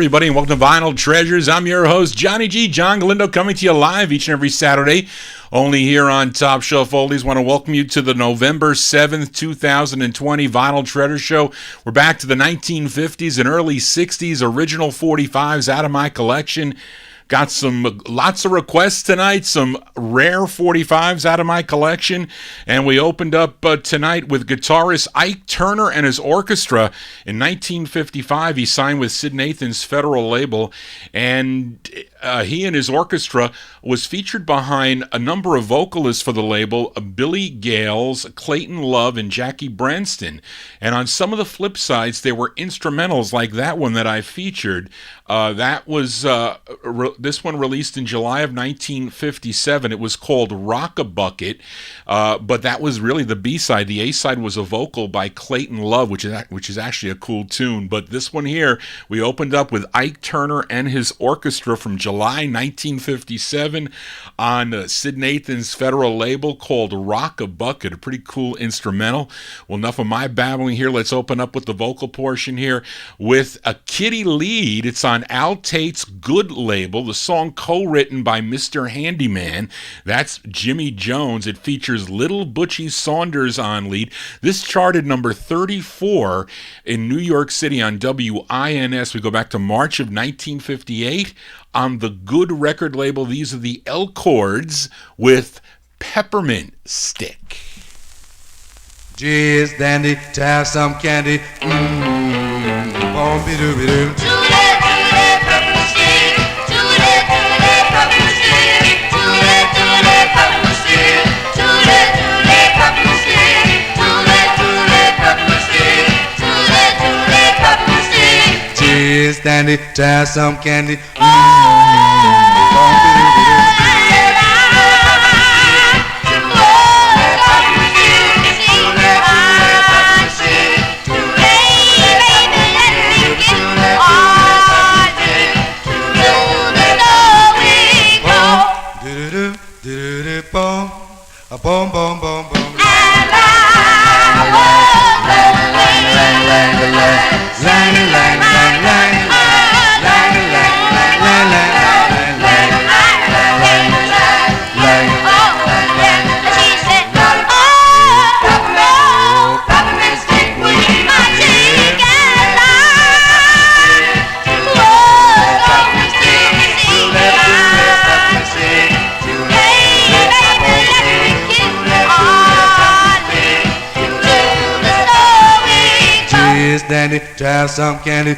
everybody, and welcome to Vinyl Treasures. I'm your host, Johnny G. John Galindo, coming to you live each and every Saturday, only here on Top Shelf Oldies. Want to welcome you to the November 7th, 2020 Vinyl Treasure Show. We're back to the 1950s and early 60s original 45s out of my collection. Got lots of requests tonight, some rare 45s out of my collection, and we opened up tonight with guitarist Ike Turner and his orchestra. In 1955, he signed with Sid Nathan's Federal label, and he and his orchestra was featured behind a number of vocalists for the label, Billy Gales, Clayton Love, and Jackie Branston. And on some of the flip sides, there were instrumentals like that one that I featured. That was this one released in July of 1957. It was called Rock a Bucket, but that was really the B-side. The A-side was a vocal by Clayton Love, which is actually a cool tune. But this one here, we opened up with Ike Turner and his orchestra from July 1957 on Sid Nathan's Federal label called Rock a Bucket, a pretty cool instrumental. Well, enough of my babbling here. Let's open up with the vocal portion here with a Kitty lead. It's on Al Tate's Good label, the song co-written by Mr. Handyman. That's Jimmy Jones. It features Little Butchie Saunders on lead. This charted number 34 in New York City on WINS. We go back to March of 1958 on the Good record label. These are the Chords with Peppermint Stick. Geez, dandy, to have some candy. Boom-be-doo-be-doo. Geez, dandy, to have some candy. Boom, boom, boom, boom. Dandy, to have some candy.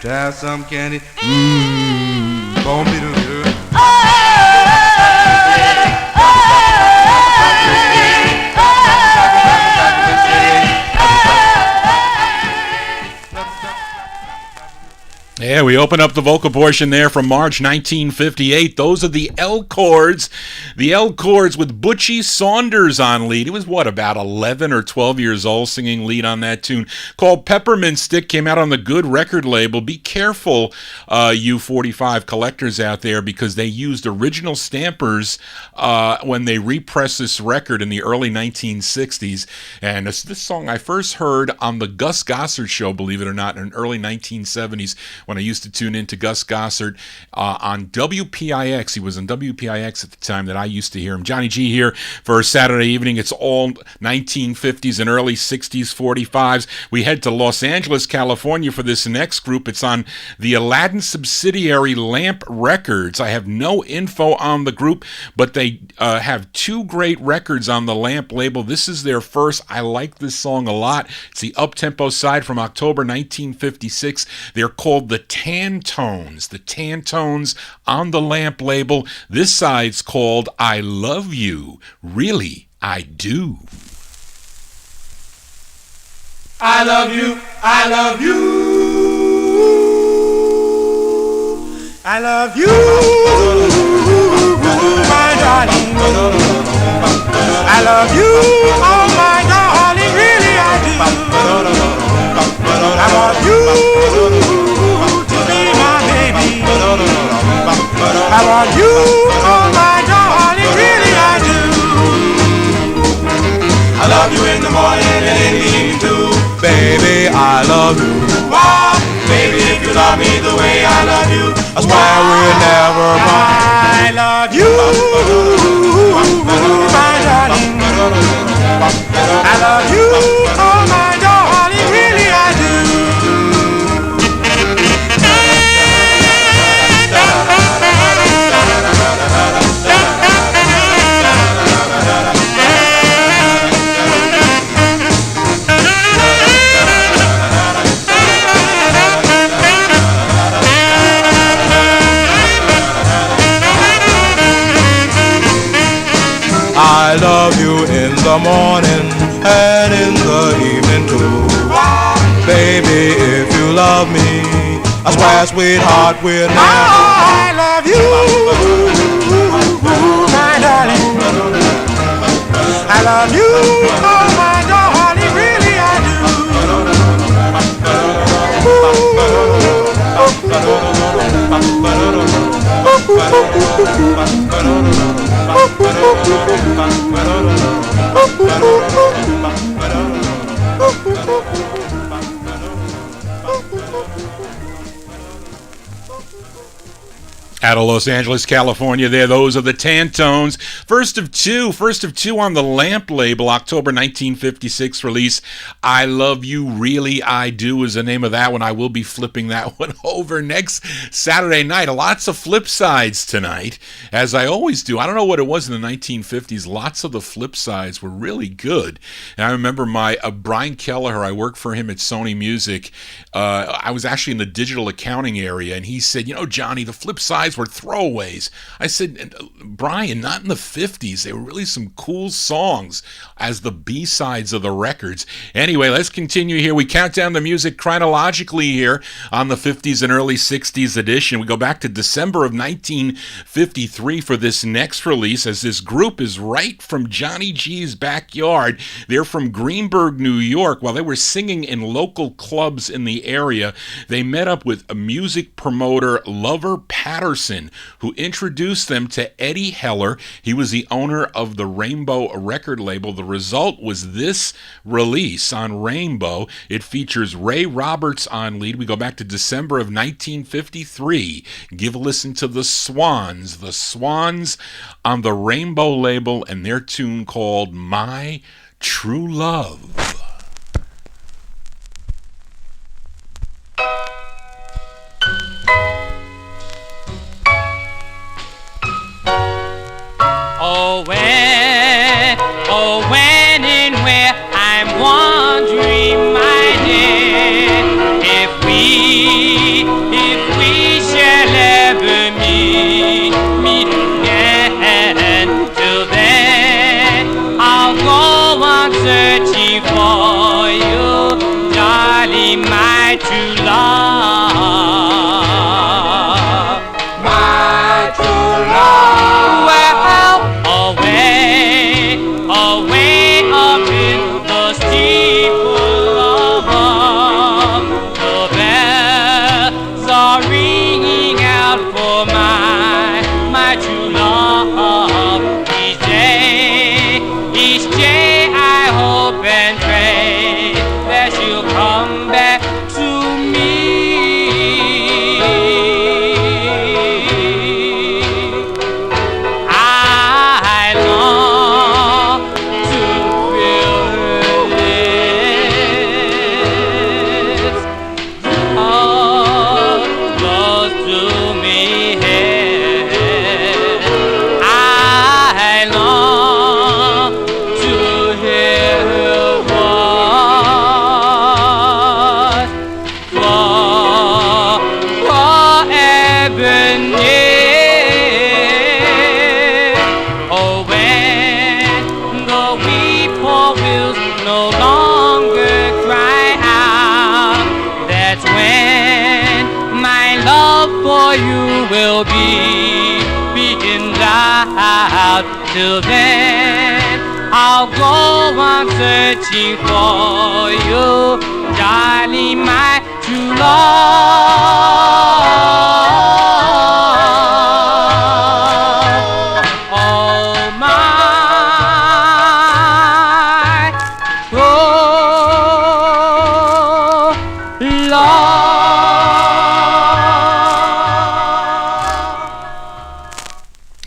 To have some candy. Boom-be-doo-doo. Yeah, we open up the vocal portion there from March 1958. Those are the Chords. The Chords with Butchie Saunders on lead. He was, about 11 or 12 years old singing lead on that tune called Peppermint Stick. Came out on the Good record label. Be careful, you 45 collectors out there, because they used original stampers when they repressed this record in the early 1960s. And this song I first heard on the Gus Gossard show, believe it or not, in the early 1970s when I used to tune in to Gus Gossard on WPIX. He was on WPIX at the time that I used to hear him. Johnny G here for a Saturday evening. It's all 1950s and early 60s 45s. We head to Los Angeles, California for this next group. It's on the Aladdin subsidiary Lamp Records. I have no info on the group, but they have two great records on the Lamp label. This is their first. I like this song a lot. It's the up-tempo side from October 1956. They're called the Tantones. The Tantones on the Lamp label. This side's called I Love You, Really I Do. I love you, I love you. I love you, my darling. I love you, oh my darling, really I do. I want you to be my baby. I want you, oh my darling, really I do. I love you in the morning and in the evening too. Baby, I love you. Wow, baby, if you love me the way I love you, I swear we'll never part. I love you, my darling. I love you, oh my darling, really I do. I love you in the morning and in the evening too. Baby, if you love me, I swear, sweetheart, we'll never. I love you, my darling. I love you, oh my darling, really I Out of Los Angeles, California, there. Those are the Tantones. First of two on the Lamp label, October 1956 release. I Love You, Really I Do is the name of that one. I will be flipping that one over next Saturday night. Lots of flip sides tonight, as I always do. I don't know what it was in the 1950s. Lots of the flip sides were really good. And I remember my Brian Kelleher, I worked for him at Sony Music. I was actually in the digital accounting area, and he said, Johnny, the flip sides were throwaways. I said, Brian, not in the 50s. They were really some cool songs as the B-sides of the records. Anyway, let's continue here. We count down the music chronologically here on the 50s and early 60s edition. We go back to December of 1953 for this next release, as this group is right from Johnny G's backyard. They're from Greenburgh, New York. While they were singing in local clubs in the area, they met up with a music promoter, Lover Patterson, who introduced them to Eddie Heller. He was the owner of the Rainbow record label. The result was this release on Rainbow. It features Ray Roberts on lead. We go back to December of 1953. Give a listen to the Swans. The Swans on the Rainbow label, and their tune called My True Love. Oh, when and where I'm wondering, my dear, if we shall ever meet again. Till then, I'll go on searching for you, darling, my true love, my true love. Away up in the steeple above, the bells are ringing out for my true love. Each day I hope and pray that she'll come back you will be beaten out. Till then, I'll go on searching for you, Johnny, my true love. Oh, my true love.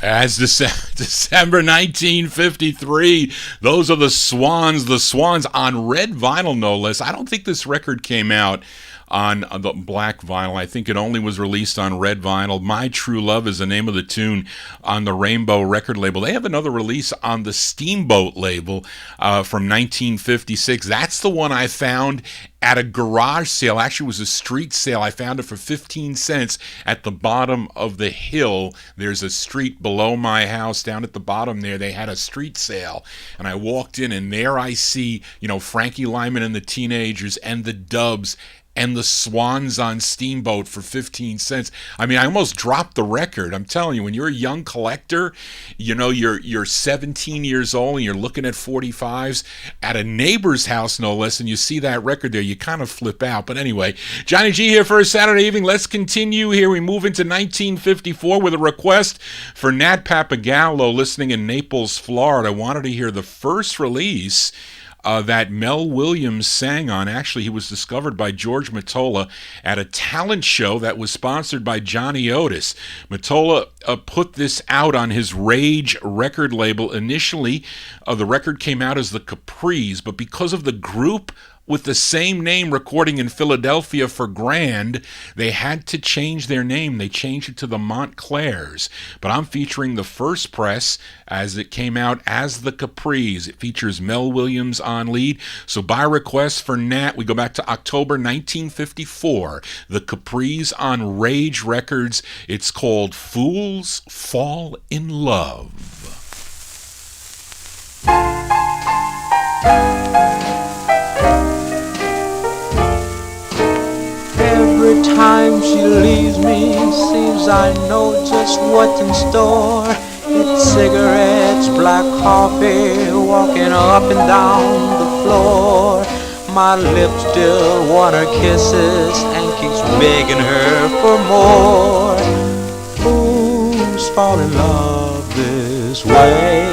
As December 1953, those are the Swans on red vinyl, no less. I don't think this record came out on the black vinyl. I think it only was released on red vinyl. My True Love is the name of the tune on the Rainbow record label. They have another release on the Steamboat label from 1956. That's the one I found at a garage sale. Actually, it was a street sale. I found it for 15 cents at the bottom of the hill. There's a street below my house. Down at the bottom there, they had a street sale. And I walked in, and there I see, Frankie Lyman and the Teenagers and the Dubs and the Swans on Steamboat for 15 cents. I mean, I almost dropped the record. I'm telling you, when you're a young collector, you're 17 years old and you're looking at 45s at a neighbor's house, no less, and you see that record there, you kind of flip out. But anyway, Johnny G here for a Saturday evening. Let's continue here. We move into 1954 with a request for Nat Papagallo, listening in Naples, Florida. Wanted to hear the first release that Mel Williams sang on. Actually, he was discovered by George Mottola at a talent show that was sponsored by Johnny Otis. Mottola put this out on his Rage record label. Initially, the record came out as the Capris, but because of the group with the same name recording in Philadelphia for Grand, they had to change their name. They changed it to the Montclairs. But I'm featuring the first press as it came out as the Capris. It features Mel Williams on lead. So by request for Nat, we go back to October 1954. The Capris on Rage Records. It's called Fools Fall in Love. Every time she leaves me, seems I know just what's in store. It's cigarettes, black coffee, walking up and down the floor. My lips still want her kisses and keeps begging her for more. Fools fall in love this way,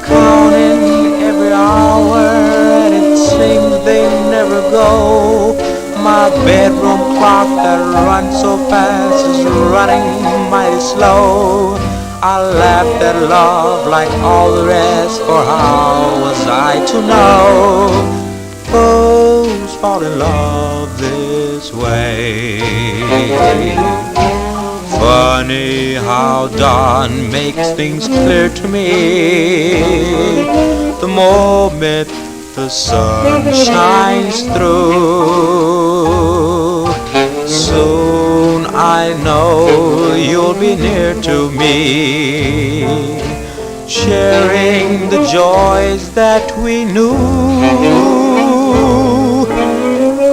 counting every hour, and it seems they never go. My bedroom clock that runs so fast is running mighty slow. I laughed at love like all the rest, for how was I to know? Fools fall in love this way. Funny how dawn makes things clear to me. The moment the sun shines through, soon I know you'll be near to me, sharing the joys that we knew.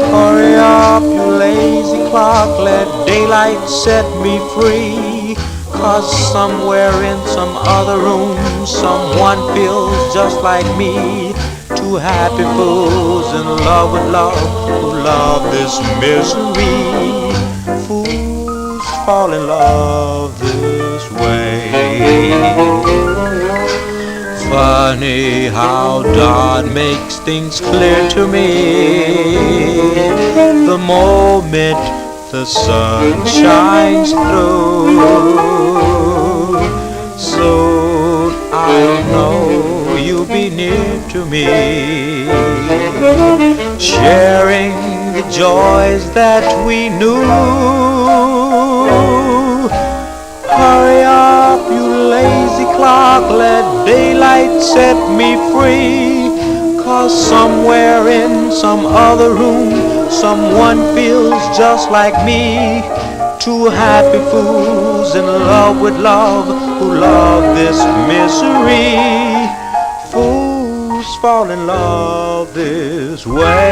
Hurry up, you lazy clock, let daylight set me free. 'Cause somewhere in some other room, someone feels just like me. Two happy fools in love with love, who love this misery. Fools fall in love this way. Funny how God makes things clear to me. The moment the sun shines through, soon I'll know you'll be near to me, sharing the joys that we knew. Hurry up, you lazy clock, let daylight set me free. 'Cause somewhere in some other room, someone feels just like me. Two happy fools in love with love, who love this misery. Fools fall in love this way.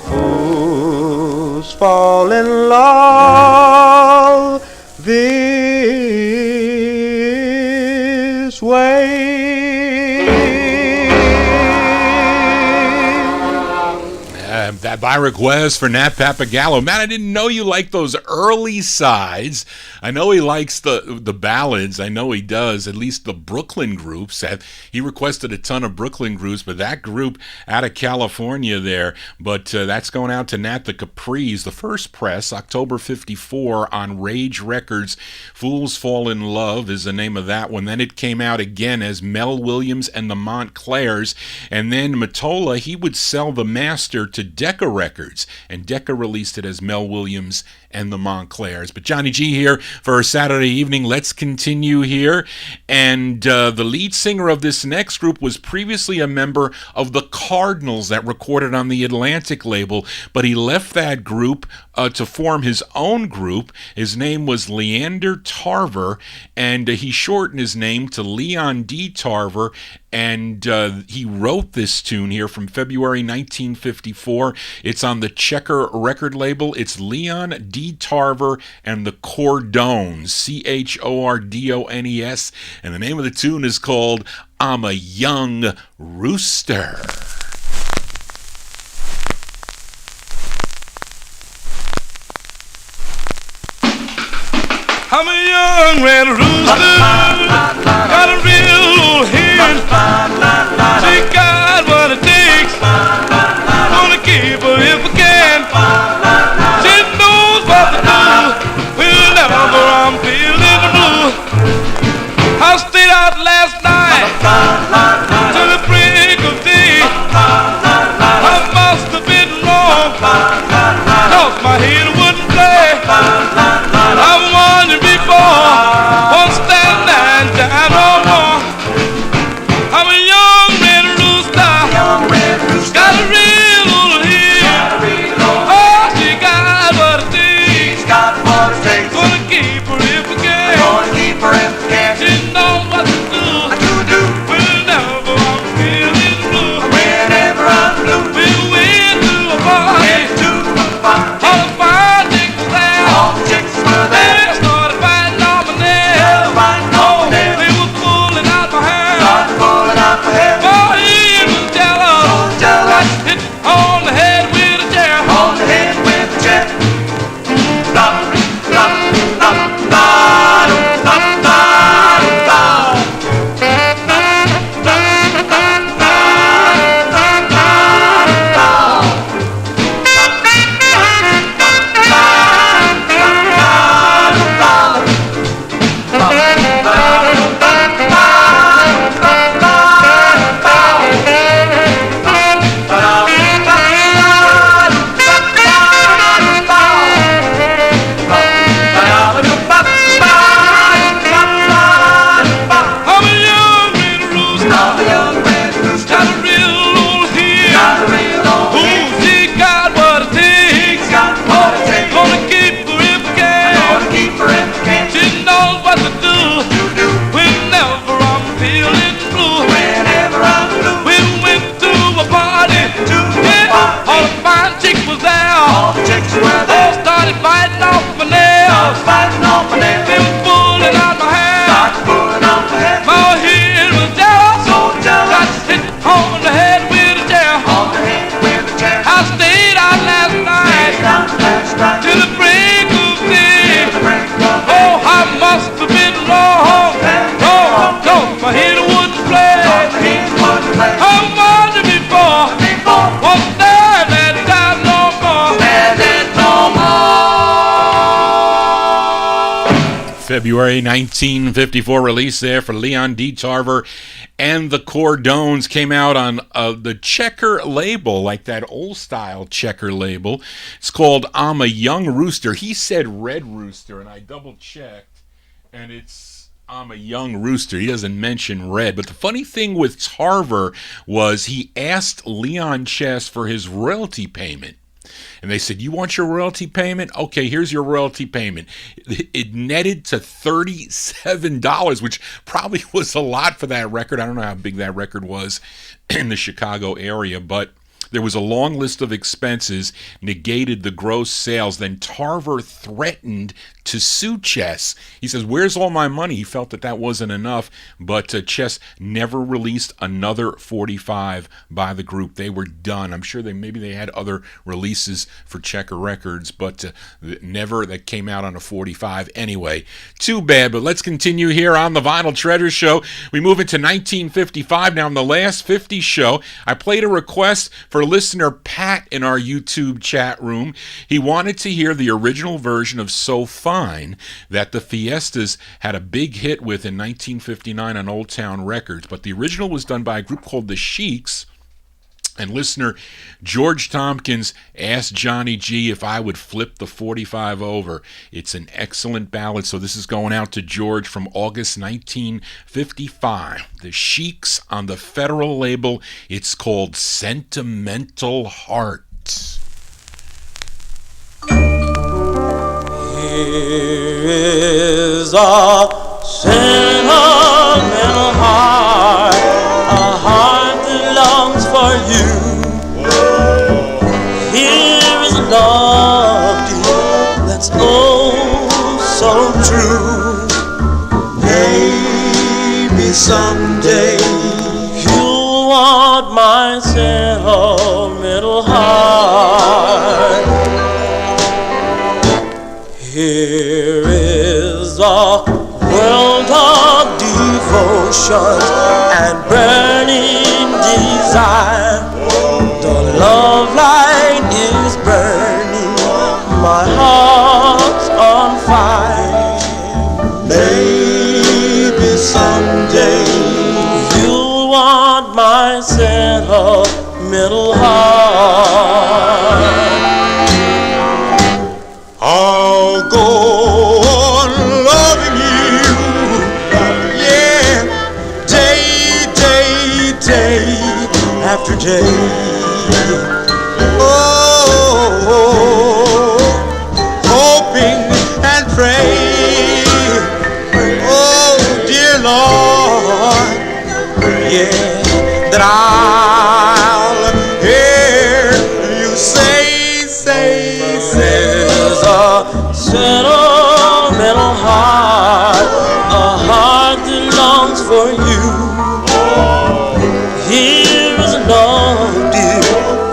Fools love this way. That by request for Nat Papagallo. Man, I didn't know you liked those early sides. I know he likes the ballads. I know he does, at least the Brooklyn groups. He requested a ton of Brooklyn groups, but that group out of California there. But that's going out to Nat the Capris. The first press, October 54 on Rage Records. Fools Fall in Love is the name of that one. Then it came out again as Mel Williams and the Montclairs. And then Mottola, he would sell the master to Decca Records, and Decca released it as Mel Williams and the Montclairs. But Johnny G here for a Saturday evening. Let's continue here. And the lead singer of this next group was previously a member of the Cordons that recorded on the Atlantic label, but he left that group to form his own group. His name was Leander Tarver, and he shortened his name to Leon D. Tarver, and he wrote this tune here from February 1954. It's on the Checker record label. It's Leon D. Tarver and the Cordons, Chordones, and the name of the tune is called I'm a Young Rooster. I'm a young red rooster, got a real old hen. She got what it takes, gonna keep her if I can. She knows what to do, whenever I'm feeling the blue. I stayed out last night till the break of day. I must have been wrong, 'cause my head wouldn't play. I'm wondering before, won't stand that time no more. I'm a young red rooster, got a real old hen. Oh, she got what it takes, gonna keep her if I can. She knows what to do, whenever I'm feeling blue. We'll win to a party, all the fine chicks were there. They started fighting on my nails. Oh, they were pulling out my hair. Oh, he was jealous. Hit on the head with a chair. I'm a young red rooster, got a real old hen. Ooh, she got what it takes, gonna keep her if I can. She knows what to do, whenever I'm feeling blue. We went to a party, yeah, all the fine chicks was there. All started fighting off my nails. They was pulling out my hair. My head was jealous, got hit on the head with a chair. I stayed out last night till the break of day. Oh, I must have been wrong, 'cause my head wouldn't play. I'm wondering before, won't stand that time no more. February 1954 release there for Leon D. Tarver and the Cordons. Came out on the Checker label, like that old style Checker label. It's called I'm a Young Rooster. He said Red Rooster, and I double checked, and it's I'm a Young Rooster. He doesn't mention red. But the funny thing with Tarver was he asked Leon Chess for his royalty payment. And they said, you want your royalty payment? Okay, here's your royalty payment. It netted to $37, which probably was a lot for that record. I don't know how big that record was in the Chicago area, but There was a long list of expenses, negated the gross sales. Then Tarver threatened to sue Chess. He says, "Where's all my money?" He felt that wasn't enough, but Chess never released another 45 by the group. They were done. I'm sure maybe they had other releases for Checker Records, but never that came out on a 45 anyway. Too bad, but let's continue here on the Vinyl Treasure Show. We move into 1955. Now, in the last 50 show, I played a request for listener Pat in our YouTube chat room. He wanted to hear the original version of So Fine that the Fiestas had a big hit with in 1959 on Old Town Records, but the original was done by a group called the Sheiks. And listener George Tompkins asked Johnny G if I would flip the 45 over. It's an excellent ballad, so this is going out to George from August 1955. The Sheiks on the Federal label. It's called Sentimental Heart. Here is a sentimental heart, a heart that longs for you. Here is love, dear, that's oh so true. Maybe someday you'll want my sentimental heart. Here is a world of devotion and burning desire. The love light is burning, my heart's on fire. Maybe someday you'll want my sentimental heart. I'll go on loving you, yeah, day after day. Oh, hoping and praying, oh dear Lord, yeah, that I'll hear you say. There's a sentimental heart, a heart that longs for you. Here is love, dear,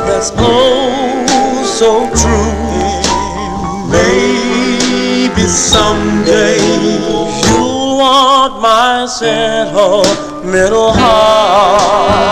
that's oh so true. Maybe someday you'll want my sentimental heart.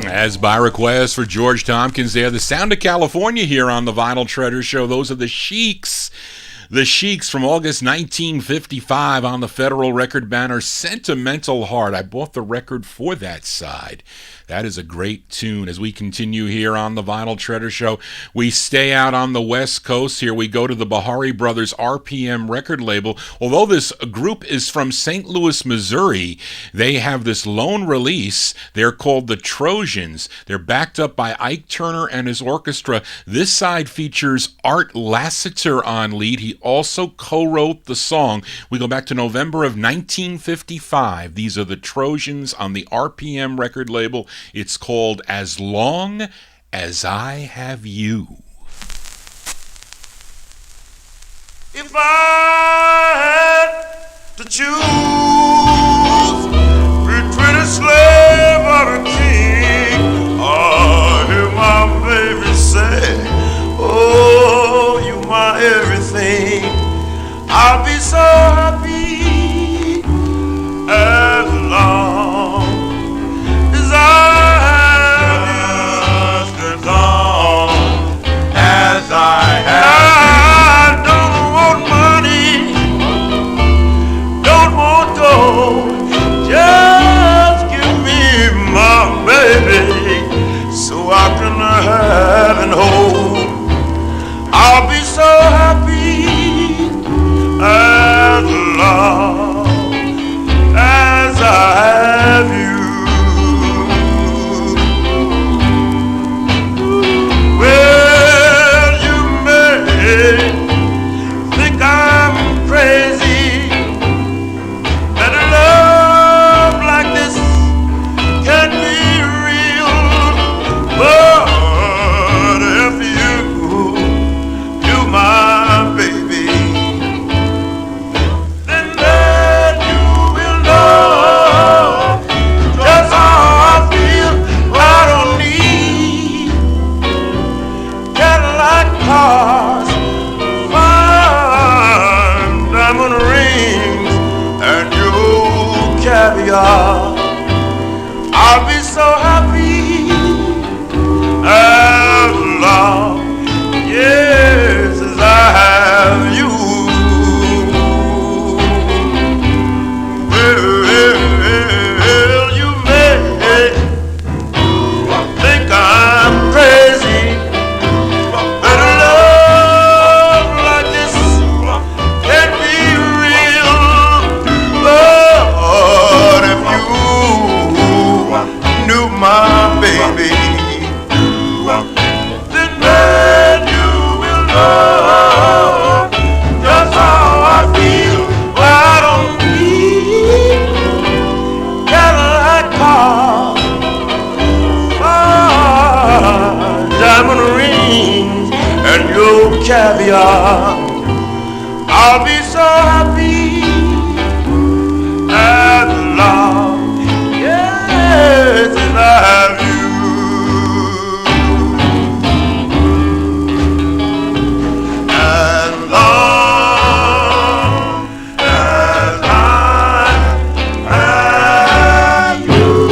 As by request for George Tompkins there, the sound of California here on the Vinyl Treasure Show. Those are the Sheiks. The Sheiks from August 1955 on the Federal record banner, Sentimental Heart. I bought the record for that side. That is a great tune. As we continue here on the Vinyl Treasure Show, we stay out on the West Coast. Here we go to the Bahari Brothers RPM record label. Although this group is from St. Louis, Missouri, they have this lone release. They're called the Trojans. They're backed up by Ike Turner and his orchestra. This side features Art Lassiter on lead. He also co-wrote the song. We go back to November of 1955. These are the Trojans on the RPM record label. It's called As Long As I Have You. If I had to choose between a slave or a king, I hear my baby say, oh, you my everything. I'll be so happy as long as I have you, as long as I have you. I don't want money, don't want gold, just give me my baby so I can have and hold. I'll be so happy as think I'm crazy that a love like this can't be real. But if you my baby, then you will know just how I feel. I don't need Cadillac cars, fine diamond rings, and your caviar. I'll be so happy as long, yes, as I have you. Well, you may think I'm crazy, but a love like this can't be real. But if you knew my baby, then you will know just how I feel. I don't need Cadillac cars, diamond rings, and your caviar. I'll be so happy as long, yes, as I have you. As long as I have you.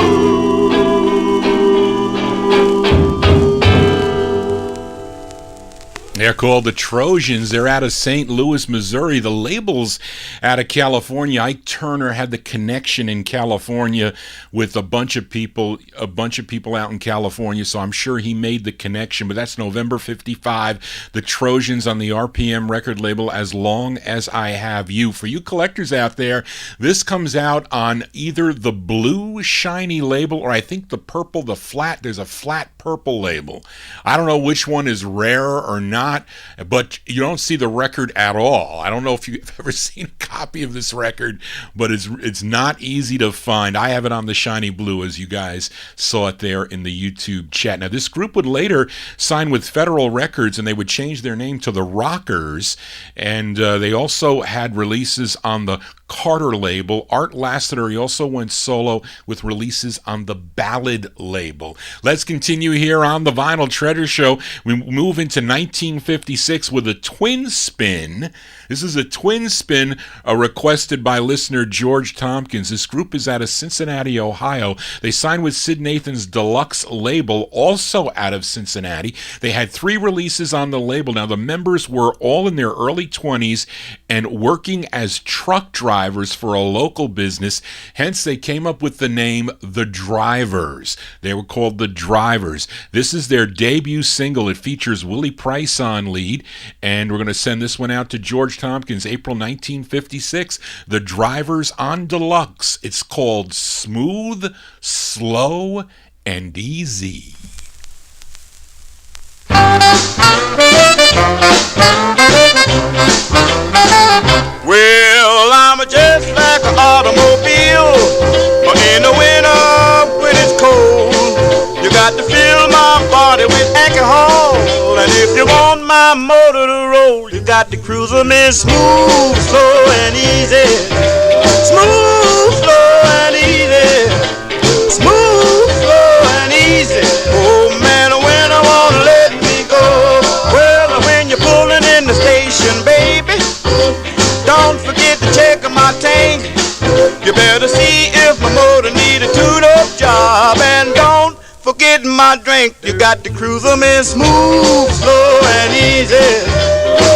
They're called the Trojans. They're out of St. Louis, Missouri. The label's out of California. Ike Turner had the connection in California with a bunch of people out in California, so I'm sure he made the connection. But that's November 55. The Trojans on the RPM record label, As Long As I Have You. For you collectors out there, this comes out on either the blue shiny label or I think the purple, there's a flat purple label. I don't know which one is rarer or not, but you don't see the record at all. I don't know if you've ever seen a copy of this record, but it's not easy to find. I have it on the shiny blue, as you guys saw it there in the YouTube chat. Now, this group would later sign with Federal Records, and they would change their name to the Rockers, and they also had releases on the Carter label. Art Lassiter, he also went solo with releases on the Ballad label. Let's continue here on the Vinyl Treasure Show. We move into 1956 with a twin spin. This is a twin spin requested by listener George Tompkins. This group is out of Cincinnati, Ohio. They signed with Sid Nathan's Deluxe label, also out of Cincinnati. They had 3 releases on the label. Now, the members were all in their early 20s and working as truck drivers for a local business. Hence, they came up with the name The Drivers. They were called The Drivers. This is their debut single. It features Willie Price on lead, and we're going to send this one out to George Tompkins, April 1956. The Drivers on Deluxe. It's called Smooth, Slow, and Easy. Well, I'm just like an automobile, but in the winter when it's cold, you got to fill my body with alcohol. And if you want my motor to roll, you got to cruise them in smooth, slow, and easy. Smooth, slow, and easy. Smooth, slow, and easy. Oh man, when I wanna let me go, well, when you're pulling in the station, baby, don't forget to check my tank. You better see if my motor need a tune-up job, and don't forget my drink. You got to cruise them in smooth, slow, and easy.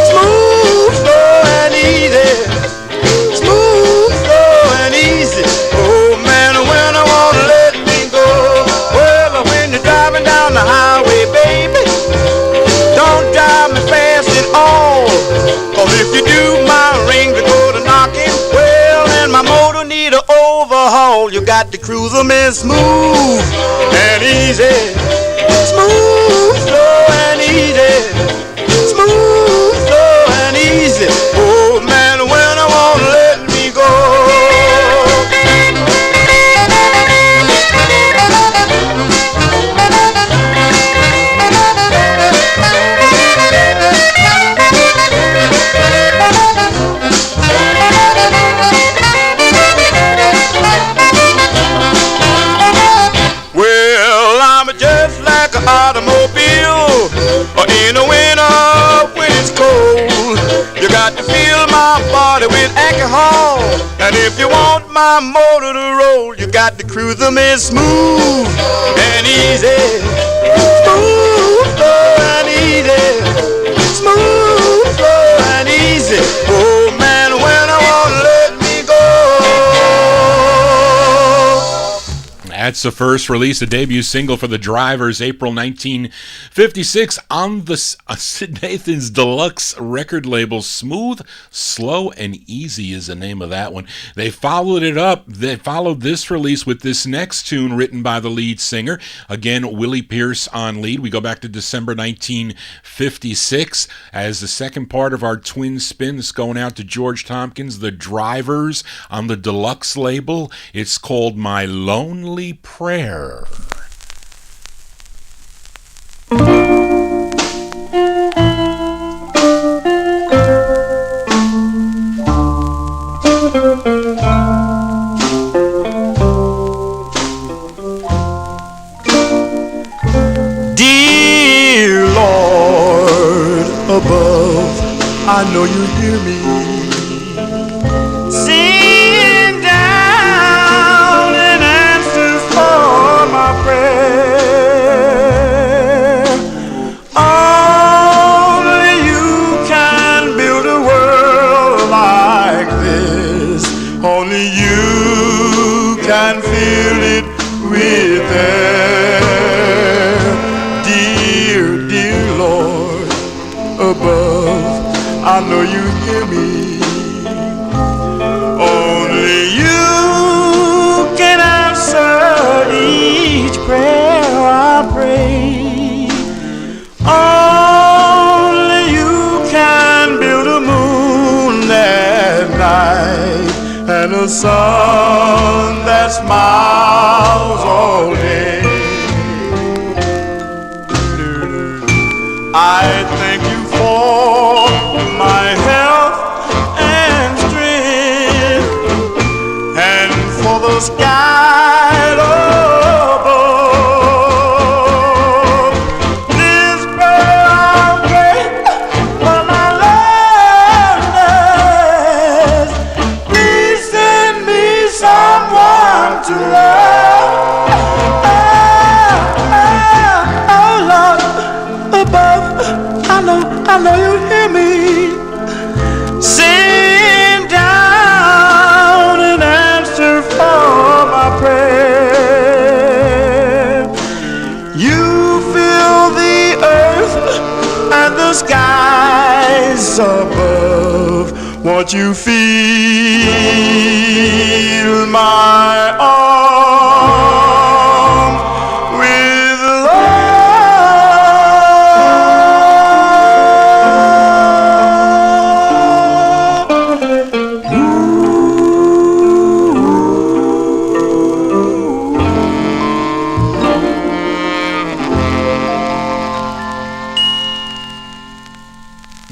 Smooth, slow, and easy. Smooth, slow, and easy. Oh man, when I wanna let me go, well, when you're driving down the highway, baby, don't drive me fast at all. 'Cause if you do, my ring to go to knocking, well, and my motor need an overhaul. You got to cruise them in smooth and easy. Smooth, slow, and easy. Smooth, slow, my body with alcohol. And if you want my motor to roll, you got to cruise them in smooth and easy. Smooth, slow and easy. Smooth, slow and easy. Oh man, when I won't let me go. That's the first release, a debut single for the Drivers, April 1956, on the Sid Nathan's deluxe record label. Smooth, Slow, and Easy is the name of that one. They followed it up. They followed this release with this next tune written by the lead singer. Again, Willie Pierce on lead. We go back to December 1956 as the second part of our twin spin. It's going out to George Tompkins, the Drivers, on the deluxe label. It's called My Lonely Prayer. Dear Lord above, I know you hear me. Sing down and answer for my prayer. Only you can build a world like this. Only you can fill it with air. Dear Lord above, I know you hear me. Only you can answer each prayer I pray. Only you can build a moon at night and a sun that smiles all day. I thank you for my health and strength, and for the sky above. This prayer I pray for my loneliness. Please send me someone to love. Oh Lord above, I know you hear me. Sing down and answer for my prayer. You fill the earth and the skies above. Won't you feel my arms with love?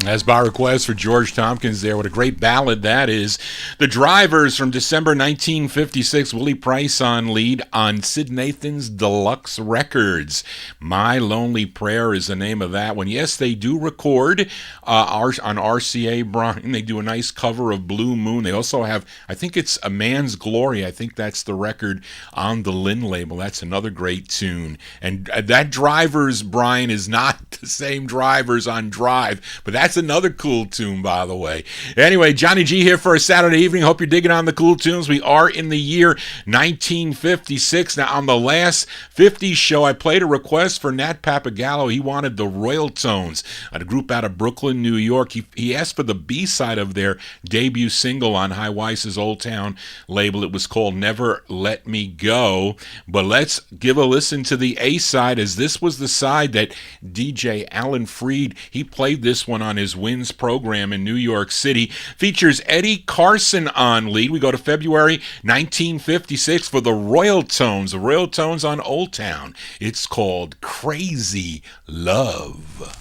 As by request for George Tompkins there, what a great ballad that is. The Drivers from December 1956, Willie Price on lead on Sid Nathan's deluxe records. My Lonely Prayer is the name of that one. Yes, they do record on RCA, Brian. They do a nice cover of Blue Moon. They also have, I think it's A Man's Glory. I think that's the record on the Lynn label. That's another great tune. And that Drivers, Brian, is not the same Drivers on Drive, but that's another cool tune, by the way. Anyway, Johnny G here for a Saturday evening. Hope you're digging on the cool tunes. We are in the year 1956. Now, on the last 50's show, I played a request for Nat Papagallo. He wanted the Royal Tones, a group out of Brooklyn, New York. He asked for the B-side of their debut single on High Weiss's Old Town label. It was called Never Let Me Go. But let's give a listen to the A-side, as this was the side that DJ Alan Freed, he played this one on his Wins program in New York City. Features Eddie Carson on lead. We go to February 1956 for the Royal Tones on Old Town. It's called Crazy Love.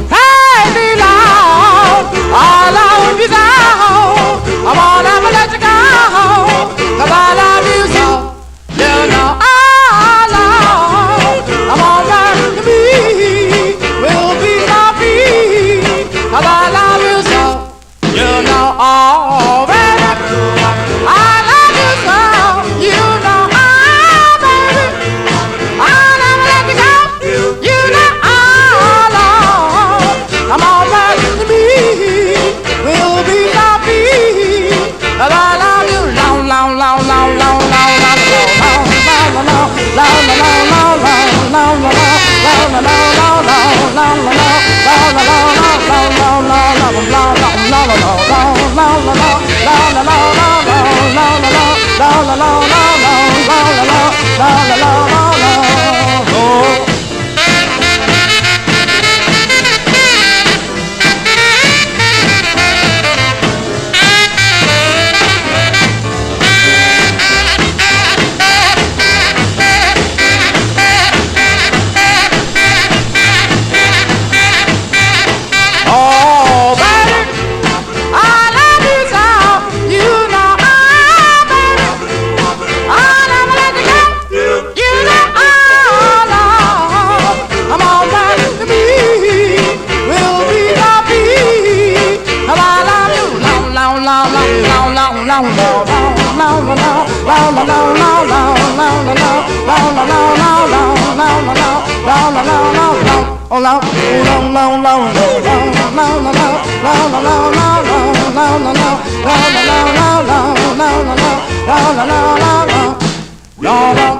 Hey! baby, Lord, all I hope is out. I won't ever let you go, 'cause I love you so. You know, oh Lord, I'm all right to me. Will be my peace, 'cause I love you so. You know, oh baby, I love you so. You know, oh baby, I'll never let you go. You know, oh Lord, I'm all right to me. Will be my peace, 'cause I love you long, long, long, long, long, long, long, long, long, long, long, long, long, long, long, long, long, long, long,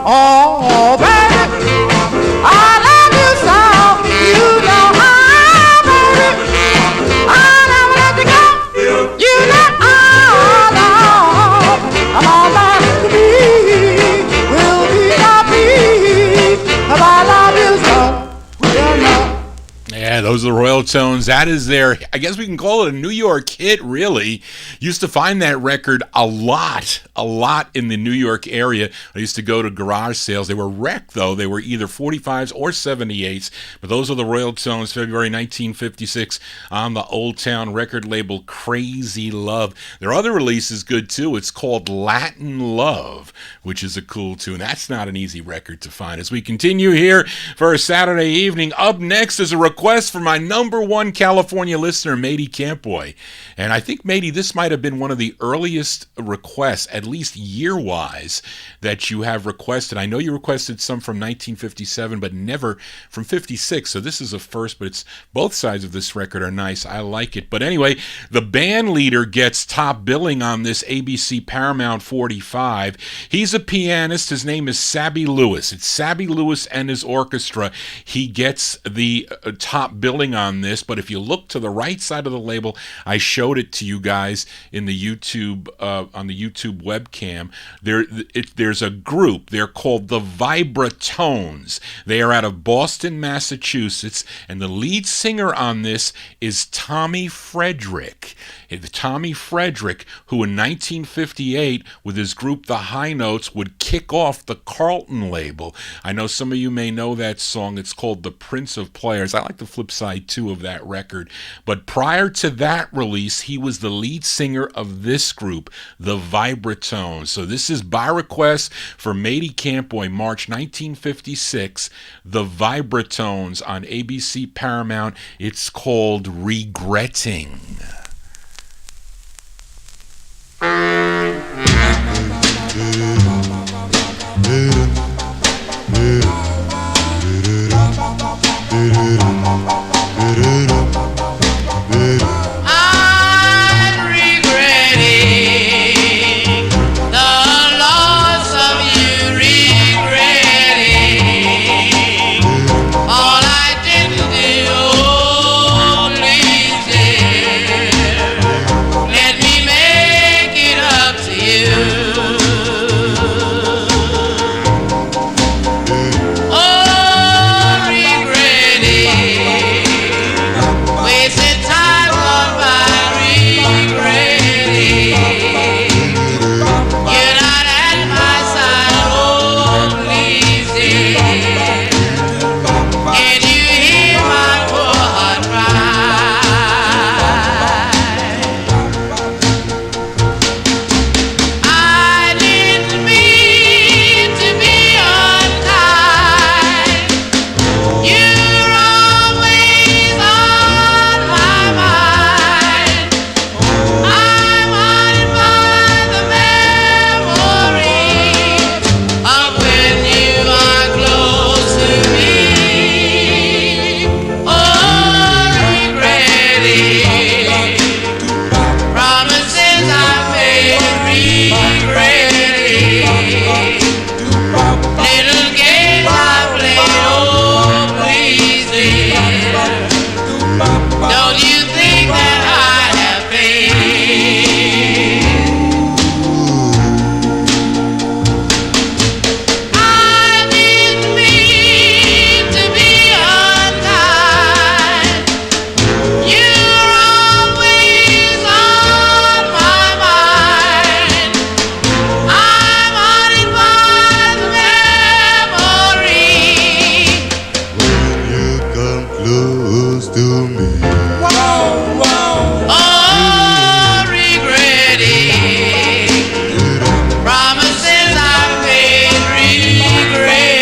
Oh, baby, I love you so. You know, baby, I'll never let you go. You know, Lord, I'm all back to me. Will be happy, 'cause I love you so. You know. Yeah, those are the Royal Tones. That is their, I guess we can call it a New York hit, really. Used to find that record a lot in the New York area. I used to go to garage sales. They were wrecked, though. They were either 45s or 78s. But those are the Royal Tones, February 1956, on the Old Town record label Crazy Love. Their other release is good, too. It's called Latin Love, which is a cool tune. That's not an easy record to find. As we continue here for a Saturday evening, up next is a request for my number one California listener, Matey Campboy. And I think, Matey, this might have been one of the earliest requests, at least year-wise, that you have requested. I know you requested some from 1957, but never from 56. So this is a first, but it's both sides of this record are nice. I like it. But anyway, the band leader gets top billing on this ABC Paramount 45. He's a pianist. His name is Sabby Lewis. It's Sabby Lewis and his orchestra. He gets the top billing on this, but if you look to the right side of the label, I showed it to you guys in the YouTube on the YouTube webcam. There's a group. They're called the Vibratones. They are out of Boston, Massachusetts, and the lead singer on this is Tommy Frederick. Tommy Frederick, who in 1958, with his group The High Notes, would kick off the Carlton label. I know some of you may know that song. It's called The Prince of Players. I like the flip side, too, of that record. But prior to that release, he was the lead singer of this group, the Vibratones. So this is by request for Matey Campboy, March 1956, the Vibratones on ABC Paramount. It's called Regretting. All I didn't do, only did. to me. Oh, regretting promises I've made, regretting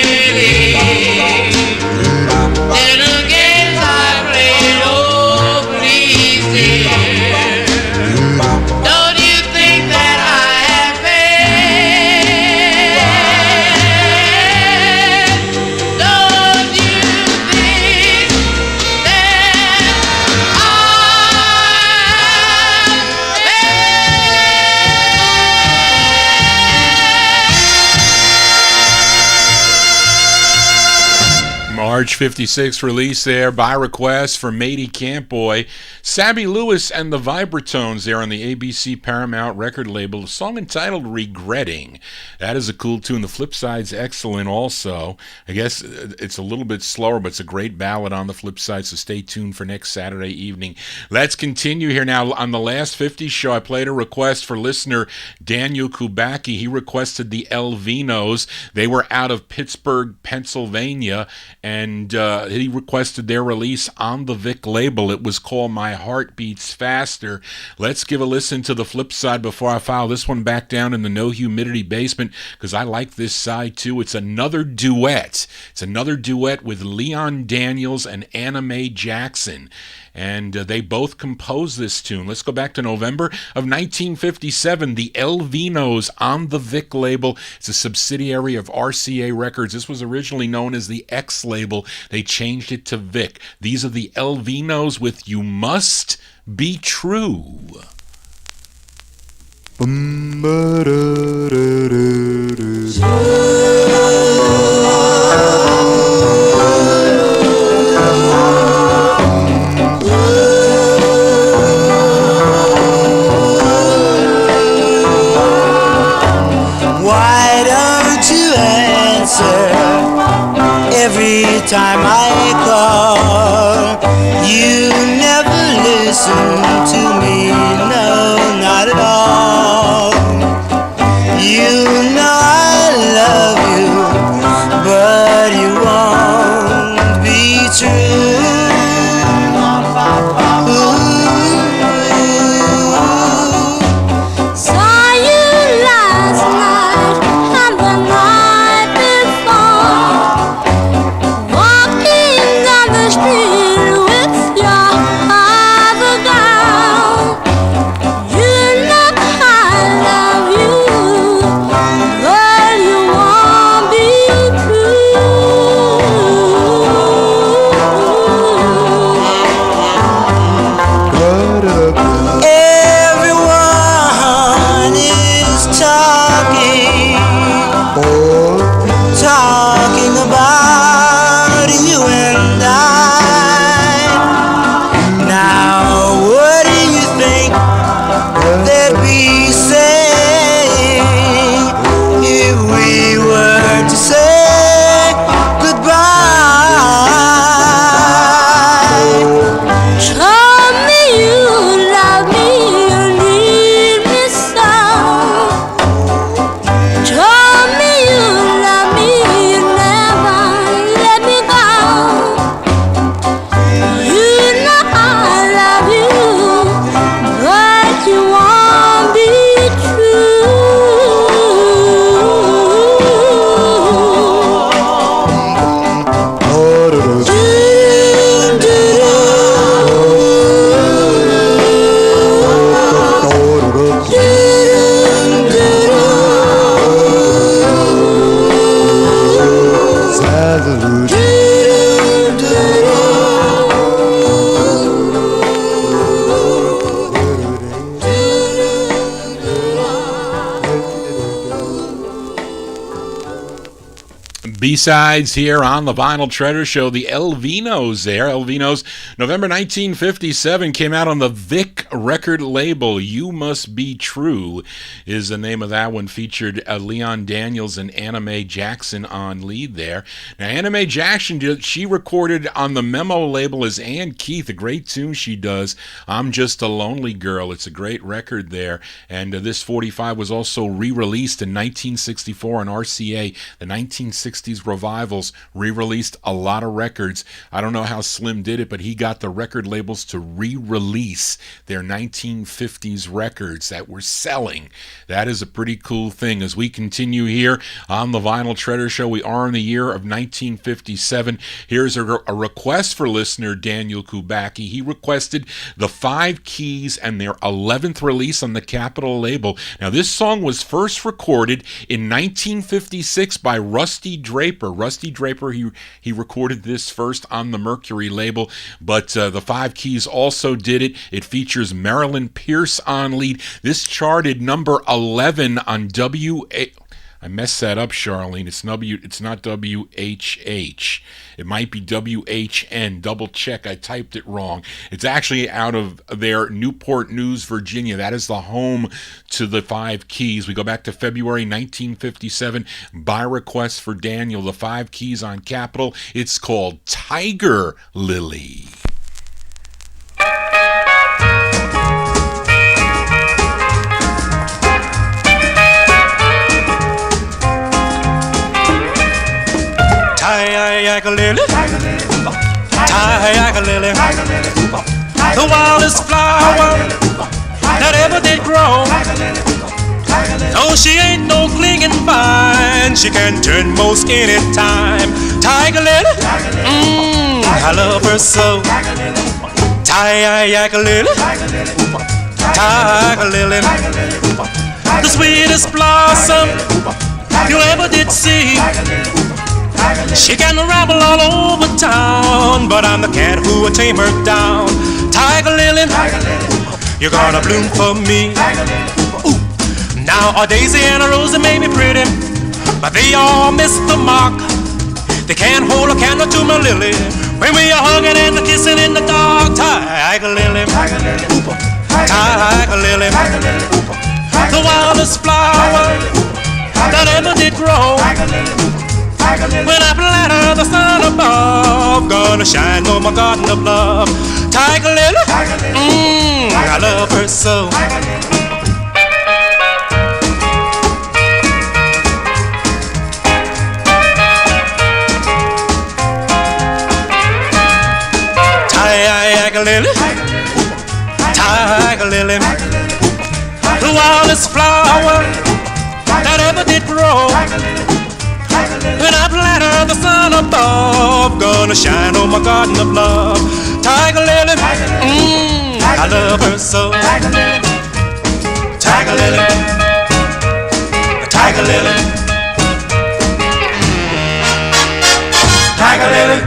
little games I played. Oh, please, dear, don't you think that I have failed? Don't you think that March 56 release there by request for Matey Campboy. Sabby Lewis and the Vibratones there on the ABC Paramount record label. A song entitled Regretting. That is a cool tune. The flip side's excellent also. I guess it's a little bit slower, but it's a great ballad on the flip side, so stay tuned for next Saturday evening. Let's continue here now. On the last 50's show, I played a request for listener Daniel Kubacki. He requested the Elvinos. They were out of Pittsburgh, Pennsylvania, and he requested their release on the Vic label. It was called My Heart Beats Faster. Let's give a listen to the flip side before I file this one back down in the no humidity basement, because I like this side too. It's another duet. It's another duet with Leon Daniels and Anna Mae Jackson. And they both composed this tune. Let's go back to November of 1957. The Elvinos on the Vic label. It's a subsidiary of RCA Records. This was originally known as the X label. They changed it to Vic. These are the Elvinos with You Must Be True. why don't you answer every time I call? You never listen to me, no, not at all. You know I love you, but you won't be true. Saw you last night and the night before, walking down the street with your other girl. You know I love you, but you won't be Everyone is talking about you and I. Now, what do you think they'd be saying if we were to say goodbye? Told me you love me, you need me so. Told me you love me, you never let me go. You know I love you, but you won't be B-sides here on the Vinyl Treasure Show. The Elvinos there. Elvinos, November 1957, came out on the Vic record label. You Must Be True is the name of that one. Featured Leon Daniels and Anna Mae Jackson on lead there. Now, Anna Mae Jackson, she recorded on the Memo label as Ann Keith, a great tune she does, I'm Just a Lonely Girl. It's a great record there. And this 45 was also re-released in 1964 on RCA. The 1960s 50s revivals, re-released a lot of records. I don't know how Slim did it, but he got the record labels to re-release their 1950s records that were selling. That is a pretty cool thing. As we continue here on the Vinyl Treasure Show, we are in the year of 1957. Here's a request for listener Daniel Kubacki. He requested the 5 Keys and their 11th release on the Capitol label. Now, this song was first recorded in 1956 by Rusty Draper. Rusty Draper, he recorded this first on the Mercury label, but the 5 Keys also did it. It features Marilyn Pierce on lead. This charted number 11 on I messed that up, Charlene. It's not WHH. It might be WHN. Double check. I typed it wrong. It's actually out of their Newport News, Virginia. That is the home to the 5 Keys. We go back to February 1957 by request for Daniel. The 5 Keys on Capitol. It's called Tiger Lily. Tiger lily, tiger lily, the wildest flower that ever did grow. No, she ain't no clinging vine, she can turn most any time. Tiger lily, I love her so. Tiger lily, tiger lily, the sweetest blossom you ever did see. She can ramble all over town, but I'm the cat who will tame her down. Tiger lily, you're gonna bloom for me. Ooh. Now a daisy and a rose may be pretty, but they all miss the mark. They can't hold a candle to my lily when we are hugging and kissing in the dark. Tiger lily, tiger lily, the wildest flower that ever did grow. When I plant her, the sun above gonna shine on my garden of love. Tiger lily, I love her so. Tiger lily, tiger lily, the wildest flower that ever did grow. When I plant her, the sun above gonna shine on my garden of love. Tiger lily, I love her so. Tiger lily, tiger lily, tiger lily.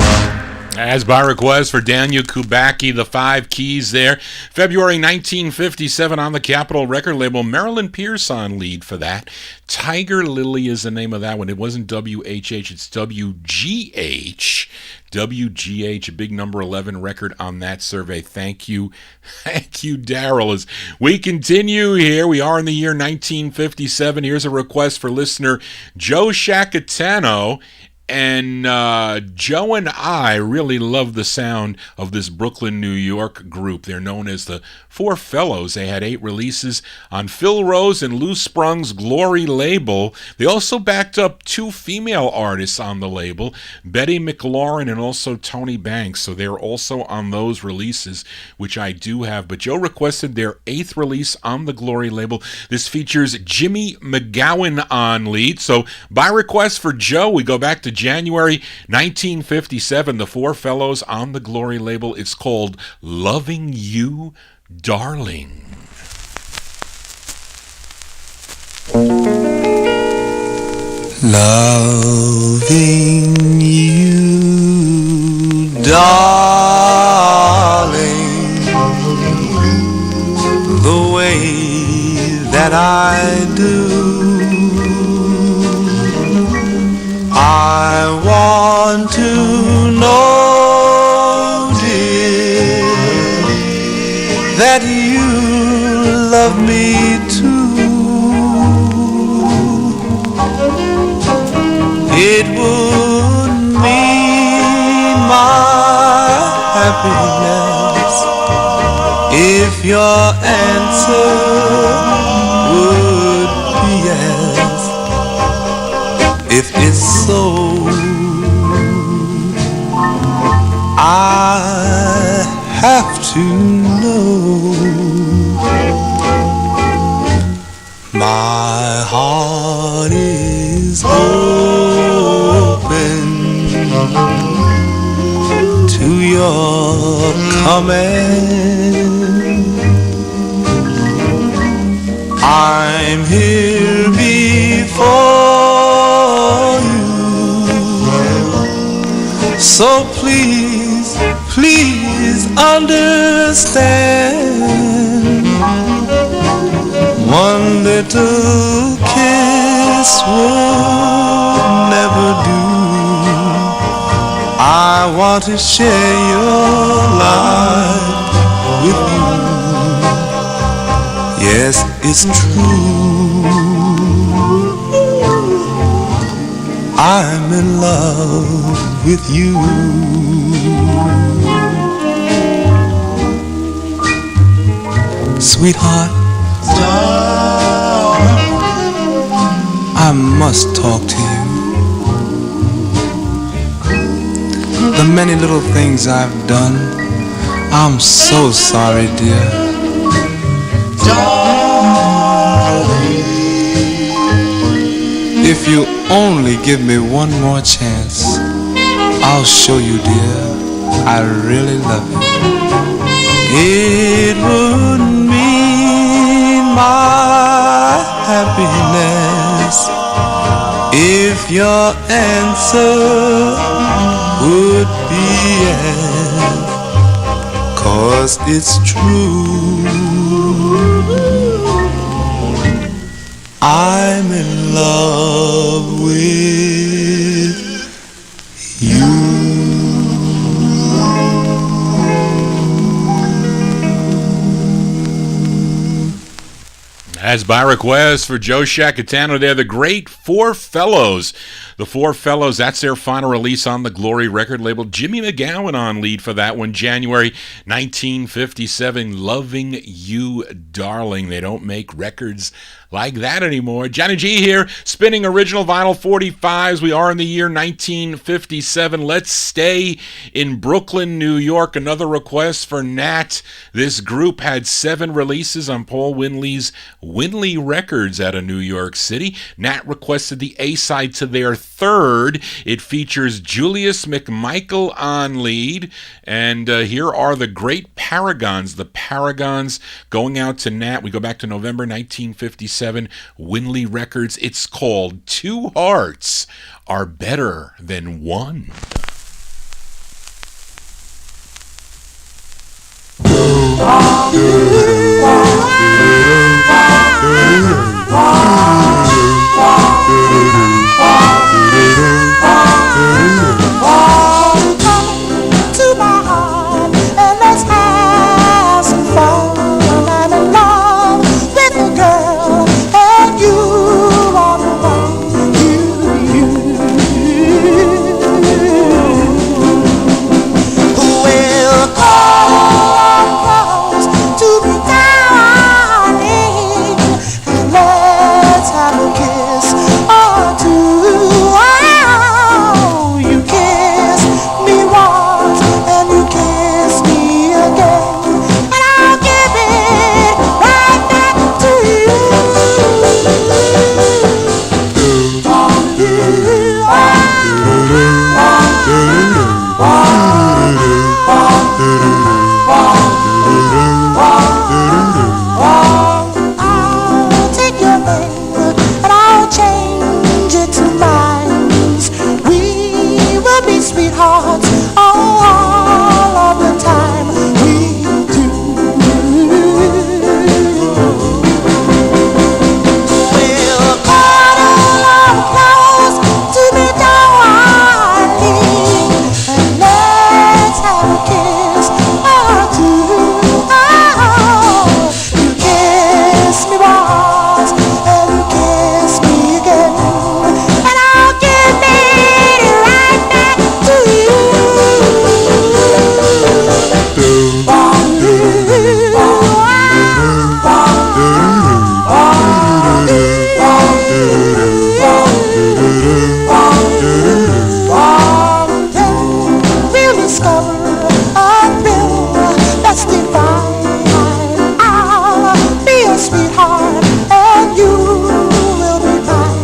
As by request for Daniel Kubacki, the 5 Keys there. February 1957 on the Capitol record label. Marilyn Pierce on lead for that. Tiger Lily is the name of that one. It wasn't WHH, it's WGH. WGH, a big number 11 record on that survey. Thank you, Daryl. As we continue here, we are in the year 1957. Here's a request for listener Joe Shacatano. And Joe and I really love the sound of this Brooklyn, New York group. They're known as the Four Fellows. They had 8 releases on Phil Rose and Lou Sprung's Glory label. They also backed up 2 female artists on the label, Betty McLaurin and also Tony Banks. So they're also on those releases, which I do have. But Joe requested their 8th release on the Glory label. This features Jimmy McGowan on lead. So by request for Joe, we go back to January 1957, the Four Fellows on the Glory label. It's called Loving You, Darling. Loving you, darling, the way that I do. I want to know, dear, that you love me too. It would mean my happiness if your answer would be yes. if it's so, I have to know. My heart is open to your command. I'm here before you, so please, please understand. One little kiss would never do. I want to share your life with you. Yes, it's true. I'm in love with you. Sweetheart, I must talk to you. The many little things I've done, I'm so sorry, dear. If you only give me one more chance, I'll show you, dear, I really love you. It would mean my happiness if your answer would be yes, 'cause it's true. I'm in love with you. As by request for Joe Shacatano, they're the great Four Fellows. The Four Fellows, that's their final release on the Glory record label. Jimmy McGowan on lead for that one, January 1957, Loving You, Darling. They don't make records like that anymore. Johnny G here, spinning original vinyl 45s. We are in the year 1957. Let's stay in Brooklyn, New York. Another request for Nat. This group had 7 releases on Paul Winley's Winley Records out of New York City. Nat requested the A-side to their third. It features Julius McMichael on lead. And here are the great Paragons. The Paragons going out to Nat. We go back to November 1957. Winley Records. It's called Two Hearts Are Better Than One. To just divine. I'll be your sweetheart, and you will be mine.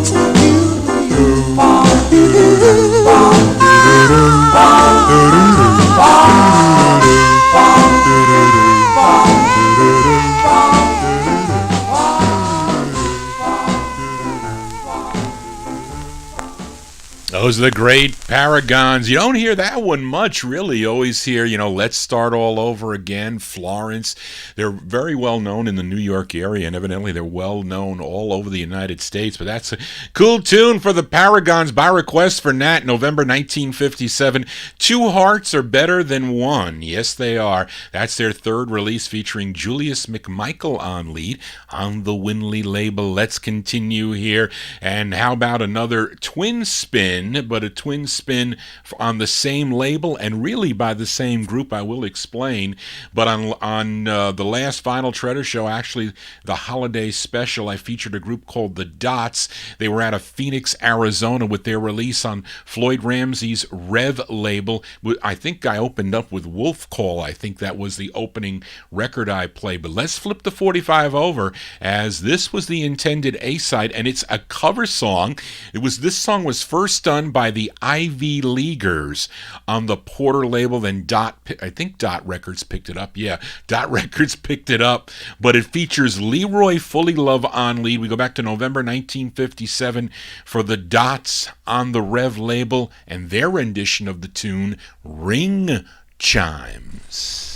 Those are the great Paragons. You don't hear that one much, really. You always hear, Let's Start All Over Again, Florence. They're very well known in the New York area, and evidently they're well known all over the United States. But that's a cool tune for the Paragons by request for Nat, November 1957. Two Hearts Are Better Than One. Yes, they are. That's their third release featuring Julius McMichael on lead on the Winley label. Let's continue here. And how about another twin spin? But a twin spin on the same label and really by the same group, I will explain. But on the last Vinyl Treasure show, actually the holiday special, I featured a group called the Dots. They were out of Phoenix, Arizona with their release on Floyd Ramsey's Rev label. I think I opened up with Wolf Call. I think that was the opening record I played. But let's flip the 45 over, as this was the intended A-side, and it's a cover song. This song was first done by the Ivy Leaguers on the Porter label, then I think Dot Records picked it up. Yeah, Dot Records picked it up, but it features Leroy Fully Love on lead. We go back to November 1957 for the Dots on the Rev label and their rendition of the tune Ring Chimes.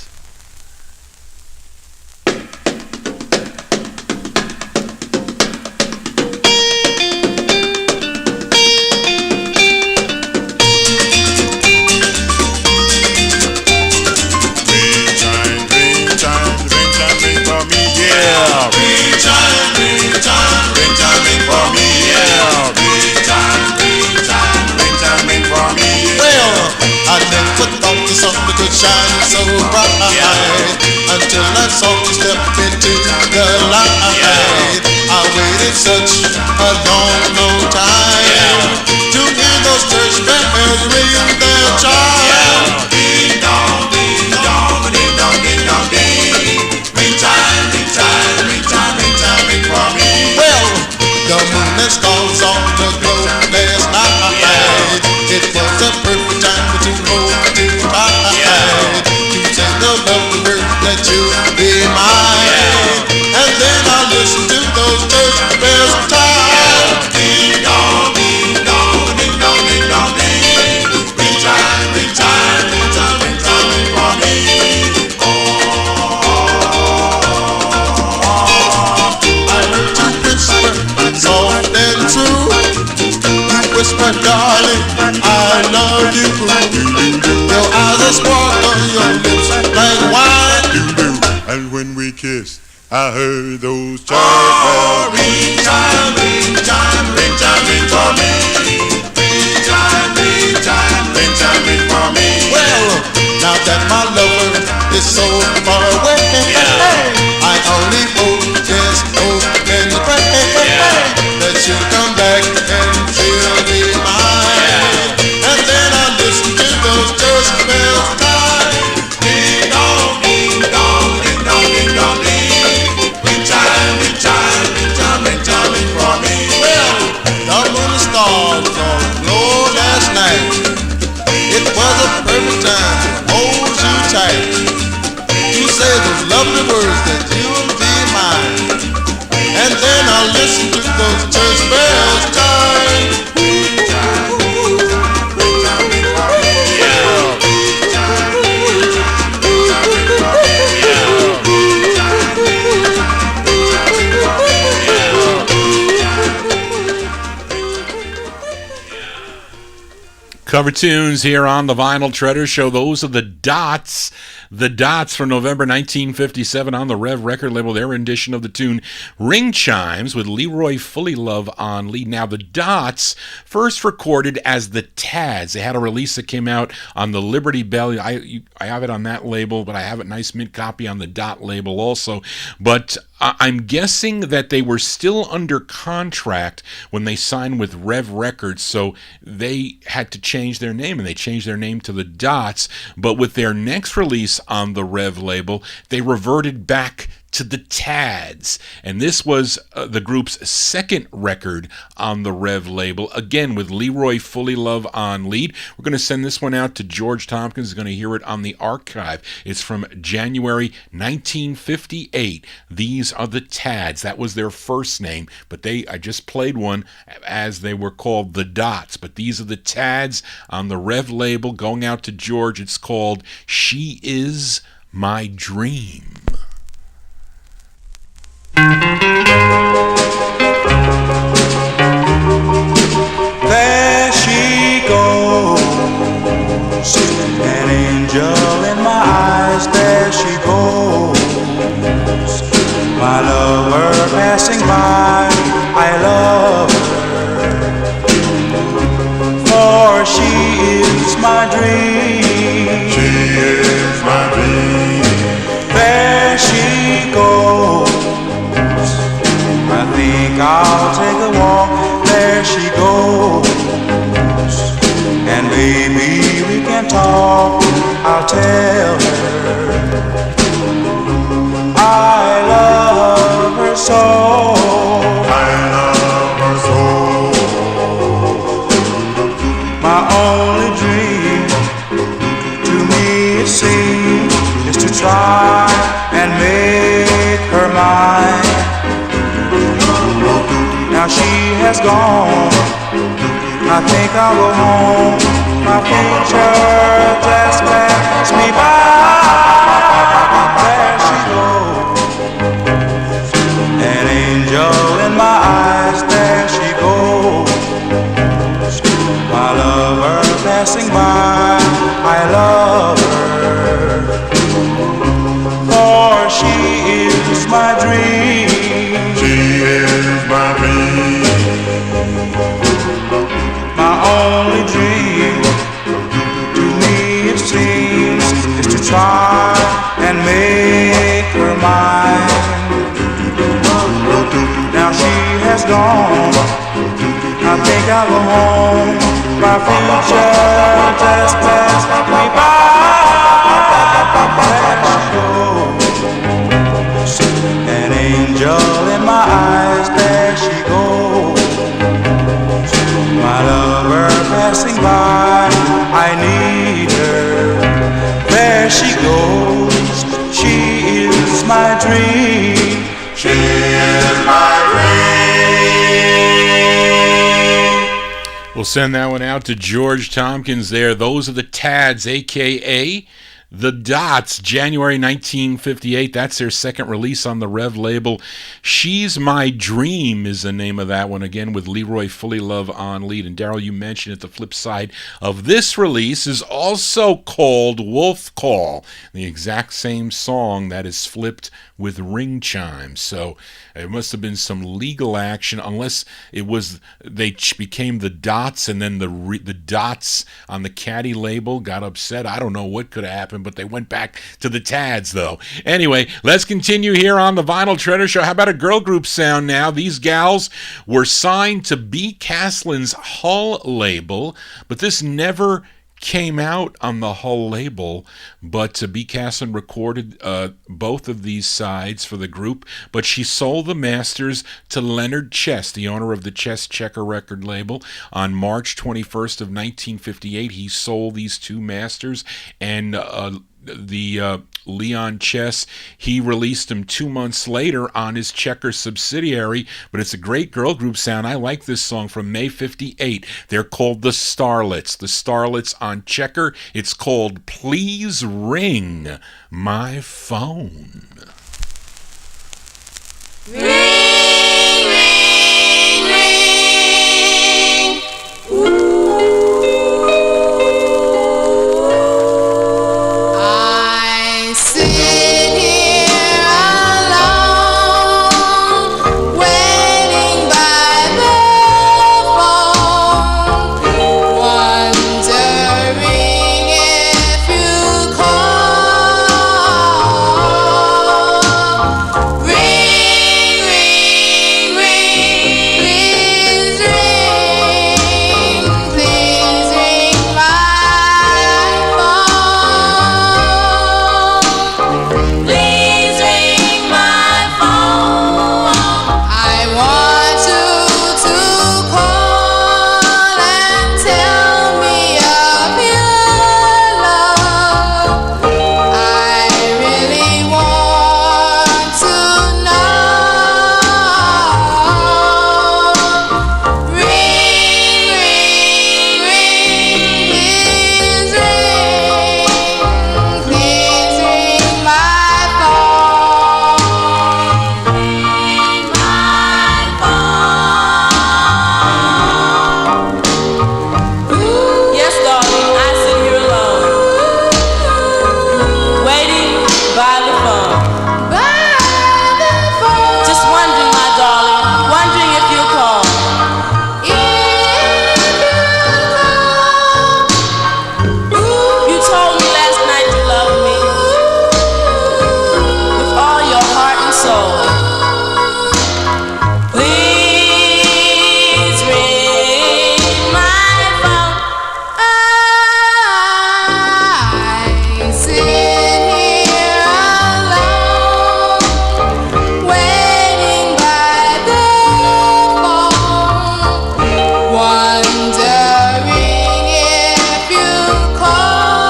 Shine so bright until I saw you step into the light. I waited such a long time to hear those church bells ring their chime. Ding dong, ding dong, ding dong, ding dong, ding. Ring time, ring time, ring time, ring time, ring for me. Well, the moon and stars on the glow last night. It was a perfect time to hold to tight. Lovely words that you'll be mine. And then I listen to those church bells chime. Ding dong, ding dong, ding dong, ding dong, ding. Ring time, ring time, ring time, ring time, ring for me. I heard you whisper, soft and true. You whisper, darling, I love you. Your eyes are sparkle, your lips like wine. And when we kissed, I heard those church bells. Ring time, ring time, ring time, ring for me. Ring time, ring time, ring time, ring for me. Well, now that my lover is so far away, I only hope, just hope and pray that she'll come back and she'll be mine. And then I listen to those church bells chime. Ding dong, ding dong, ding dong, ding dong, ding. Ring time, ring time, ring time, ring time, ring for me. Well, the moon and stars all glow last night. It was a perfect time to hold you tight. You say those lovely words that you'll be mine. And then I'll listen to those church bells chime. Cover tunes here on the Vinyl Treasure show. Those are the Dots. The Dots from November 1957 on the Rev record label, their rendition of the tune Ring Chimes with Leroy Fully Love on lead. Now, the Dots first recorded as the Tads. They had a release that came out on the Liberty Bell. I have it on that label, but I have a nice mint copy on the Dot label also. But I'm guessing that they were still under contract when they signed with Rev Records, so they had to change their name, and they changed their name to the Dots. But with their next release on the Rev label, they reverted back to the Tads, and this was the group's second record on the Rev label, again with Leroy Fully Love on lead. We're going to send this one out to George Tompkins. He's going to hear it on the archive. It's from January 1958. These are the Tads. That was their first name, but I just played one as they were called the Dots, but these are the Tads on the Rev label. Going out to George, it's called She Is My Dream. There she goes, an angel in my eyes. There she goes, my lover passing by. I love her, for she is my dream. She is my dream. There she goes, I think I'll take a walk. There she goes, and maybe we can talk. I'll tell her I love her so. I love her so. My only dream, to me it seems, is to try and make her mine. Now she has gone, I think I'll go home. My future just passed me by. There she goes, an angel in my eyes. There she goes, my lover passing by. I love her, for she is my dream. She is my dream. My only dream, to me it seems, is to try and make her mine. Now she has gone, I think I'll go home. My future just passed me by. There she goes, an angel in my eyes. There she goes, my lover passing by. I need her. There she goes, she is my dream. She is my dream. We'll send that one out to George Tompkins there. Those are the Tads, a.k.a. The Dots, January 1958. That's their second release on the Rev label. She's My Dream is the name of that one, again with Leroy Fully Love on lead. And Daryl, you mentioned it, the flip side of this release is also called Wolf Call, the exact same song that is flipped with ring chimes. So it must have been some legal action, unless it was they became the Dots, and then the Dots on the Caddy label got upset. I don't know what could have happened, but they went back to the Tads, though. Anyway, let's continue here on the Vinyl Treasure Show. How about a girl group sound now? These gals were signed to B. Caslin's Hull label, but this never came out on the Hull label. But B. Caslin recorded both of these sides for the group, but she sold the masters to Leonard Chess, the owner of the Chess Checker record label. On March 21st of 1958, he sold these two masters, and the Leon Chess, he released them 2 months later on his Checker subsidiary. But it's a great girl group sound. I like this song from May 58. They're called the Starlets. The Starlets on Checker. It's called Please Ring My Phone. Ring, ring, ring. I sit here alone, waiting by the phone, wondering if you call. Ring, by the phone. Just wondering, my darling, wondering if you'll call. You told me last night you loved me with all your heart and soul. Please ring my phone. I sit here alone, waiting by the phone, wondering if you call.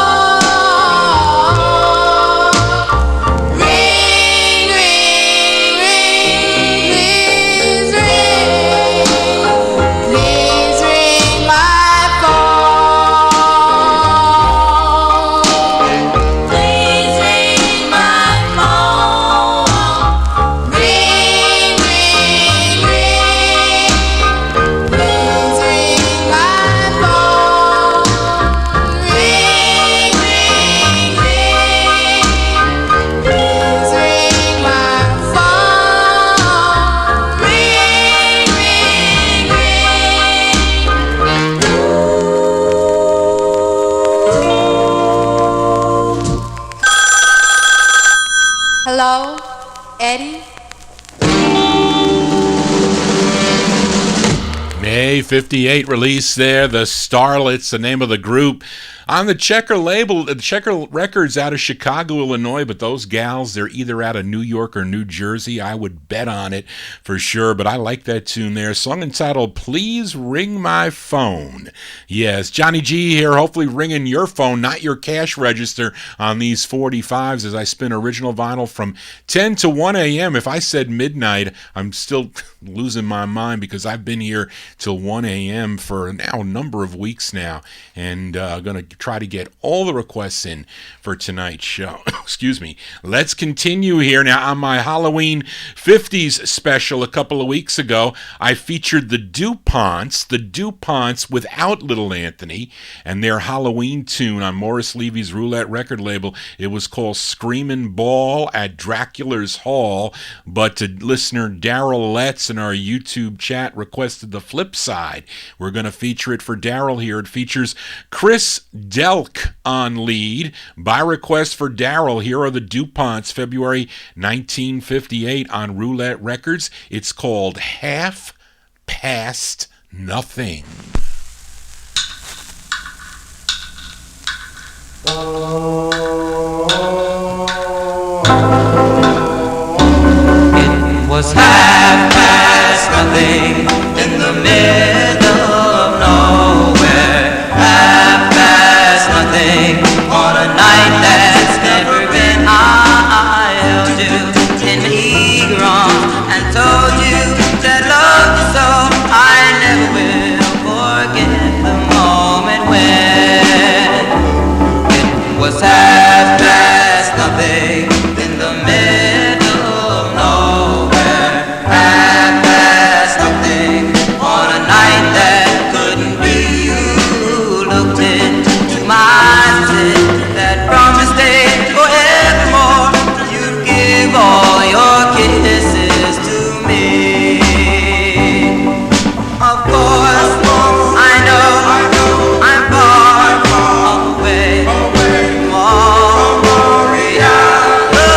Ring, ring, ring, please ring. Please ring my phone. Please ring my phone. Ring, ring, ring. Please ring my phone. Ring, ring, ring. Please ring my phone. Ring, ring, ring. Hello, Eddie? May 58 release there, the Starlets, the name of the group. On the Checker label, the Checker Records out of Chicago, Illinois, but those gals, they're either out of New York or New Jersey. I would bet on it for sure, but I like that tune there. Song entitled, Please Ring My Phone. Yes, Johnny G here, hopefully ringing your phone, not your cash register on these 45s as I spin original vinyl from 10 to 1 a.m. If I said midnight, I'm still losing my mind because I've been here till 1 a.m. for now a number of weeks now, and going to try to get all the requests in for tonight's show. Excuse me. Let's continue here now. On my Halloween 50's special a couple of weeks ago, I featured the duponts without Little Anthony and their Halloween tune on Morris Levy's Roulette record label. It was called Screamin' Ball at Dracula's Hall, but listener Daryl Letts in our YouTube chat requested the flip side. We're going to feature it for Daryl here. It features Chris Delk on lead. By request for Daryl, here are the duponts, February 1958 on Roulette Records. It's called Half Past Nothing. It was half past nothing in the middle of nowhere. Half past nothing on a night that's never been. I held you in my eager arms and told you that I loved you so. I never will forget the moment when it was half past nothing in the middle of nowhere. Half past nothing on a night that couldn't be. You looked into my eyes and said that promise stay forevermore. You'd give all your kisses to me. Of course, I know I'm far away from all reality.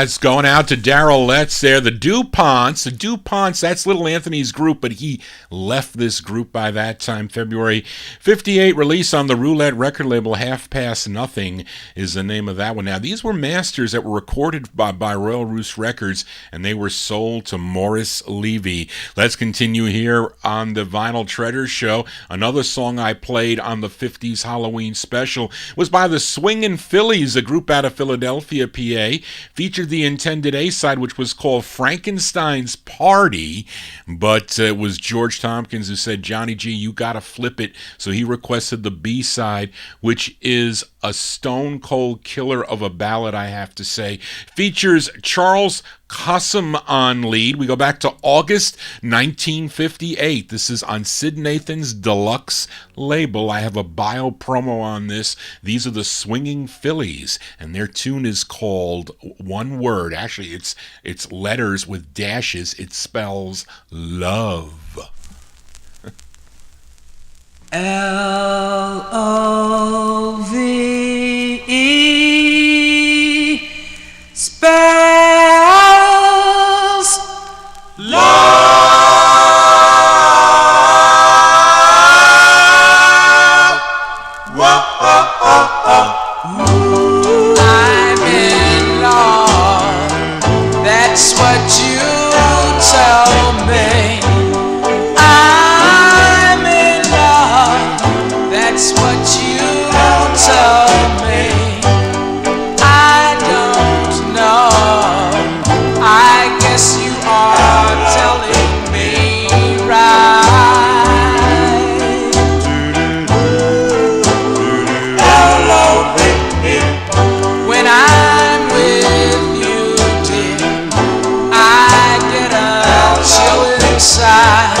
That's going out to Daryl Letts there. The DuPonts. The DuPonts, that's Little Anthony's group, but he left this group by that time. February 58 release on the Roulette record label. Half Past Nothing is the name of that one. Now, these were masters that were recorded by Royal Roost Records, and they were sold to Morris Levy. Let's continue here on the Vinyl Treasure Show. Another song I played on the 50s Halloween special was by the Swingin' Phillies, a group out of Philadelphia, PA. Featured the intended A-side, which was called Frankenstein's Party, but it was George Tompkins who said, Johnny G, you gotta flip it. So he requested the B-side, which is a stone cold killer of a ballad, I have to say. Features Charles Cossum on lead. We go back to August 1958. This is on Sid Nathan's Deluxe label. I have a bio promo on this. These are the Swinging Phillies, and their tune is called one word. Actually, it's letters with dashes. It spells love. Love spells love. I'm in love. That's what you tell me. I'm in love. That's what you tell me. I don't know. I guess you are telling me right. When I'm with you, dear, I get a chill inside.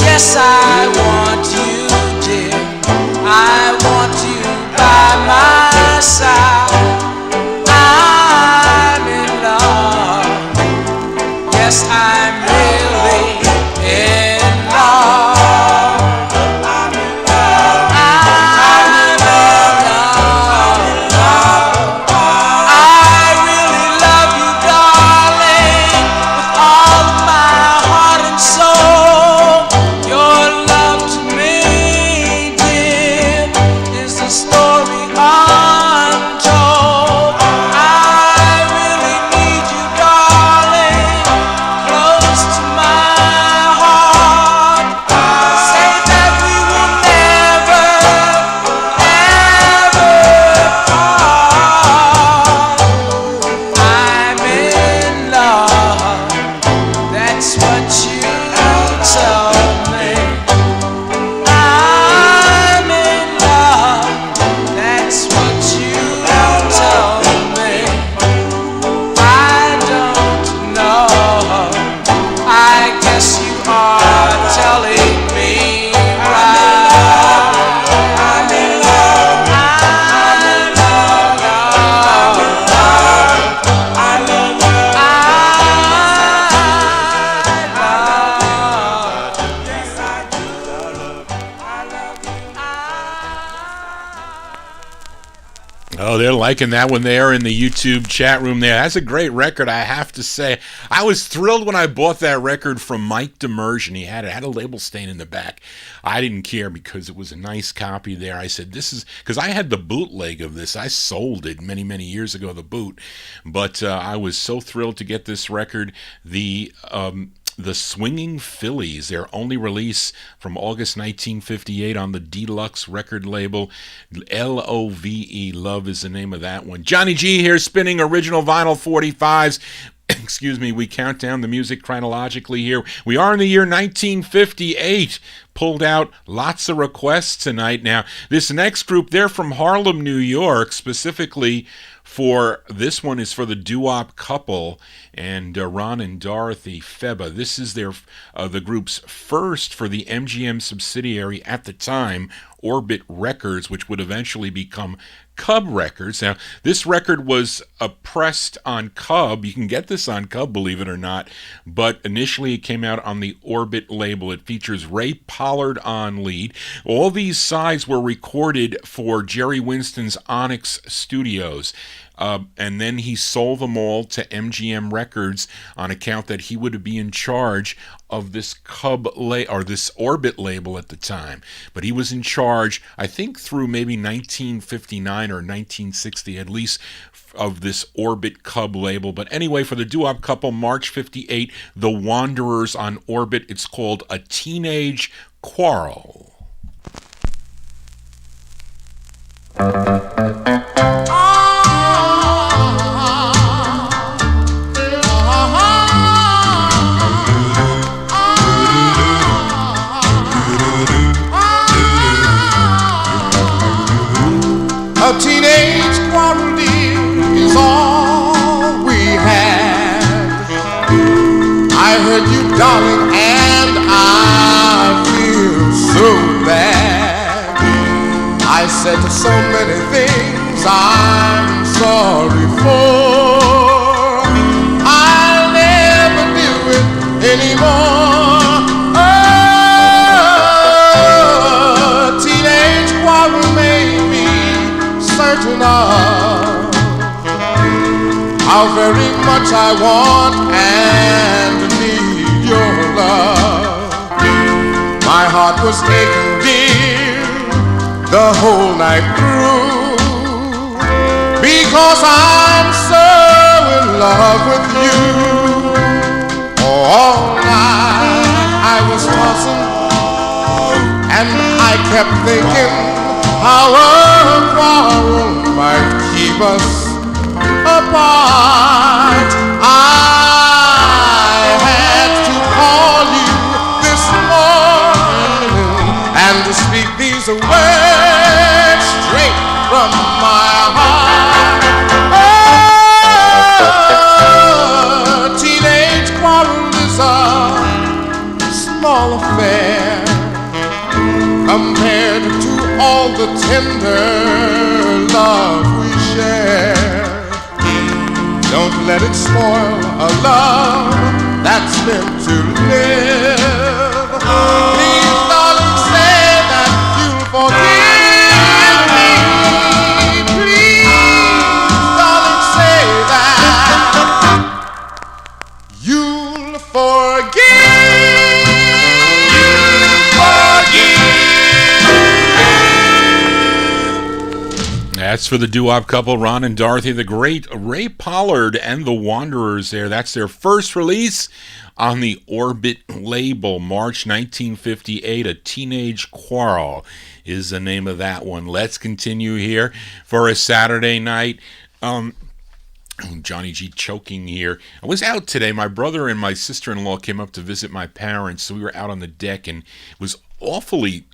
Yes, I want you, dear. I want you by my side. I'm in love. Yes, I'm really in love. I'm in love. I'm in love. I really love you, darling, with all of my heart and soul. Your love to me, dear, is the story untold. I really need you, darling, close to my heart. Say that we will never, ever part. I'm in love. That's what you tell me. I'm in love. That's what you tell me. I don't know. I guess you are telling me right. I'm in love. I'm in love. I love you. Yes, I do. I love you. Oh, they're liking that one there in the YouTube chat room there. That's a great record, I have to say. I was thrilled when I bought that record from Mike Demersion. He had a label stain in the back. I didn't care because it was a nice copy there. I said, this is, because I had the bootleg of this. I sold it many, many years ago, the boot. But I was so thrilled to get this record. The Swinging Phillies, their only release from August 1958 on the Deluxe record label. Love, Love is the name of that one. Johnny G here spinning original vinyl 45s. Excuse me, we count down the music chronologically here. We are in the year 1958. Pulled out lots of requests tonight. Now, this next group, they're from Harlem, New York, specifically for this one is for the doo-wop couple and Ron and Dorothy Feba. This is their the group's first for the MGM subsidiary at the time, Orbit Records, which would eventually become Cub Records. Now, this record was pressed on Cub. You can get this on Cub, believe it or not, but initially it came out on the Orbit label. It features Ray Pollard on lead. All these sides were recorded for Jerry Winston's Onyx Studios. And then he sold them all to MGM Records on account that he would be in charge of this this Orbit label at the time. But he was in charge, I think, through maybe 1959 or 1960, at least, of this Orbit Cub label. But anyway, for the doo-wop couple, March 58, The Wanderers on Orbit. It's called A Teenage Quarrel. A teenage quarrel, dear, is all we had. I heard you, darling, and I feel so bad. I said so many things I'm sorry for. I'll never do it anymore. Oh, teenage quarrel made me certain of how very much I want and need your love. My heart was aching, dear, the whole night through, because I'm so in love with you. All night I was tossing and I kept thinking how a quarrel might keep us apart. I had to call you this morning and to speak these words straight from my heart. Oh, teenage quarrel is a small affair compared to all the tender love we share. Don't let it spoil a love that's meant to live. Please, darling, say that you'll forgive me. Please, darling, say that you'll forgive. That's for the doo-wop couple, Ron and Dorothy. The great Ray Pollard and the Wanderers there. That's their first release on the Orbit label, March 1958. A Teenage Quarrel is the name of that one. Let's continue here for a Saturday night. Johnny G choking here. I was out today. My brother and my sister-in-law came up to visit my parents, so we were out on the deck, and it was awfully,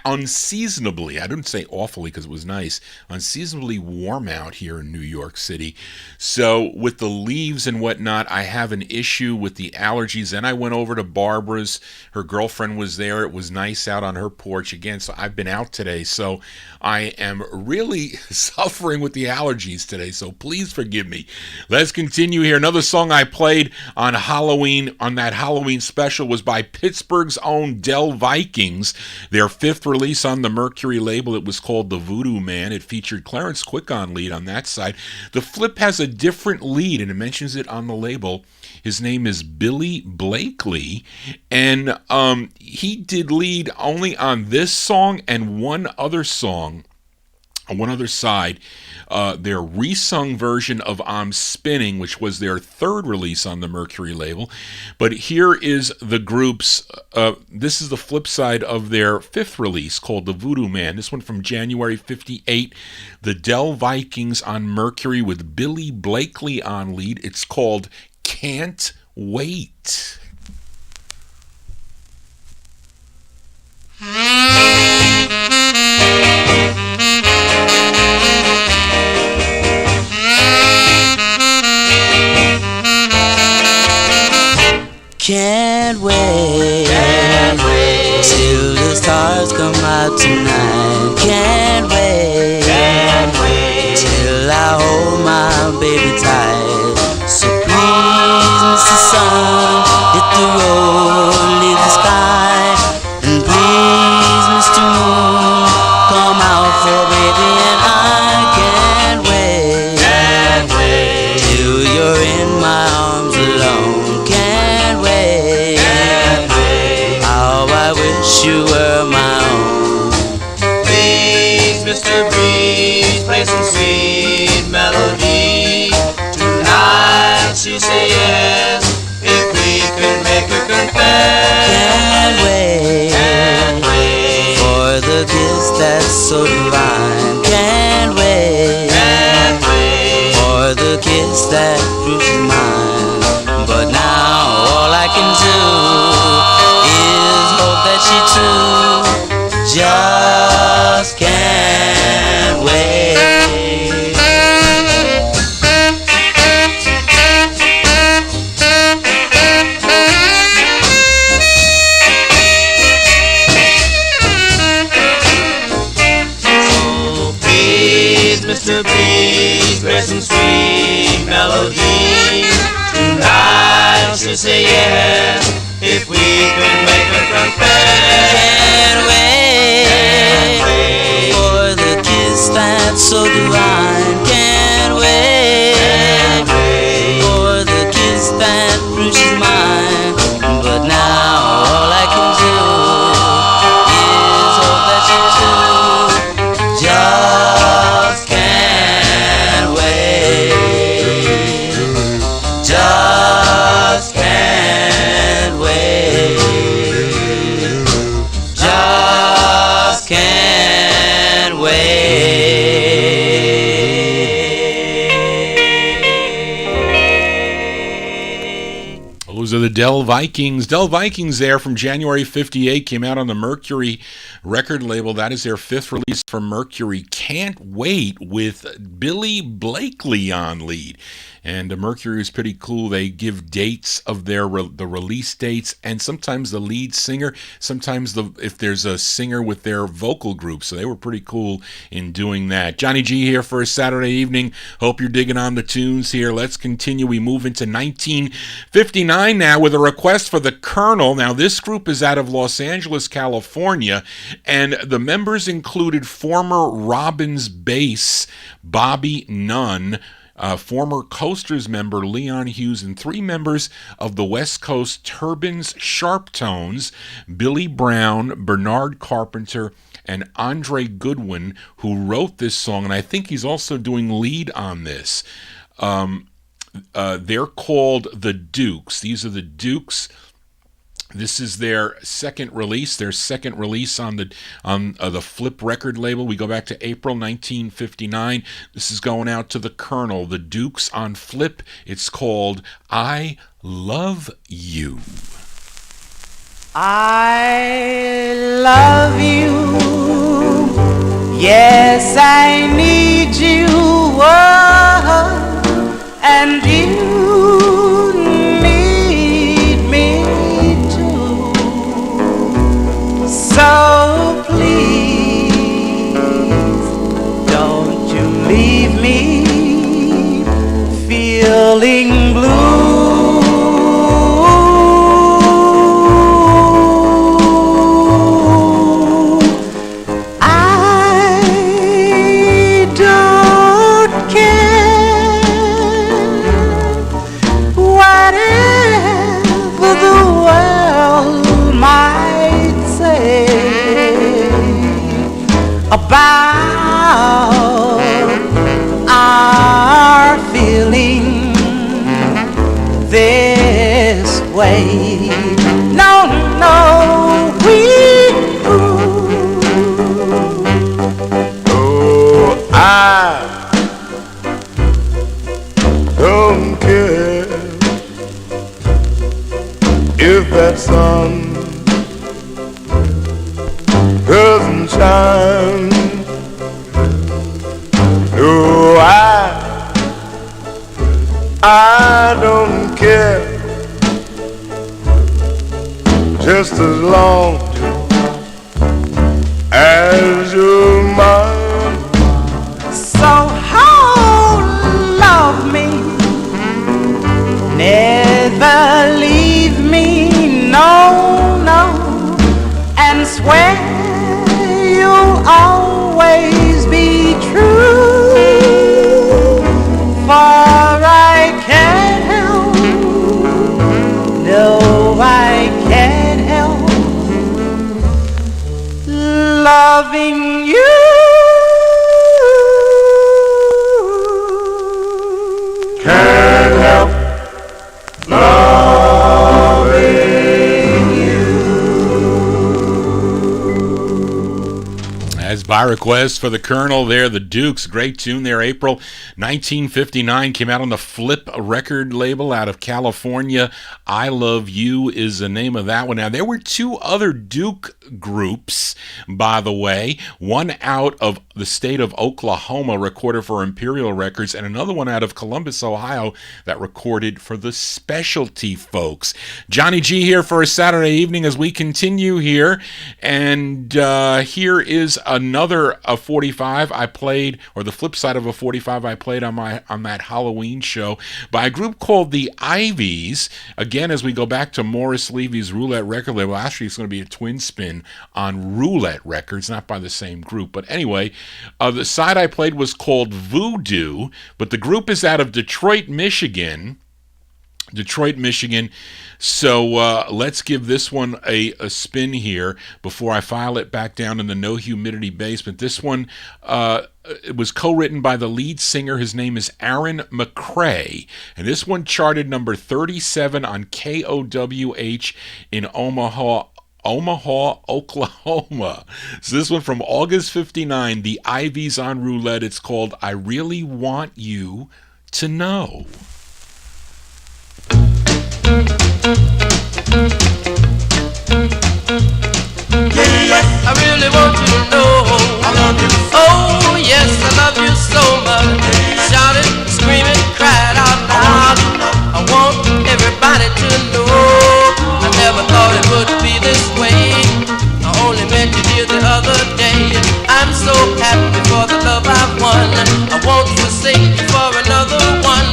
unseasonably, I didn't say awfully because it was nice, unseasonably warm out here in New York City. So with the leaves and whatnot, I have an issue with the allergies. Then I went over to Barbara's. Her girlfriend was there. It was nice out on her porch again. So I've been out today. So I am really suffering with the allergies today. So please forgive me. Let's continue here. Another song I played on Halloween, on that Halloween special, was by Pittsburgh's own Dell Vikings. Their fifth release on the Mercury label. It was called The Voodoo Man. It featured Clarence Quick on lead on that side. The flip has a different lead, and it mentions it on the label. His name is Billy Blakely, and he did lead only on this song and one other song, on one other side. Their resung version of I'm Spinning, which was their third release on the Mercury label. But here is the group's, this is the flip side of their fifth release called The Voodoo Man. This one from January 58. The Dell Vikings on Mercury with Billy Blakely on lead. It's called Can't Wait. Can't wait till the stars come out tonight. Can't wait Breeze, play some sweet melody. Tonight she say yes, if we could make her confess. Can't wait for the kiss that's so divine. Can't wait for the kiss that proves she's mine. But now all I can do is hope that she too just can't wait. Mr. Breeze, play some sweet melody. Tonight she'll say yes, if we can make her confess. Can't wait for the kiss that's so divine. Can't wait for the kiss that proves she's mine. But now all I can do is hope that she too just can't wait. Just can't wait. Just can't wait. Those are the Dell Vikings. Dell Vikings there from January 58 came out on the Mercury record label. That is their fifth release from Mercury. Can't Wait with Billy Blakely on lead. And Mercury is pretty cool. They give dates of the release dates, and sometimes the lead singer, sometimes if there's a singer with their vocal group. So they were pretty cool in doing that. Johnny G here for a Saturday evening. Hope you're digging on the tunes here. Let's continue. We move into 1959 now with a request for the Colonel. Now this group is out of Los Angeles, California, and the members included former Robbins bass Bobby Nunn, former Coasters member Leon Hughes, and three members of the West Coast Turbans Sharptones, Billy Brown, Bernard Carpenter, and Andre Goodwin, who wrote this song, and I think he's also doing lead on this. They're called the Dukes. These are the Dukes. This is their second release on the Flip record label. We go back to April 1959. This is going out to the Colonel, the Dukes on Flip. It's called I Love You. I love you. Yes, I need you. Oh, and you so please, don't you leave me feeling blue. I don't care whatever the world might say about our feeling this way. No, no, we oh, I don't care if that sun doesn't shine. No, I don't care, just as long as you're mine. so love me, never leave me, no, no, and swear you'll always be true, for I can't help, no, I can't help loving you. By request for the Colonel there, the Dukes. Great tune there. April 1959 came out on the Flip record label out of California. I Love You is the name of that one. Now, there were two other Duke groups, by the way. One out of the state of Oklahoma, recorded for Imperial Records, and another one out of Columbus, Ohio, that recorded for the Specialty Folks. Johnny G here for a Saturday evening as we continue here. And here is another 45 I played, or the flip side of a 45 I played on that Halloween show by a group called the Ivies. Again, as we go back to Morris Levy's Roulette record label, actually it's going to be a twin spin on Roulette Records, not by the same group. But anyway, the side I played was called Voodoo, but the group is out of Detroit, Michigan. So let's give this one a spin here before I file it back down in the no humidity basement. This one it was co-written by the lead singer. His name is Aaron McCrae, and this one charted number 37 on KOWH in Omaha, Oklahoma. So this one from August 59, the Ivies on Roulette. It's called I Really Want You to Know. Yes, I really want you to know I love you. Oh, yes, I love you so much. Shout it, scream it, cry it out loud. I want everybody to know I never thought it would be this way. I only met you here the other day. I'm so happy for the love I've won. I won't forsake you for another one.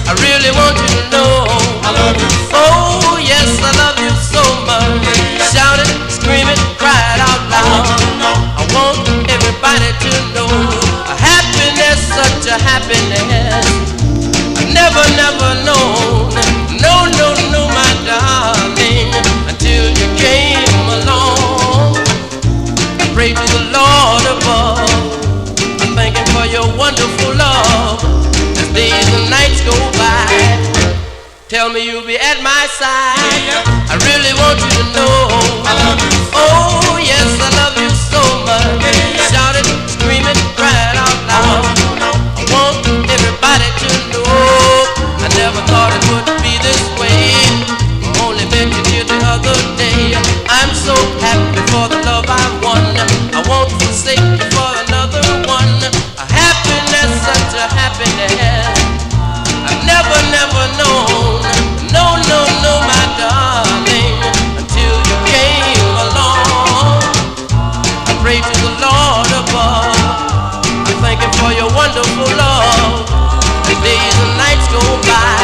I really want you to know I love you. Oh, yes, I love you so much. Shout it, scream it, cry it out loud. I want everybody to know a happiness, such a happiness I've never known. No, my darling, until you came along. I pray to the Lord above. I'm thanking for your wonderful love. As days and nights go by, tell me you'll be at my side. I really want you to know I love you. Oh, yes, I love you so much. Shout it, scream it, cry it out loud. I want everybody to know I never thought it would be this way. I only met you here the other day. I'm so happy for the love I won. I won't forsake you for another one. A happiness, such a happiness I've never known. No, my darling, until you came along. I pray to the Lord above. I'm thanking for your wonderful love. As days and nights go by,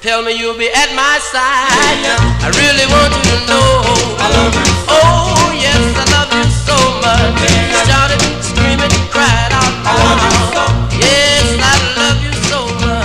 tell me you'll be at my side. I really want you to know I love you. Oh, yes, I love you so much. Shout it, scream it, cry it out loud. Yes, I love you so much.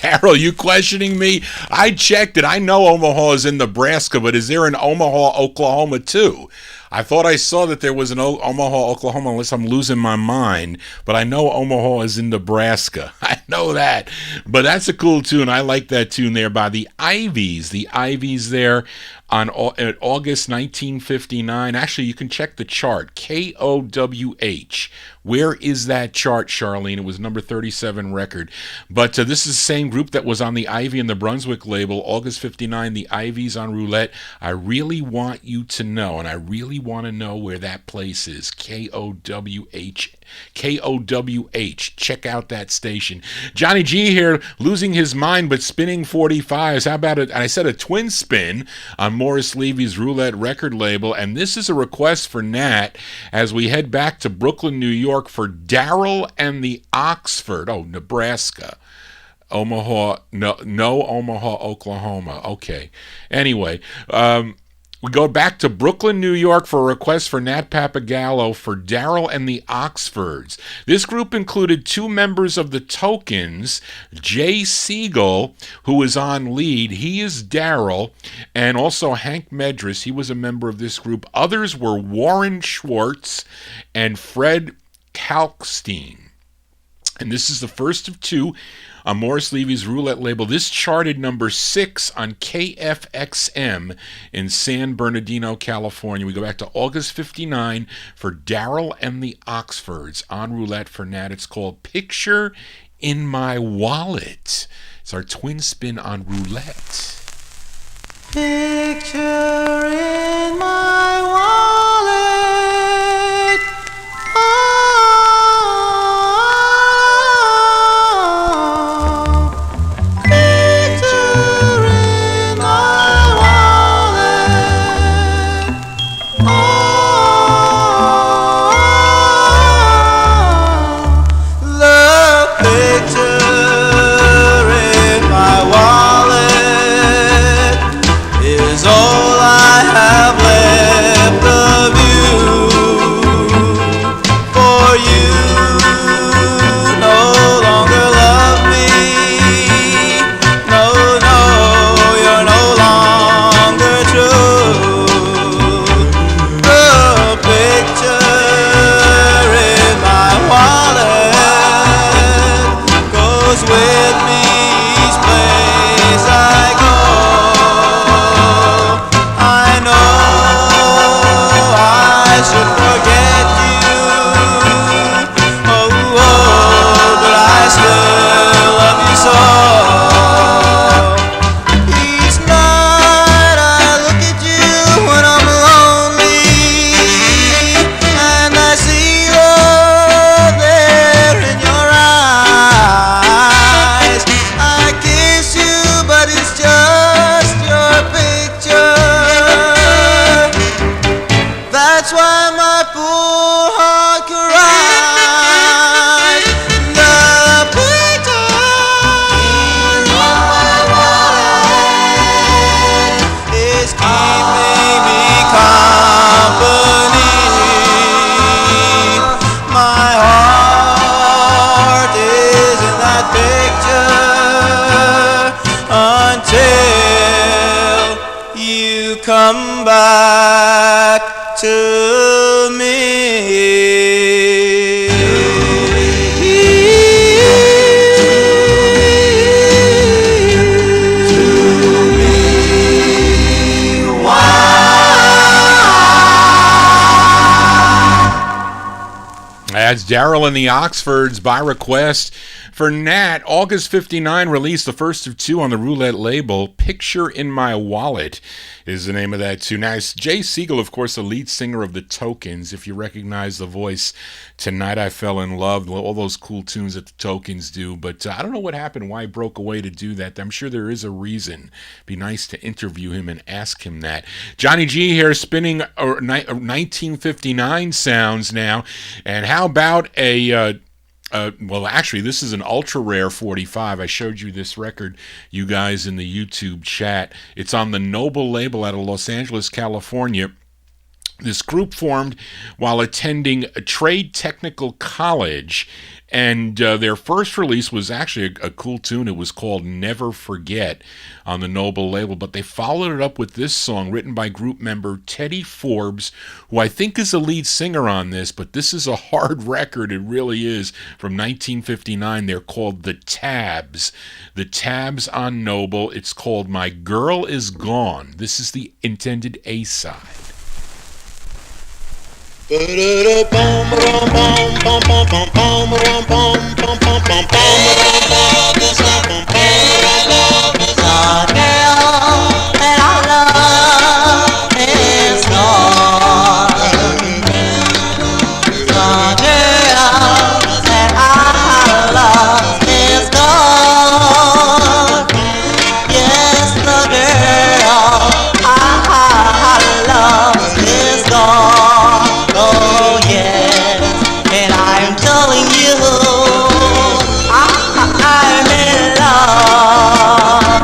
Daryl, you questioning me? I checked it. I know Omaha is in Nebraska, but is there an Omaha, Oklahoma too? I thought I saw that there was an Omaha, Oklahoma, unless I'm losing my mind. But I know Omaha is in Nebraska. I know that. But that's a cool tune. I like that tune there by the Ivies. The Ivies there on August 1959. Actually, you can check the chart. KOWH. Where is that chart, Charlene? It was number 37 record. But this is the same group that was on the Ivy and the Brunswick label, August 59, the Ivies on Roulette. I really want you to know, and I really want to know where that place is. KOWH. KOWH. Check out that station. Johnny G here, losing his mind but spinning 45s. How about it? And I said a twin spin on Morris Levy's Roulette record label, and this is a request for Nat as we head back to Brooklyn, New York for Darrell and the Oxford. Oh, Nebraska. Omaha, no Omaha, Oklahoma. Okay. Anyway, we go back to Brooklyn, New York for a request for Nat Papagallo for Darrell and the Oxfords. This group included two members of the Tokens, Jay Siegel, who was on lead. He is Darrell, and also Hank Medris. He was a member of this group. Others were Warren Schwartz and Fred Kalkstein. And this is the first of two on Morris Levy's Roulette label. This charted number 6 on KFXM in San Bernardino, California. We go back to August 59 for Darryl and the Oxfords on Roulette for Nat. It's called Picture in My Wallet. It's our twin spin on Roulette. Picture in my wallet. Picture in my wallet. The picture in my wallet is all I have left of you. For you no longer love me. No, no, you're no longer true. The picture in my wallet goes with me each place I go. I know I should forget you, oh, but I still love you so. Each night I look at you when I'm lonely, and I see love there in your eyes. I kiss you, but it's just your picture. That's why my poor heart cries. The picture in my wallet is keeping me company. My heart is in that picture until you come back to me. That's Darryl and the Oxfords by request for Nat. August 59 released, the first of two on the Roulette label. Picture in My Wallet is the name of that tune. Now, it's Jay Siegel, of course, the lead singer of the Tokens. If you recognize the voice, Tonight I Fell in Love, all those cool tunes that the Tokens do. But I don't know what happened, why he broke away to do that. I'm sure there is a reason. Be nice to interview him and ask him that. Johnny G here spinning 1959 sounds now. And how about a... well, actually, this is an ultra rare 45. I showed you this record, you guys, in the YouTube chat. It's on the Noble label out of Los Angeles, California. This group formed while attending a trade technical college, and their first release was actually a cool tune. It was called Never Forget on the Noble label, but they followed it up with this song written by group member Teddy Forbes, who I think is the lead singer on this, but this is a hard record. It really is, from 1959. They're called The Tabs. The Tabs on Noble. It's called My Girl Is Gone. This is the intended A-side. Oh yes, and I'm telling you, I'm in love.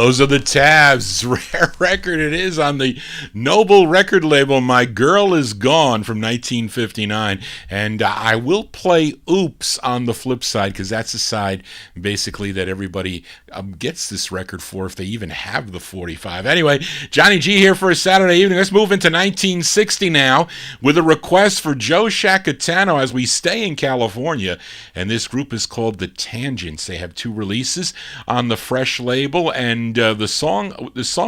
Those are the tabs. Rare record it is on the Noble record label, My Girl Is Gone from 1959. And I will play Oops on the flip side, because that's the side basically that everybody gets this record for, if they even have the 45. Anyway, Johnny G here for a Saturday evening. Let's move into 1960 now with a request for Joe Shacatano as we stay in California. And this group is called The Tangents. They have 2 releases on the Fresh label, and the song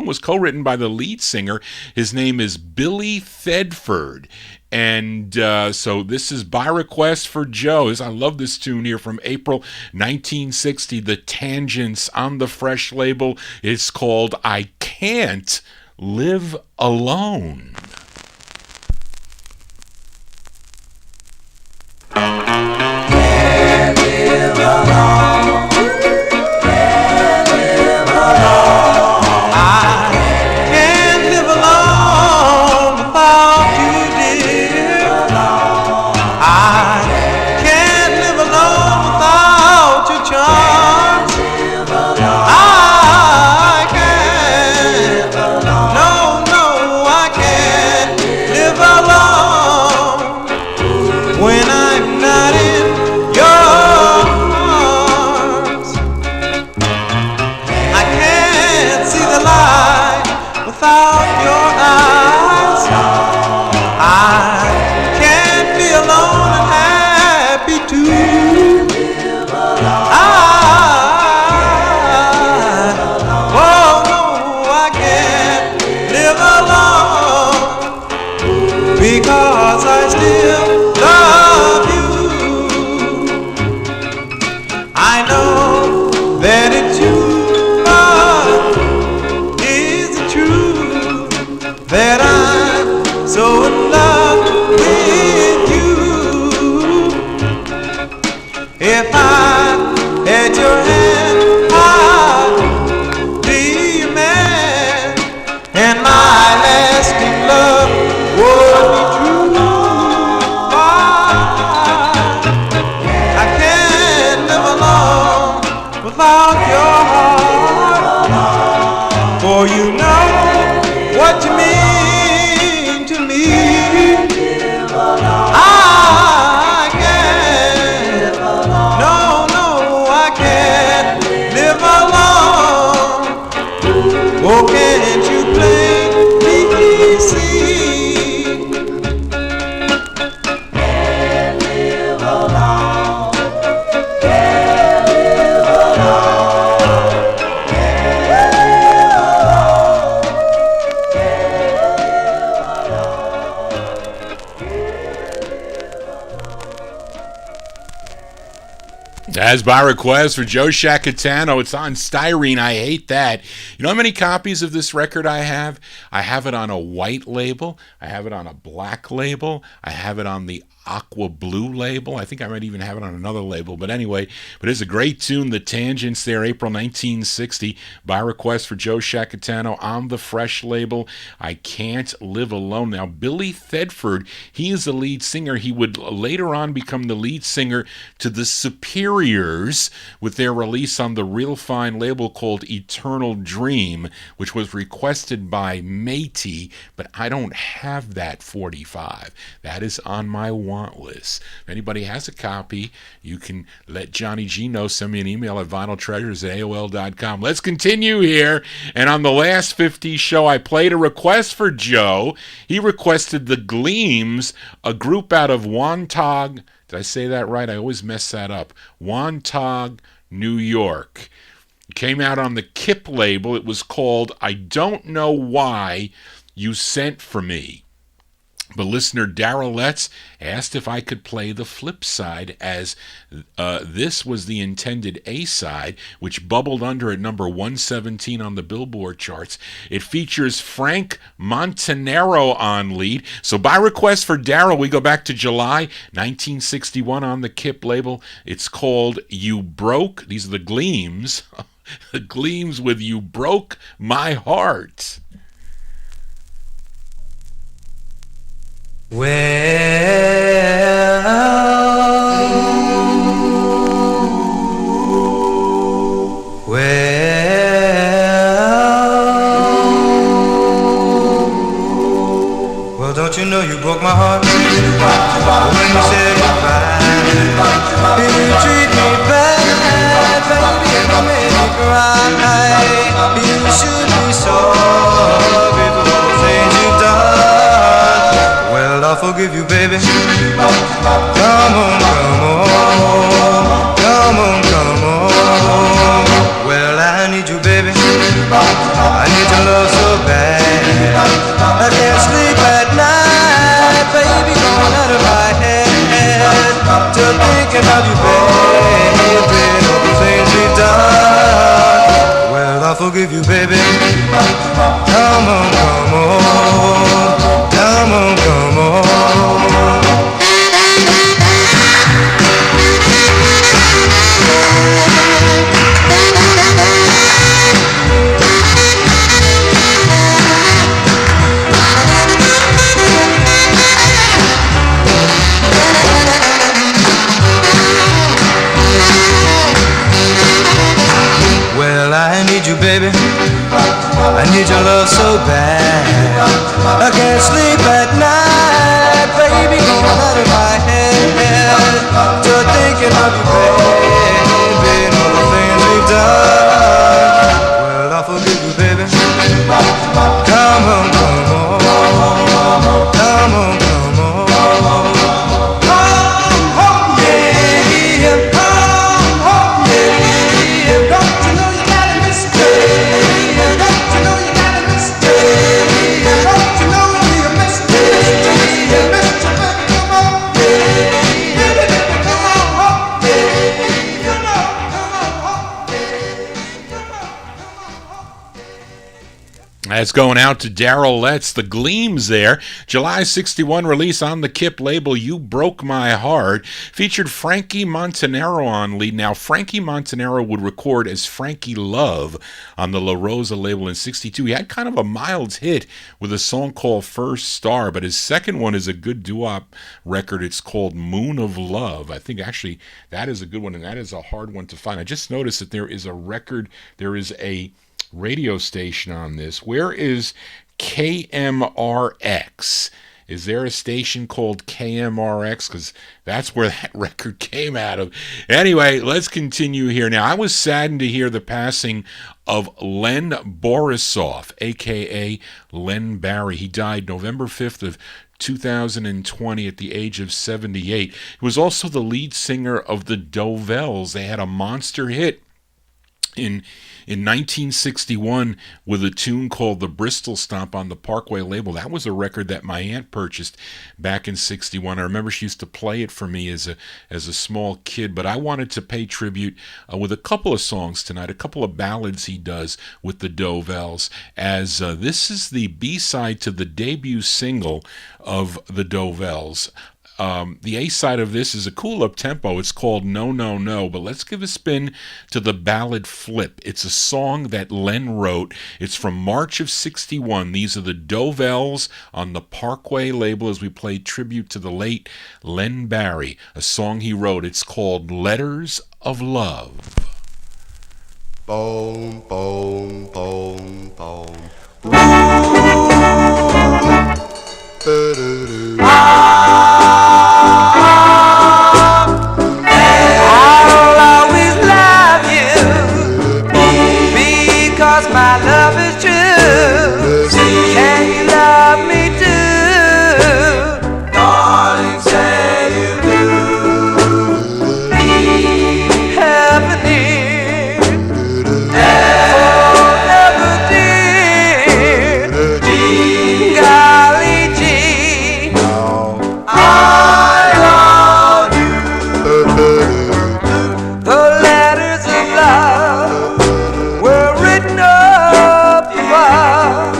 was co-written by the lead singer. His name is Billy Thedford. And so this is by request for Joe. I love this tune here from April 1960, The Tangents on the Fresh label. It's called I Can't Live Alone. Can't live alone. Can't live alone. I can't live alone without you, dear. I can't live alone without your charms. I can't. No, I can't live alone when I'm not in your arms. I can't see the light without your eyes. I can't be alone and happy too. I can't live alone because I still love you. I know that it's you, but is it true that I'm so in love with you? If I had your hand, I'd be your man, and my lasting love would be true. I can't live alone without your heart, for you know what you mean to me. I can't, no, I can't live alone. Oh, can't you plainly see? Can't live alone. Can't live alone. Can't live alone. As by request for Joe Shacatano, it's on styrene. I hate that. You know how many copies of this record I have? I have it on a white label. I have it on a black label. I have it on the aqua blue label. I think I might even have it on another label. But anyway, it's a great tune, The Tangents there, April 1960, by request for Joe Shacatano on the Fresh label. I Can't Live Alone. Now, Billy Thedford, he is the lead singer. He would later on become the lead singer to the Superiors with their release on the Real Fine label called Eternal Dream, which was requested by Matey, but I don't have that 45. That is on my want list. If anybody has a copy, you can let Johnny G know. Send me an email at vinyltreasures@aol.com. Let's continue here. And on the last 50's show, I played a request for Joe. He requested the Gleams, a group out of Wantagh. Did I say that right? I always mess that up. Wantagh, New York. It came out on the Kip label. It was called I Don't Know Why You Sent For Me. But listener Darrell Letts asked if I could play the flip side, as this was the intended A-side, which bubbled under at number 117 on the Billboard charts. It features Frank Montanaro on lead. So by request for Darrell, we go back to July 1961 on the Kip label. It's called You Broke, these are the Gleams, the Gleams with You Broke My Heart. Well, well, know you broke my heart when you said goodbye. You treat me bad, baby, and you made me cry. You should be sorry for all the things you've done. Well, I'll forgive you, baby. Come on, come on, come on, come on. Well, I need you, baby. I need your love so bad. I can't sleep at night, baby, going out of my head. Just thinking of you, baby, all the things we've done. Well, I'll forgive you, baby. Come on, come on, come on, come on. Well, I need you, baby. I need your love so bad. I can't sleep at night, baby, going out of my head. Just thinking of you, baby, and all the things we've done. Well, I'll forgive you, baby. Come on, come on, come on, come on. That's going out to Daryl Letts, the Gleams there. July 61 release on the Kip label, You Broke My Heart. Featured Frankie Montanaro on lead. Now, Frankie Montanaro would record as Frankie Love on the La Rosa label in 62. He had kind of a mild hit with a song called First Star, but his second one is a good doo-wop record. It's called Moon of Love. I think actually that is a good one, and that is a hard one to find. I just noticed that there is a radio station on this. Where is KMRX? Is there a station called KMRX? Because that's where that record came out of. Anyway, let's continue here. Now, I was saddened to hear the passing of Len Borisov, a.k.a. Len Barry. He died November 5th of 2020 at the age of 78. He was also the lead singer of the Dovels. They had a monster hit in 1961 with a tune called The Bristol Stomp on the Parkway label. That was a record that my aunt purchased back in 61. I remember she used to play it for me as a small kid, but I wanted to pay tribute with a couple of songs tonight, a couple of ballads he does with the Dovels, as this is the B-side to the debut single of the Dovels. The A-side of this is a cool up-tempo. It's called No, No, No, but let's give a spin to the ballad Flip. It's a song that Len wrote. It's from March of 61. These are the Dovels on the Parkway label as we play tribute to the late Len Barry, a song he wrote. It's called Letters of Love. Boom, boom, boom, boom. I'll always love you because my love is true. Can you love me too? Darling, say you do. Heaven is forever dear. Golly gee, I love you. The letters of love were written up above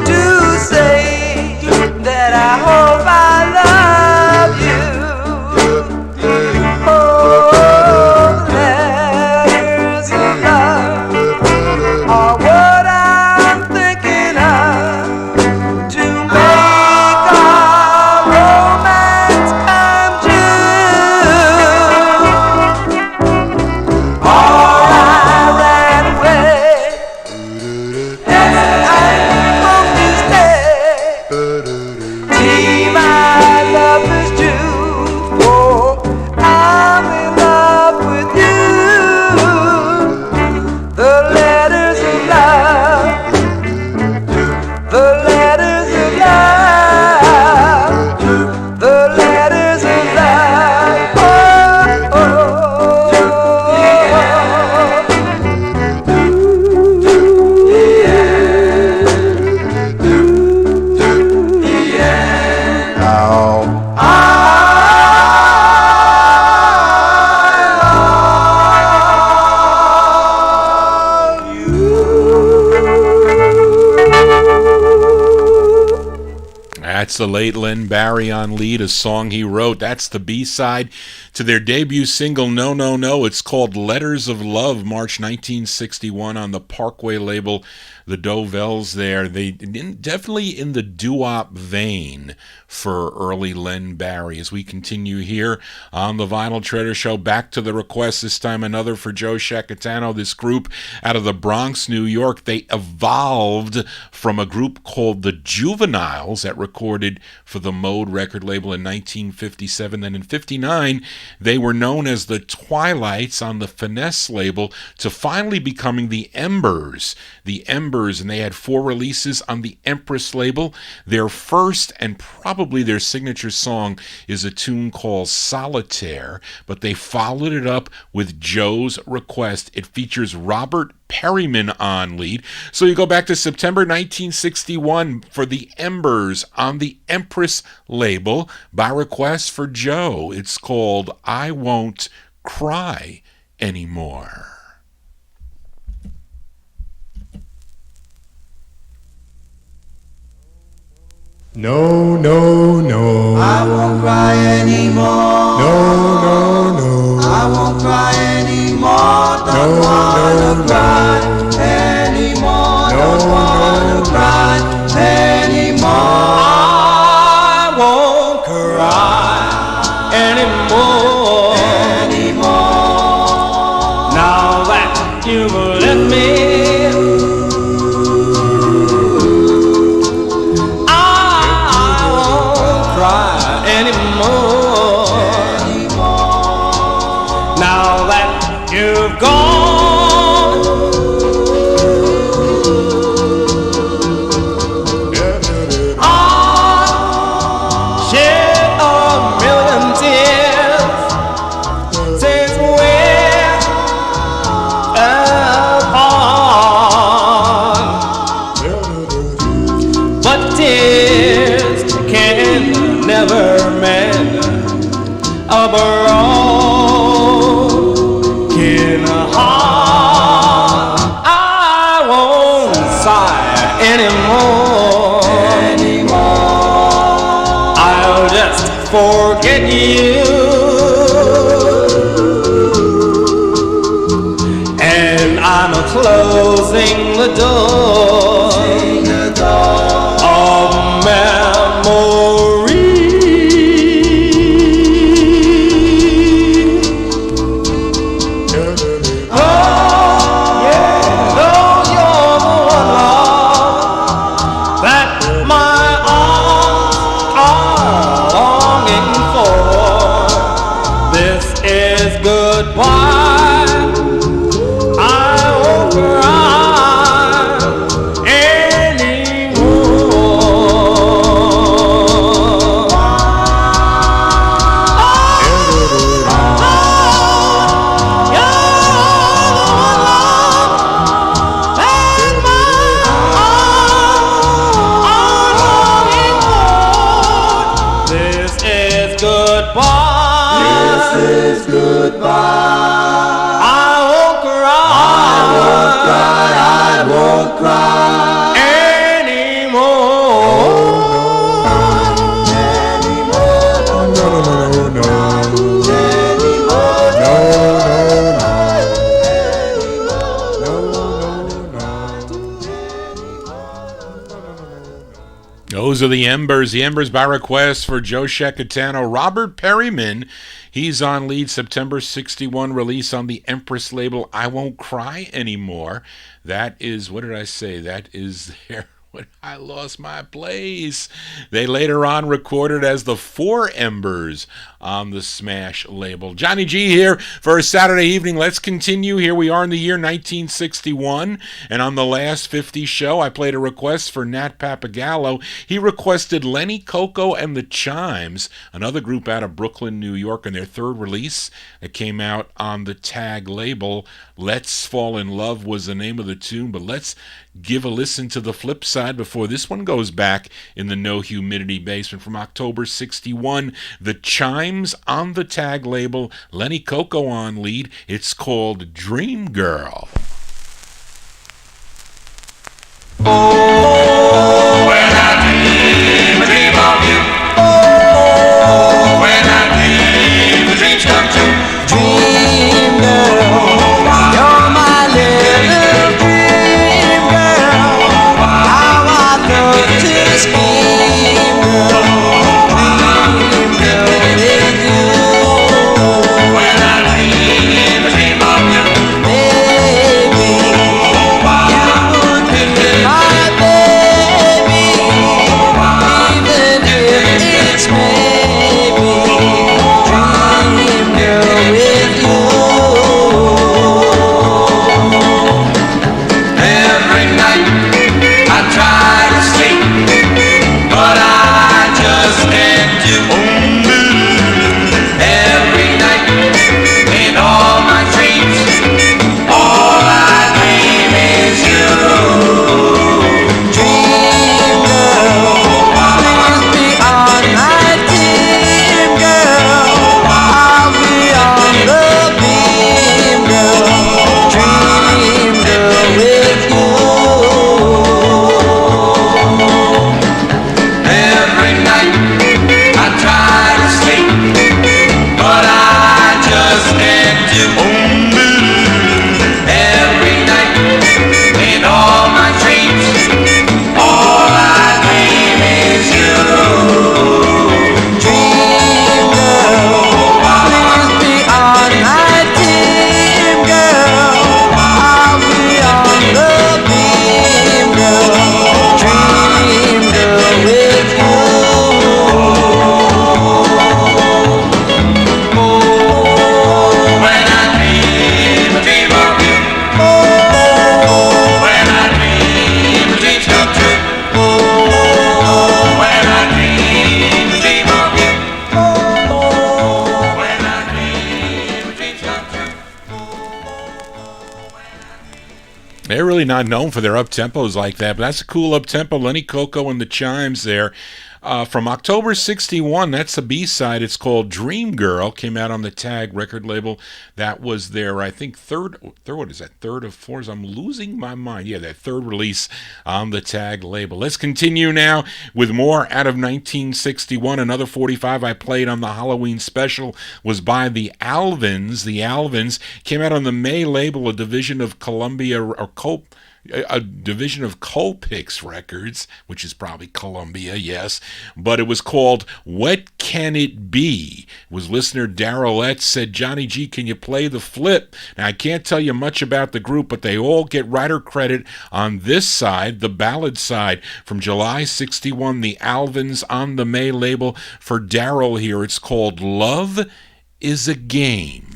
to say that I hope I love you. Oh, the letters of love are what I'm thinking of to make our romance come true. Or I ran away and I hope you stay. Team That's the late Len Barry on lead, a song he wrote. That's the B-side to their debut single, No, No, No. It's called Letters of Love, March 1961 on the Parkway label, the Dovels there. They definitely in the doo-wop vein for early Len Barry. As we continue here on the Vinyltreasure Show, back to the request, this time another for Joe Shacatano. This group out of the Bronx, New York, they evolved from a group called the Juveniles that recorded for the Mode record label in 1957. Then in 59, they were known as the Twilights on the Finesse label, to finally becoming the Embers. The Embers, and they had 4 releases on the Empress label. Their first and probably their signature song is a tune called Solitaire, but they followed it up with Joe's Request. It features Robert Perryman on lead. So you go back to September 1961 for the Embers on the Empress label by request for Joe. It's called I Won't Cry Anymore. No, no, no. I won't cry anymore. No, no, no. I won't cry anymore. Don't wanna cry anymore. Don't wanna cry anymore. I won't cry anymore. Now that you've left me, forget you, and I'm closing the door of memory. Oh, yeah, though you're the one, love, that my arms are longing for. This is goodbye. I won't cry anymore. This is goodbye. This is goodbye. I won't cry. I won't cry anymore. No, no, no. Those are the Embers. The Embers by request for Joe Shacatano. Robert Perryman, he's on lead, September 61 release on the Empress label, I Won't Cry Anymore. That is, what did I say? That is their, when I lost my place. They later on recorded as the 4 Embers on the Smash label. Johnny G here for a Saturday evening. Let's continue. Here we are in the year 1961, and on the last 50's show, I played a request for Nat Papagallo. He requested Lenny, Coco, and the Chimes, another group out of Brooklyn, New York, and their third release that came out on the Tag label. Let's Fall in Love was the name of the tune, but let's give a listen to the flip side. B-side before this one goes back in the No Humidity basement from October 61. The Chimes on the tag label, Lenny Coco on lead. It's called Dream Girl. Oh, when I dream a dream of you. Oh, when I dream the dreams come true. Dream girl, you're my little dream girl. How I love to scheme, girl. Dream girl with you. When I dream a dream of you. Baby, you would be my baby, even if it's maybe. Dream girl with you. Every night I try to sleep, but I just can't do. Every night in all my dreams, all I dream is you. Dream girl, please be on my team, girl. I'll be on the beam, girl. Dream girl with you. Every night I try to sleep, but I just can't do. Every night in all my dreams, all I dream is you. Dream girl, please be on my team, girl. I'll be on the beam, girl. Dream girl with you. When I dream a dream of you. When I dream the dreams come true. When I dream a dream of you. When I dream the dreams come true. They're really not known for their up-tempos like that, but that's a cool up-tempo. Lenny Coco and the Chimes there. From October 61, that's the B-side. It's called Dream Girl. Came out on the Tag record label. That was their, I think, third, what is that, third of fours? I'm losing my mind. Yeah, that third release on the Tag label. Let's continue now with more out of 1961. Another 45 I played on the Halloween special was by the Alvins. The Alvins came out on the May label, a division of Columbia, or a division of Colpix Records, which is probably Columbia, yes, but it was called What Can It Be? It was listener Darylette said, Johnny G, can you play the flip? Now, I can't tell you much about the group, but they all get writer credit on this side, the ballad side, from July 61, the Alvins on the May label. For Daryl here, it's called Love is a Game.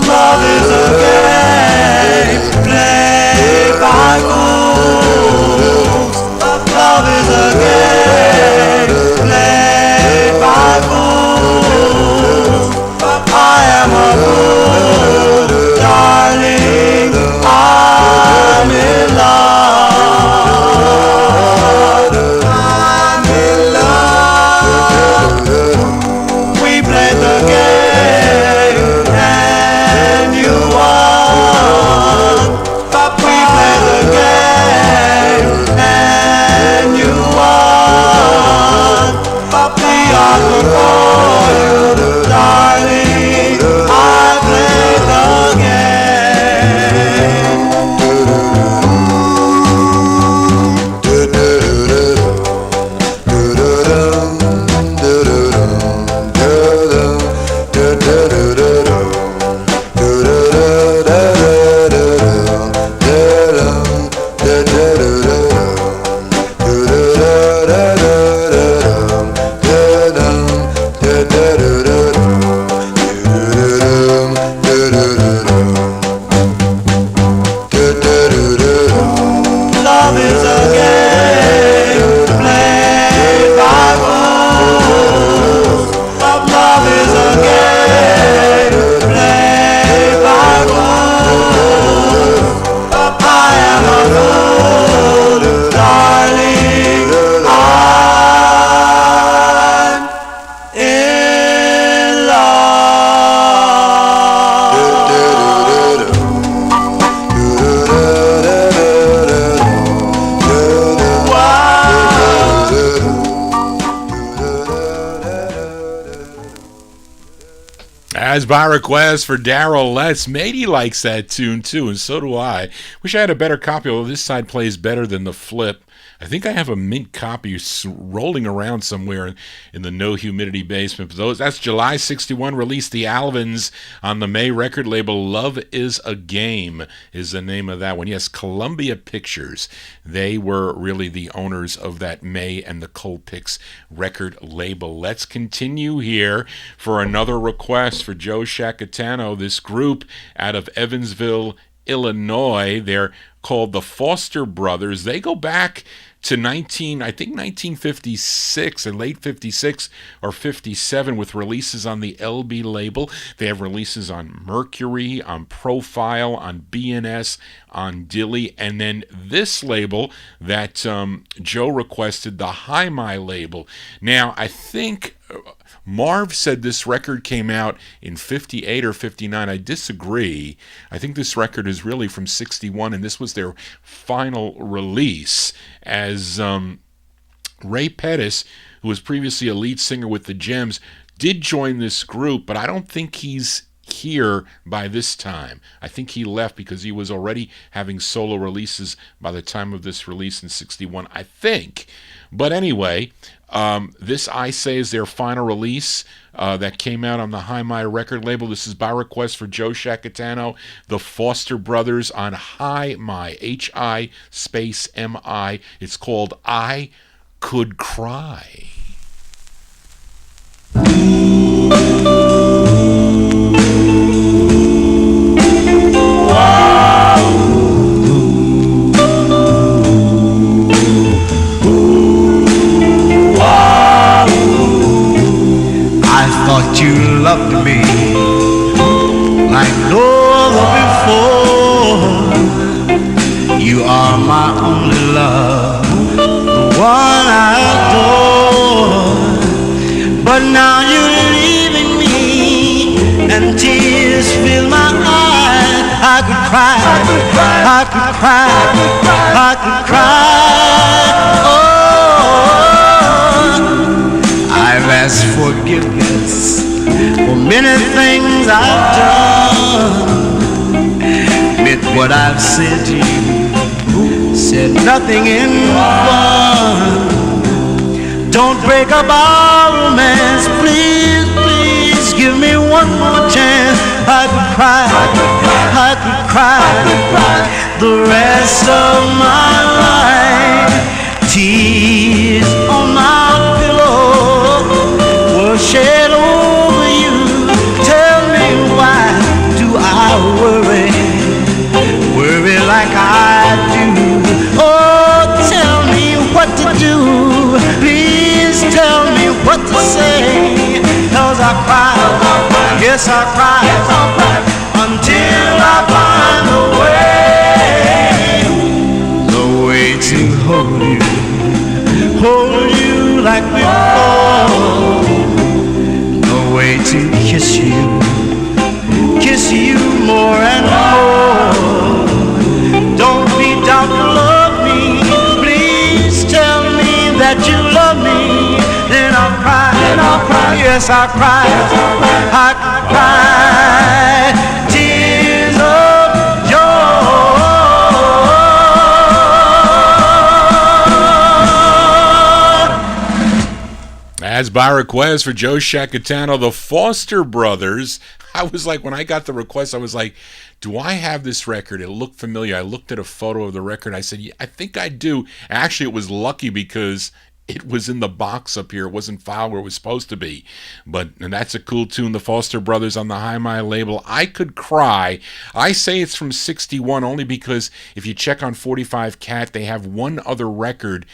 Love is a game played by fools. Love is a game played by fools. I am a fool, darling. I'm in love. I'm in love. We played the game and you won. We played the game and you won. We are the boy, darling. I played the game. As by request for Daryl Letts. Matey likes that tune too, and so do I. Wish I had a better copy, although this side plays better than the flip. I think I have a mint copy rolling around somewhere in the no humidity basement. That's July 61 release, the Alvins on the May record label. Love is a Game is the name of that one. Yes, Columbia Pictures. They were really the owners of that May and the Colpix record label. Let's continue here for another request for Joe Shacatano. This group out of Evansville, Illinois. They're called the Foster Brothers. They go back to 1956 and late 56 or 57 with releases on the LB label. They have releases on Mercury, on Profile, on BNS, on Dilly, and then this label that Joe requested, the Hi My label. Now, I think Marv said this record came out in 58 or 59. I disagree. I think this record is really from 61, and this was their final release, as Ray Pettis, who was previously a lead singer with the Gems, did join this group, but I don't think he's here by this time. I think he left because he was already having solo releases by the time of this release in 61, I think. But anyway, this, I say, is their final release that came out on the Hi My record label. This is by request for Joe Shacatano, the Foster Brothers on Hi My, Hi space MI. It's called I Could Cry. Thought you loved me like no other before. You are my only love, the one I adore. But now you're leaving me, and tears fill my eyes. I could cry, I could cry, I could cry, I could cry. Oh, I've asked forgiveness for many things I've done. Admit what I've said to you, said nothing in fun. Don't break up our romance, please, please give me one more chance. I could cry, I could cry, the rest of my life. Tears on my pillow were shed over you. Tell me, why do I worry like I do? Oh, tell me what to do. Please tell me what to say. 'Cause I cry, yes I cry, until I find the way to hold you like before. No way to kiss you more and more. Don't be doubtful of me, please tell me that you love me. Then I'll cry, yes I'll cry, I cry tears of joy. As by request for Joe Shacatano, the Foster Brothers. I was like, when I got the request, I was like, do I have this record? It looked familiar. I looked at a photo of the record. I said, yeah, I think I do. Actually, it was lucky because it was in the box up here. It wasn't filed where it was supposed to be. And that's a cool tune, the Foster Brothers on the Hi My label. I Could Cry. I say it's from 61 only because if you check on 45 Cat, they have one other record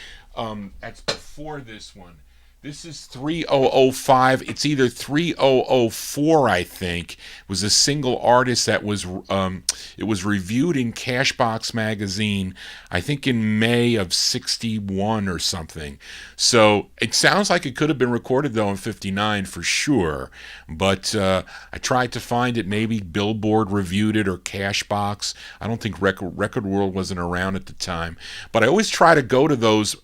that's before this one. This is 3005. It's either 3004, I think. It was a single artist that was it was reviewed in Cashbox magazine, I think in May of 61 or something. So it sounds like it could have been recorded though in 59 for sure. But I tried to find it. Maybe Billboard reviewed it or Cashbox. I don't think Record World wasn't around at the time. But I always try to go to those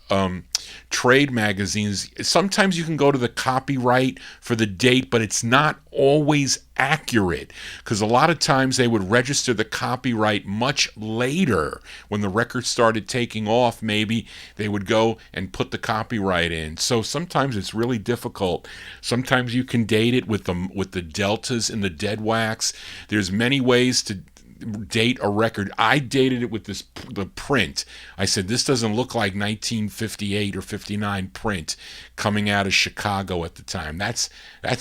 trade magazines. Sometimes sometimes you can go to the copyright for the date, but it's not always accurate, because a lot of times they would register the copyright much later when the record started taking off. Maybe they would go and put the copyright in. So sometimes it's really difficult. Sometimes you can date it with the deltas and the dead wax. There's many ways to date a record. I dated it with the print. I said, this doesn't look like 1958 or 59 print coming out of Chicago at the time. That's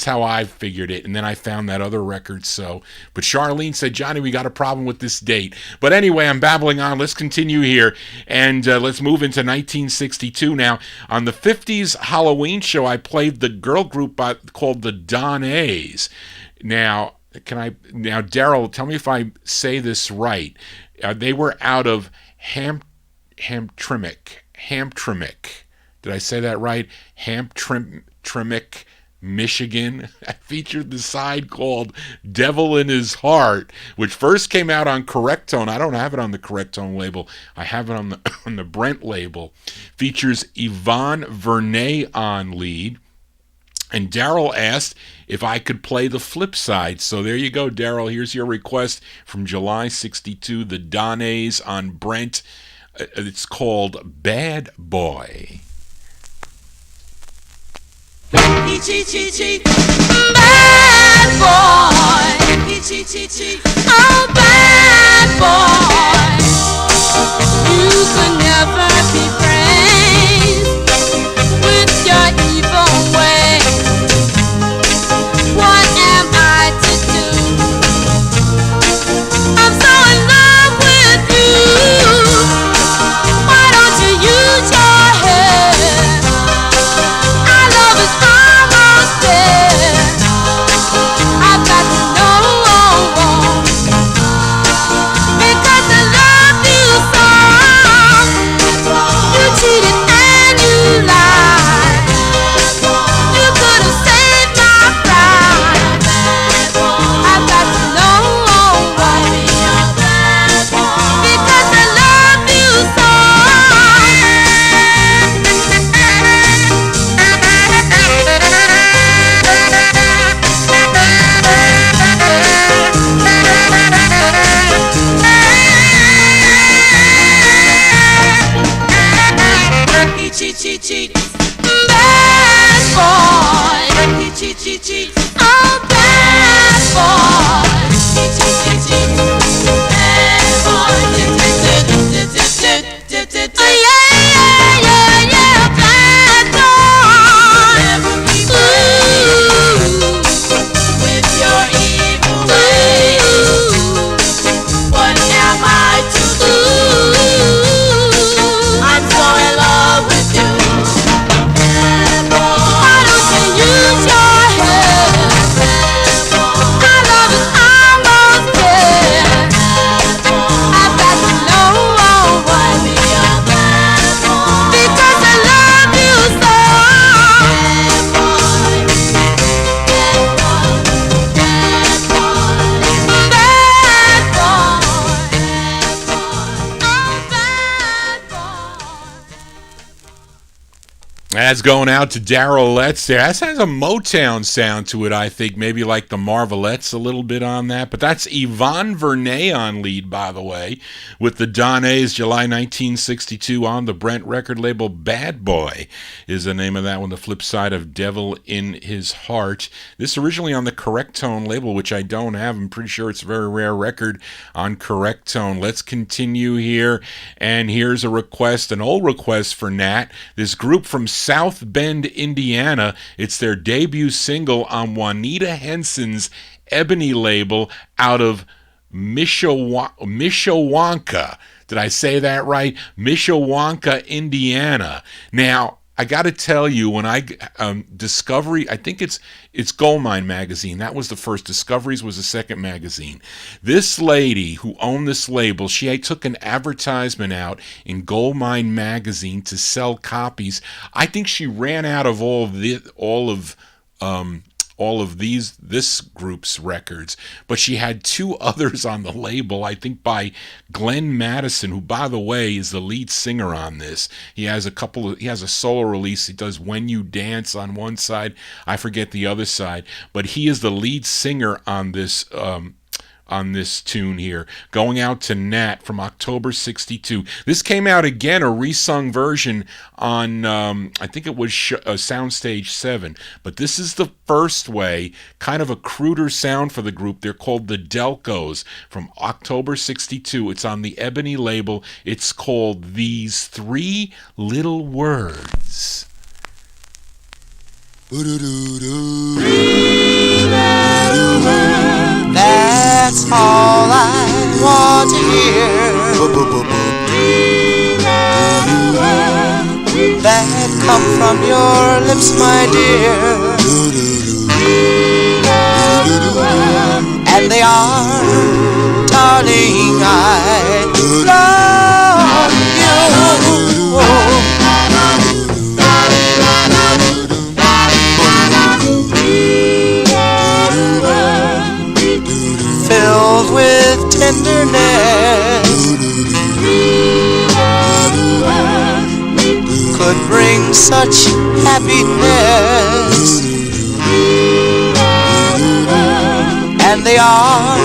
how I figured it. And then I found that other record. But Charlene said, Johnny, we got a problem with this date. But anyway, I'm babbling on. Let's continue here, and let's move into 1962 now. On the 50's Halloween show, I played the girl group called the Donais. Now, Daryl, tell me if I say this right. They were out of Hamtramck. Did I say that right? Hamtramck, Michigan. I featured the side called Devil in His Heart, which first came out on Correctone. I don't have it on the Correctone label. I have it on the Brent label. Features Yvonne Vernay on lead. And Daryl asked if I could play the flip side. So there you go, Daryl. Here's your request from July 62, the Donais on Brent. It's called Bad Boy. Bad boy. Oh, bad boy. You could never be friends with your evil way. What am I to do? I'm so in love with you. Why don't you use your head? Our love is almost there. I've got to know, because I love you so. You cheated and you lied. You could have saved my pride. I've got to know, because I love you so. Cheat. Bad boy. Cheat. Oh, bad boy. Cheat. Bad boy. Oh, yeah, bad boy. Ooh, with your evil ways. What am I to do? I'm so in love with you. Why don't you use your head? Our love is almost there. I've got to know because I love you so. That's going out to Daryl Letts there. That has a Motown sound to it, I think. Maybe like the Marvelettes a little bit on that. But that's Yvonne Vernay on lead, by the way, with the Donais, July 1962 on the Brent record label. Bad Boy is the name of that one, the flip side of Devil in His Heart. This originally on the Correctone label, which I don't have. I'm pretty sure it's a very rare record on Correctone. Let's continue here. And here's a request, an old request for Nat. This group from South Bend, Indiana. It's their debut single on Juanita Henson's Ebony label out of Mishawaka. Did I say that right? Mishawaka, Indiana. Now, I got to tell you, when I Discovery, I think it's Gold Mine magazine. That was the first. Discoveries was the second magazine. This lady who owned this label, she took an advertisement out in Gold Mine magazine to sell copies. I think she ran out of all of all of this group's records, but she had 2 others on the label, I think by Glenn Madison, who, by the way, is the lead singer on this. He has a solo release. He does When You Dance on one side, I forget the other side, but he is the lead singer on this tune here, going out to Nat from October 62. This came out again, a resung version on, I think it was Soundstage 7, but this is the first way, kind of a cruder sound for the group. They're called the Delcos from October 62. It's on the Ebony label. It's called These Three Little Words. That's all I want to hear. That come from your lips, my dear. And they are, darling, I love you. Filled with tenderness, could bring such happiness. And they are,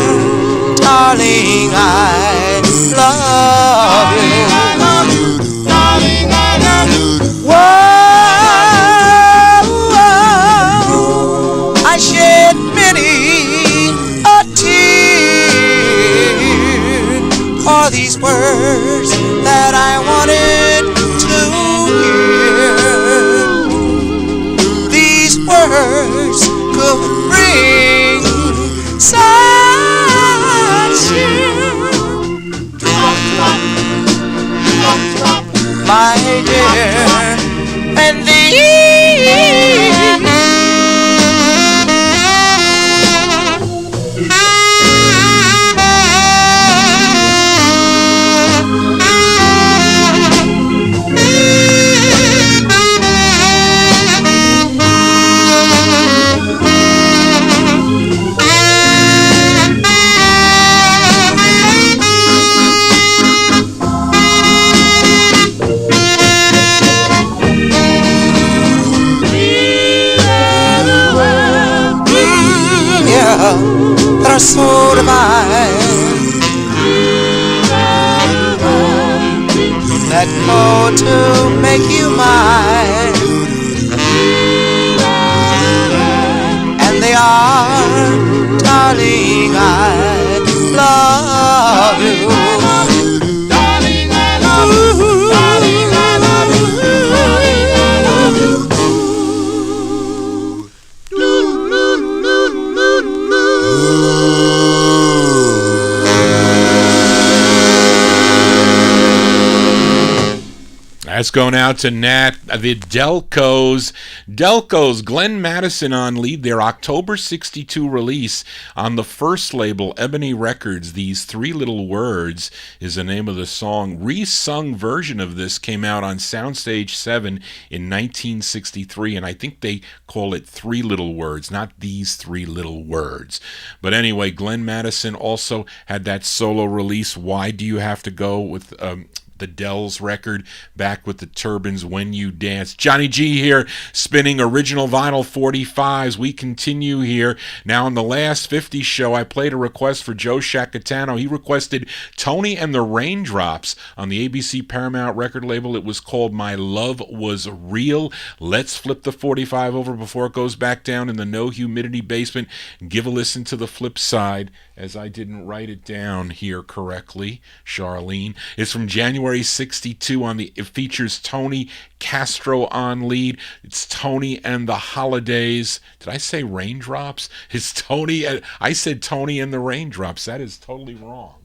darling, I love you. Darling, I love you. Whoa, I shed many for these words that I wanted to hear. These words could bring such cheer, my dear, and these that are so divine, that go to make you mine, and they are, darling, I love you. Darling, I love you. Darling, I love you. That's going out to Nat, the Delcos. Delcos, Glenn Madison on lead, their October 62 release on the first label, Ebony Records. These Three Little Words is the name of the song. Resung version of this came out on Soundstage 7 in 1963, and I think they call it Three Little Words, not These Three Little Words. But anyway, Glenn Madison also had that solo release, Why Do You Have to Go, with the Dell's record, back with the turbans, When You Dance. Johnny G here, spinning original vinyl 45s. We continue here. Now, in the last 50's show, I played a request for Joe Shacatano. He requested Tony and the Raindrops on the ABC Paramount record label. It was called My Love Was Real. Let's flip the 45 over before it goes back down in the no humidity basement. Give a listen to the flip side, as I didn't write it down here correctly, Charlene. It's from January 62 it features Tony Castro on lead. It's Tony and the Holidays. Did I say Raindrops? It's Tony. I said Tony and the Raindrops. That is totally wrong.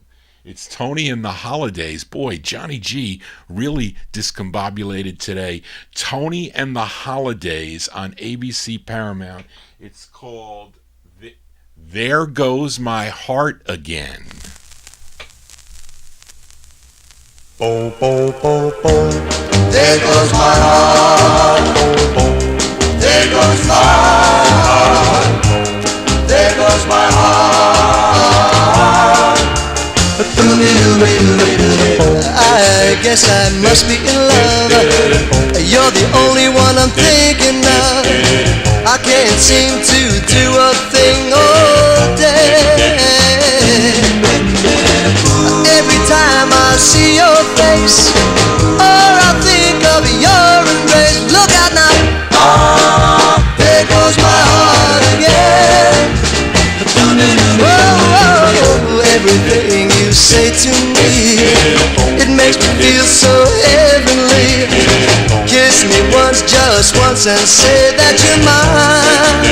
It's Tony and the Holidays. Boy, Johnny G really discombobulated today. Tony and the Holidays on ABC Paramount. It's called There Goes My Heart Again. Boom, boom, boom, boom. There goes my heart. Boom, boom. There goes my heart. my heart. I guess I must be in love. You're the only one I'm thinking of. I can't seem to do a thing all day. Every time I see your face, or I think of your embrace. Look out now. There goes my heart again. Oh, everything you say to me, it makes me feel so heavenly. Kiss me once, just once, and say that you're mine.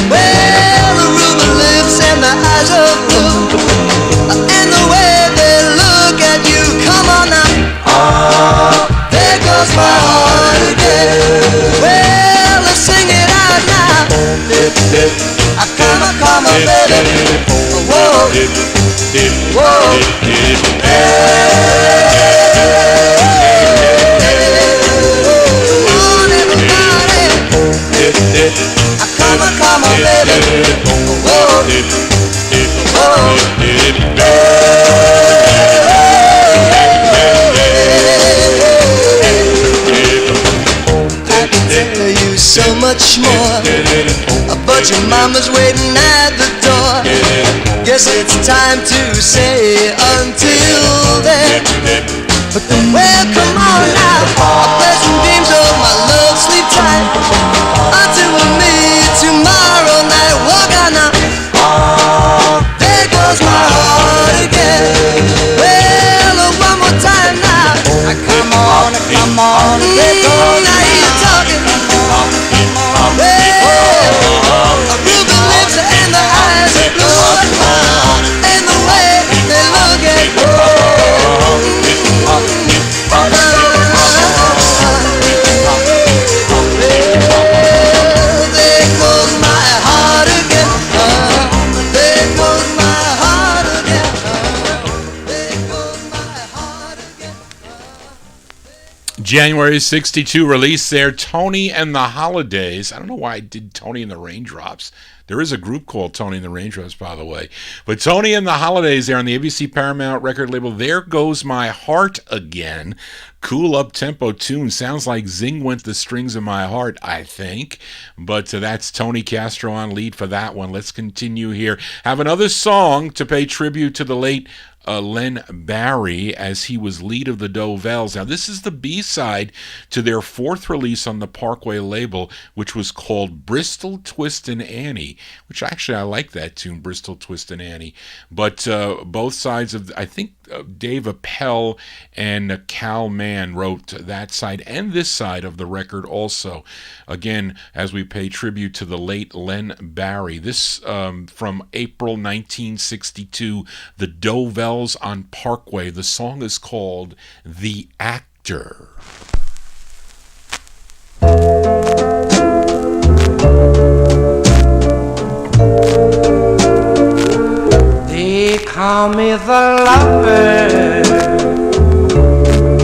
Well, the ruby lips and the eyes of blue, and the way they look at you. Come on now. There goes my heart again. Well, let's sing it out now. Come on, baby. Whoa, whoa. Come on, baby. Whoa, whoa. I can tell you so much more, but your mama's waiting at the door. Guess it's time to say until then. Well, come on now, pleasant dreams of my love, sleep tight until we meet tomorrow night. Walk on now. There goes my heart again. Well, one more time now. Come on, there goes. Now you're talking. Well, ruby lips and the eyes are blue, and the way they look at you. There goes my heart again. There goes my heart again. There goes my heart again. January 62 release there, Tony and the Holidays. I don't know why I did Tony and the Raindrops. There is a group called Tony and the Raindrops, by the way. But Tony and the Holidays there on the ABC Paramount record label. There Goes My Heart Again. Cool up-tempo tune. Sounds like Zing Went the Strings of My Heart, I think. But that's Tony Castro on lead for that one. Let's continue here. Have another song to pay tribute to the late Len Barry, as he was lead of the Dovels. Now, this is the B-side to their fourth release on the Parkway label, which was called Bristol Twist and Annie, which actually I like that tune, Bristol Twist and Annie. But both sides of, I think Dave Appel and Cal Mann wrote that side and this side of the record also. Again, as we pay tribute to the late Len Barry. This from April 1962, the Dovels on Parkway. The song is called The Actor. They call me the lover,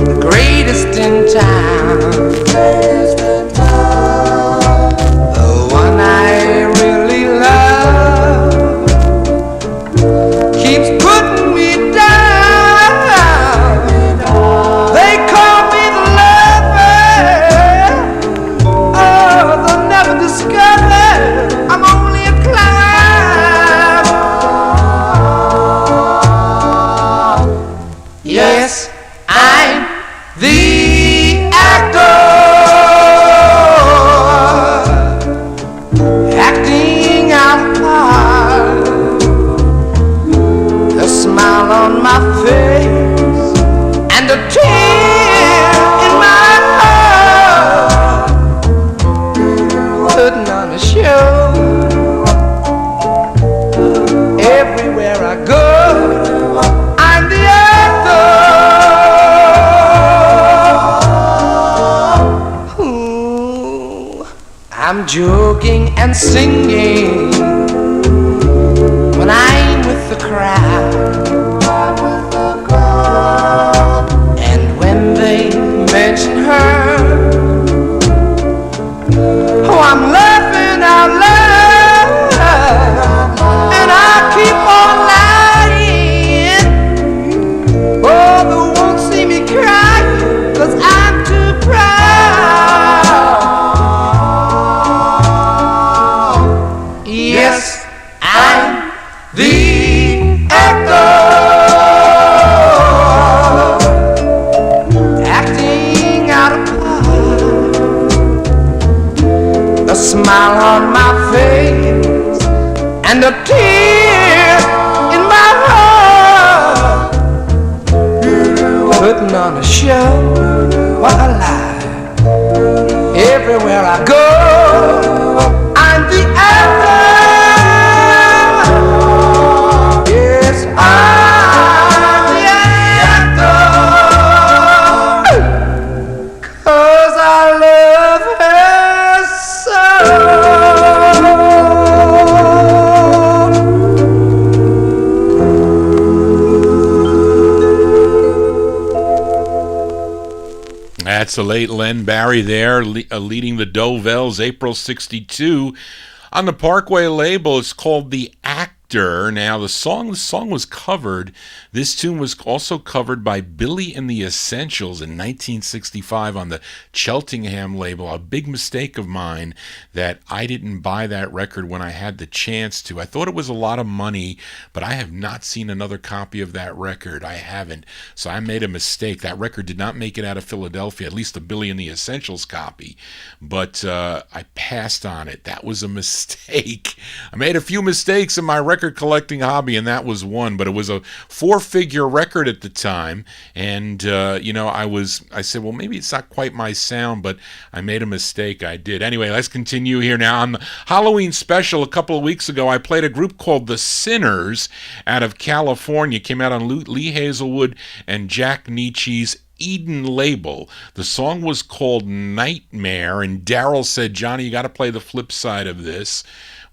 the greatest in town, the one I really love, keeps putting me down. They call me the lover, oh, they'll never discover I'm only a clown. Yes, I'm the actor, acting out part, a smile on my face and a tear in my heart, putting on a show. Everywhere I go, I'm the actor. Ooh, I'm joking and singing when I'm with the crowd, and when they mention her, oh, I'm laughing out loud. smile on my face and a tear in my heart. Putting on a show while everywhere I go, I'm the actor. Yes, I'm the actor. 'Cause I love her so. That's the late Len Barry there, leading the Dovels, April 62. On the Parkway label, it's called The Actor. Now, the song was covered. This tune was also covered by Billy and the Essentials in 1965 on the Cheltenham label. A big mistake of mine that I didn't buy that record when I had the chance to. I thought it was a lot of money, but I have not seen another copy of that record. I haven't. So I made a mistake. That record did not make it out of Philadelphia, at least the Billy and the Essentials copy. But I passed on it. That was a mistake. I made a few mistakes in my record collecting hobby, and that was one. But it was a 4-figure record at the time, and I said, well, maybe it's not quite my sound, but I made a mistake. I did. Anyway, let's continue here now. On the Halloween special a couple of weeks ago, I played a group called The Sinners out of California. Came out on Lee Hazelwood and Jack Nietzsche's Eden label. The song was called Nightmare, and Daryl said, Johnny, you got to play the flip side of this,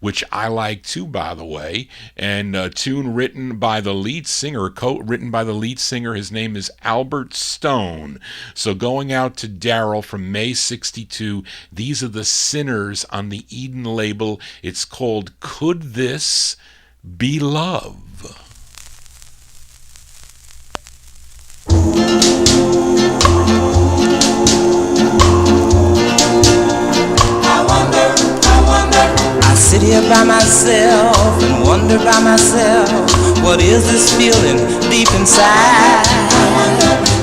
which I like too, by the way, and a tune written by the lead singer, written by the lead singer. His name is Albert Stone. So going out to Daryl from May 62, these are The Sinners on the Eden label. It's called Could This Be Love? I sit here by myself and wonder by myself, what is this feeling deep inside?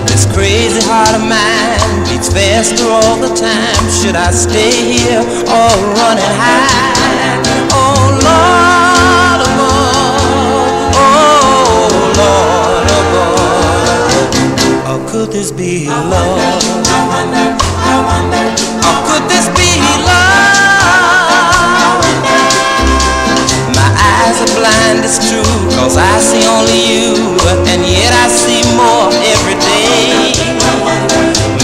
This crazy heart of mine beats faster all the time. Should I stay here or run and hide? Oh Lord above, oh Lord above, or could this be love? Or could this be love? Eyes are blind, it's true, 'cause I see only you, and yet I see more every day.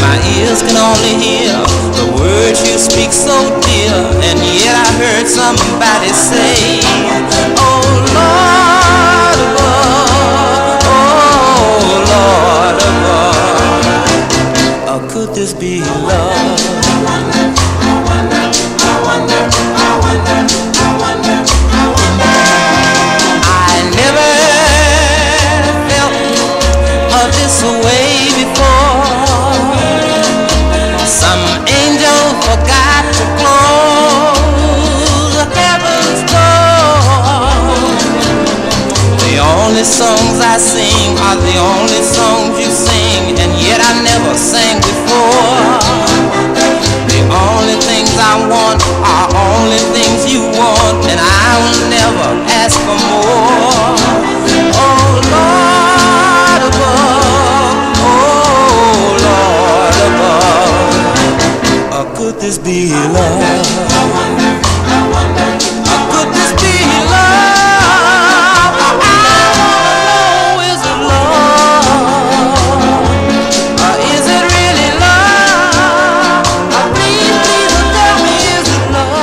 My ears can only hear the words you speak so dear, and yet I heard somebody say, oh Lord above, oh Lord above, or could this be love? This way before. Some angel forgot to close heaven's door. The only songs I sing are the only songs you sing, and yet I never sang before. The only things I want are only things you want, and I will never ask for more. Oh Lord above, oh Lord above, or could this be love? Or could this be love? I don't know, is it love? Or is it really love? Please, please tell me, is it love?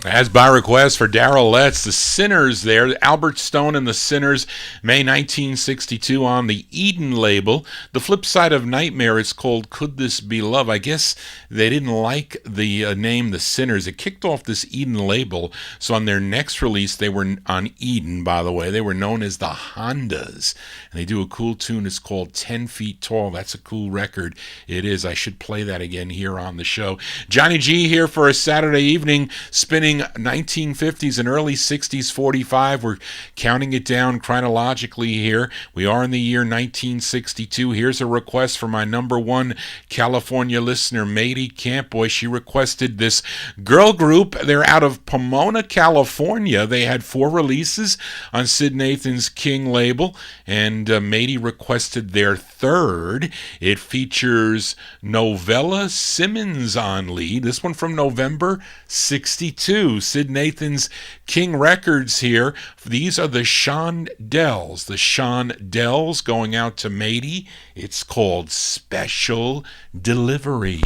As by request for Daryl Letts, The Sinners there, Albert Stone and The Sinners, May 1962 on the Eden label. The flip side of Nightmare is called Could This Be Love? I guess they didn't like the name The Sinners. It kicked off this Eden label, so on their next release, they were on Eden, by the way. They were known as the Hondas, and they do a cool tune. It's called 10 Feet Tall. That's a cool record. It is. I should play that again here on the show. Johnny G here for a Saturday evening, spinning 1950s and early 60s 45. We're counting it down chronologically here. We are in the year 1962. Here's a request from my number one California listener, Matey Campboy. She requested this girl group. They're out of Pomona, California. They had 4 releases on Sid Nathan's King label, and Matey requested their third. It features Novella Simmons on lead. This one from November 62. Sid Nathan's King Records here. These are the Shondells. The Shondells going out to Matey. It's called Special Delivery.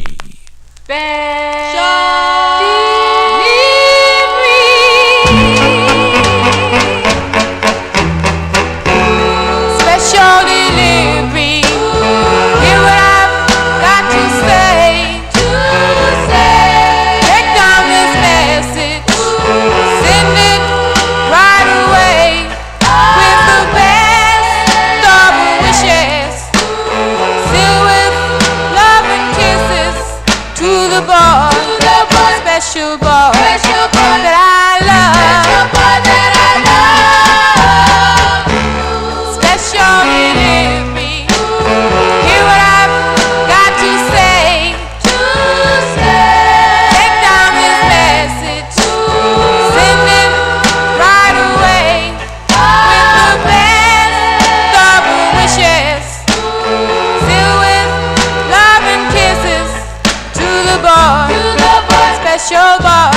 Special delivery. Hear what I've got to say. Take down this message. Send it right away. With the best of wishes. Sealed with love and kisses. To the boy. Special boy. That I love. Special delivery. Hear what I've got to say. Take down this message. Send it right away. With the best of wishes. Sealed with love and kisses. To the boy. Special boy.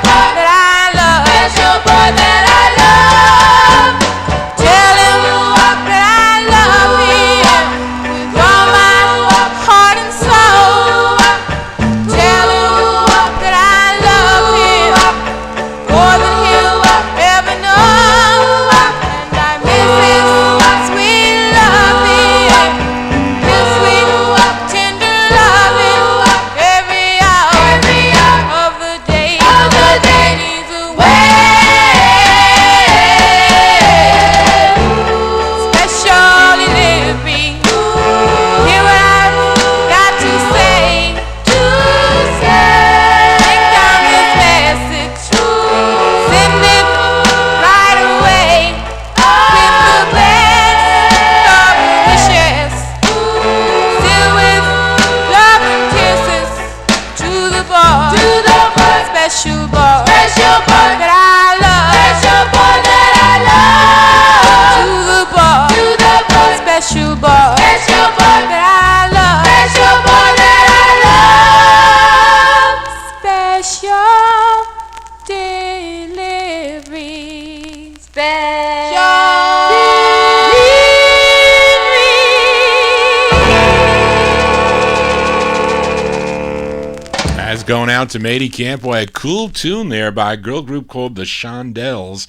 That I love. Special boy that I love. Tell him that I love him with all my heart and soul. Tell him that I love him more than he'll ever know. And I miss his sweet loving, his sweet tender loving every hour of the day. He's away. Special delivery. Hear what I've got to say. Take down this message. Send it right away. With the best of wishes. Sealed with love and kisses. To the boy. Special boy. That I love. Special boy that I love. To the boy. Special boy. That I love. Special boy that I love. Special delivery. As going out to Matey Campboy, a cool tune there by a girl group called the Shondells.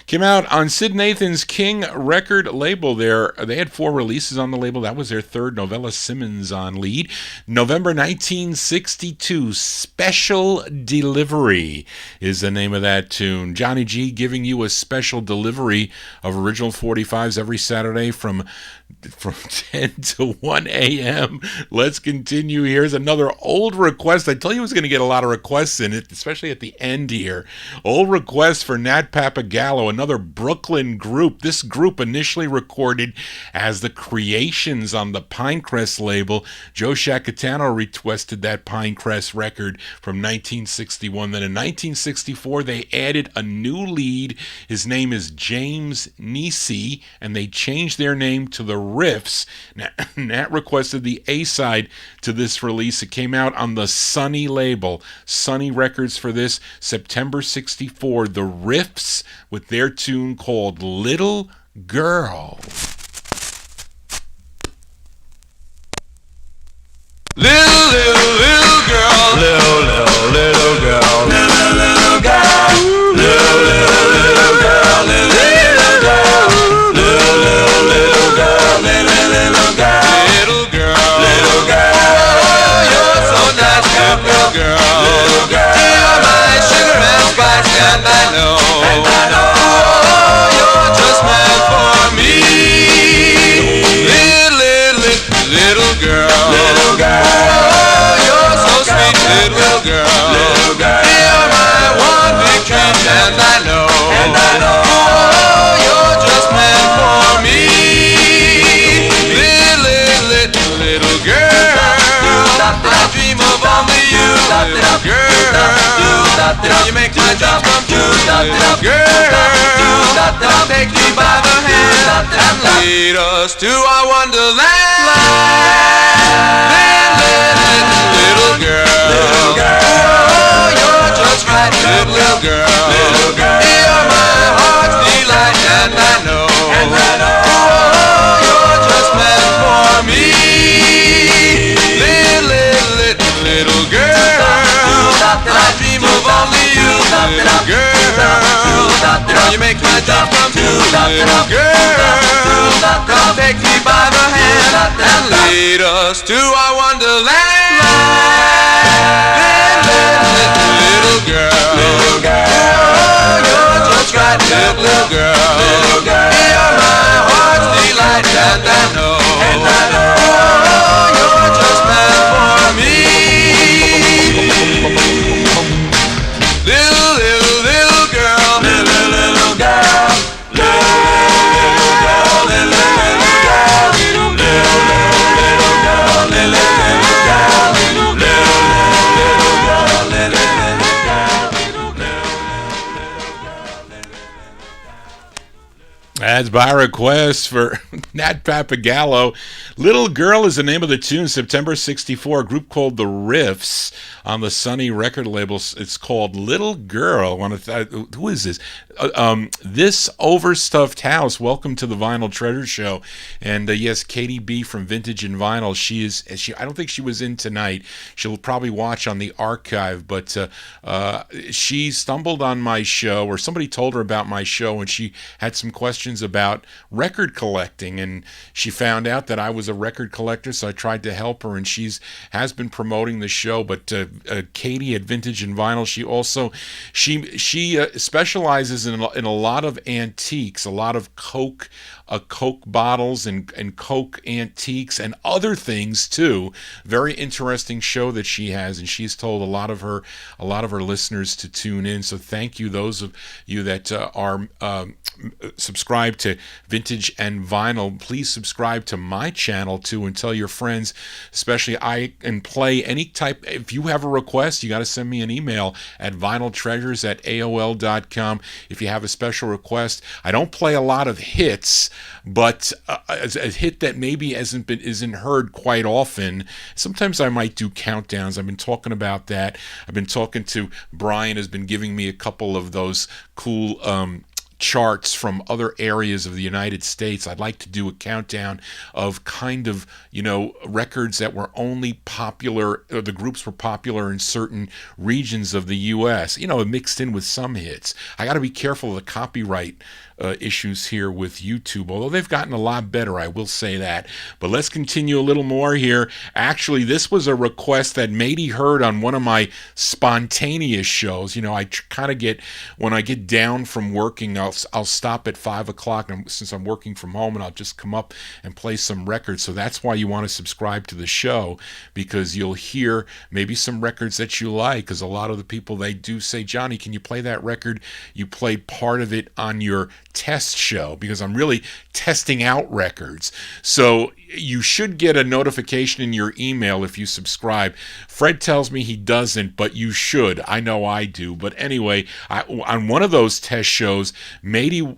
Came out on Sid Nathan's King record label there. They had 4 releases on the label. That was their third. Novella Simmons on lead. November 1962, Special Delivery is the name of that tune. Johnny G giving you a special delivery of original 45s every Saturday from 10 to 1 a.m. Let's continue. Here's another old request. I told you I was going to get a lot of requests in it, especially at the end here. Old request for Nat Papagallo, another Brooklyn group. This group initially recorded as the Creations on the Pinecrest label. Joe Shacatano requested that Pinecrest record from 1961. Then in 1964, they added a new lead. His name is James Nisi, and they changed their name to the Riffs. Nat requested the A-side to this release. It came out on the Sunny label. Sunny Records for this, September 64. The Riffs with their tune called Little Girl. Little girl, little girl, little girl, little girl, little girl, little girl, little girl, little girl, you're so nice, little girl, you're my sugar and spice, and I know, you're just meant for me, little girl, little girl. and I know, oh, you're just meant for me. Little girl, I dream of only you, little girl. You make my dreams come true, little girl. Take me by the hand and lead us to our wonderland. Little girl, oh, you're just right, little girl. You're my heart's delight, and I know, oh, you're just meant for me. Little girl, I dream of only you, little girl. You make my dreams come true, little girl. Come take me by the hand and lead us to our wonderland. Little girl, oh, you're just right, little girl. You're my heart's delight, and I know, oh, you're just meant for me. Little girl, little girl, That's by request for Nat Papagallo. Little Girl is the name of the tune. September 64, a group called The Riffs on the Sunny record label. It's called Little Girl. Who is this? This Overstuffed House. Welcome to the Vinyltreasure Show. And yes, Katie B from Vintage and Vinyl. I don't think she was in tonight. She'll probably watch on the archive. But she stumbled on my show, or somebody told her about my show, and she had some questions about record collecting, and she found out that I was a record collector, so I tried to help her, and has been promoting the show. But Katie at Vintage and Vinyl, she specializes in a lot of antiques, a lot of Coke bottles and Coke antiques and other things too. Very interesting show that she has, and she's told a lot of her listeners to tune in. So thank you, those of you that are subscribe to Vintage and Vinyl. Please subscribe to my channel too, and tell your friends. Especially, I can play any type. If you have a request, you got to send me an email at vinyltreasures@aol.com. If you have a special request, I don't play a lot of hits, but a hit that maybe isn't heard quite often. Sometimes I might do countdowns. I've been talking about that. I've been talking to Brian, has been giving me a couple of those cool charts from other areas of the United States. I'd like to do a countdown of kind of, records that were only popular, or the groups were popular in certain regions of the U.S., mixed in with some hits. I got to be careful of the copyright issues here with YouTube, although they've gotten a lot better, I will say that. But let's continue a little more here. Actually, this was a request that Matey heard on one of my spontaneous shows. I kind of when I get down from working, I'll stop at 5 o'clock, and since I'm working from home, and I'll just come up and play some records. So that's why you want to subscribe to the show, because you'll hear maybe some records that you like, because a lot of the people, they do say, Johnny, can you play that record? You played part of it on your test show, because I'm really testing out records. So you should get a notification in your email if you subscribe. Fred tells me he doesn't, but you should. I know I do. But anyway, on one of those test shows, Matey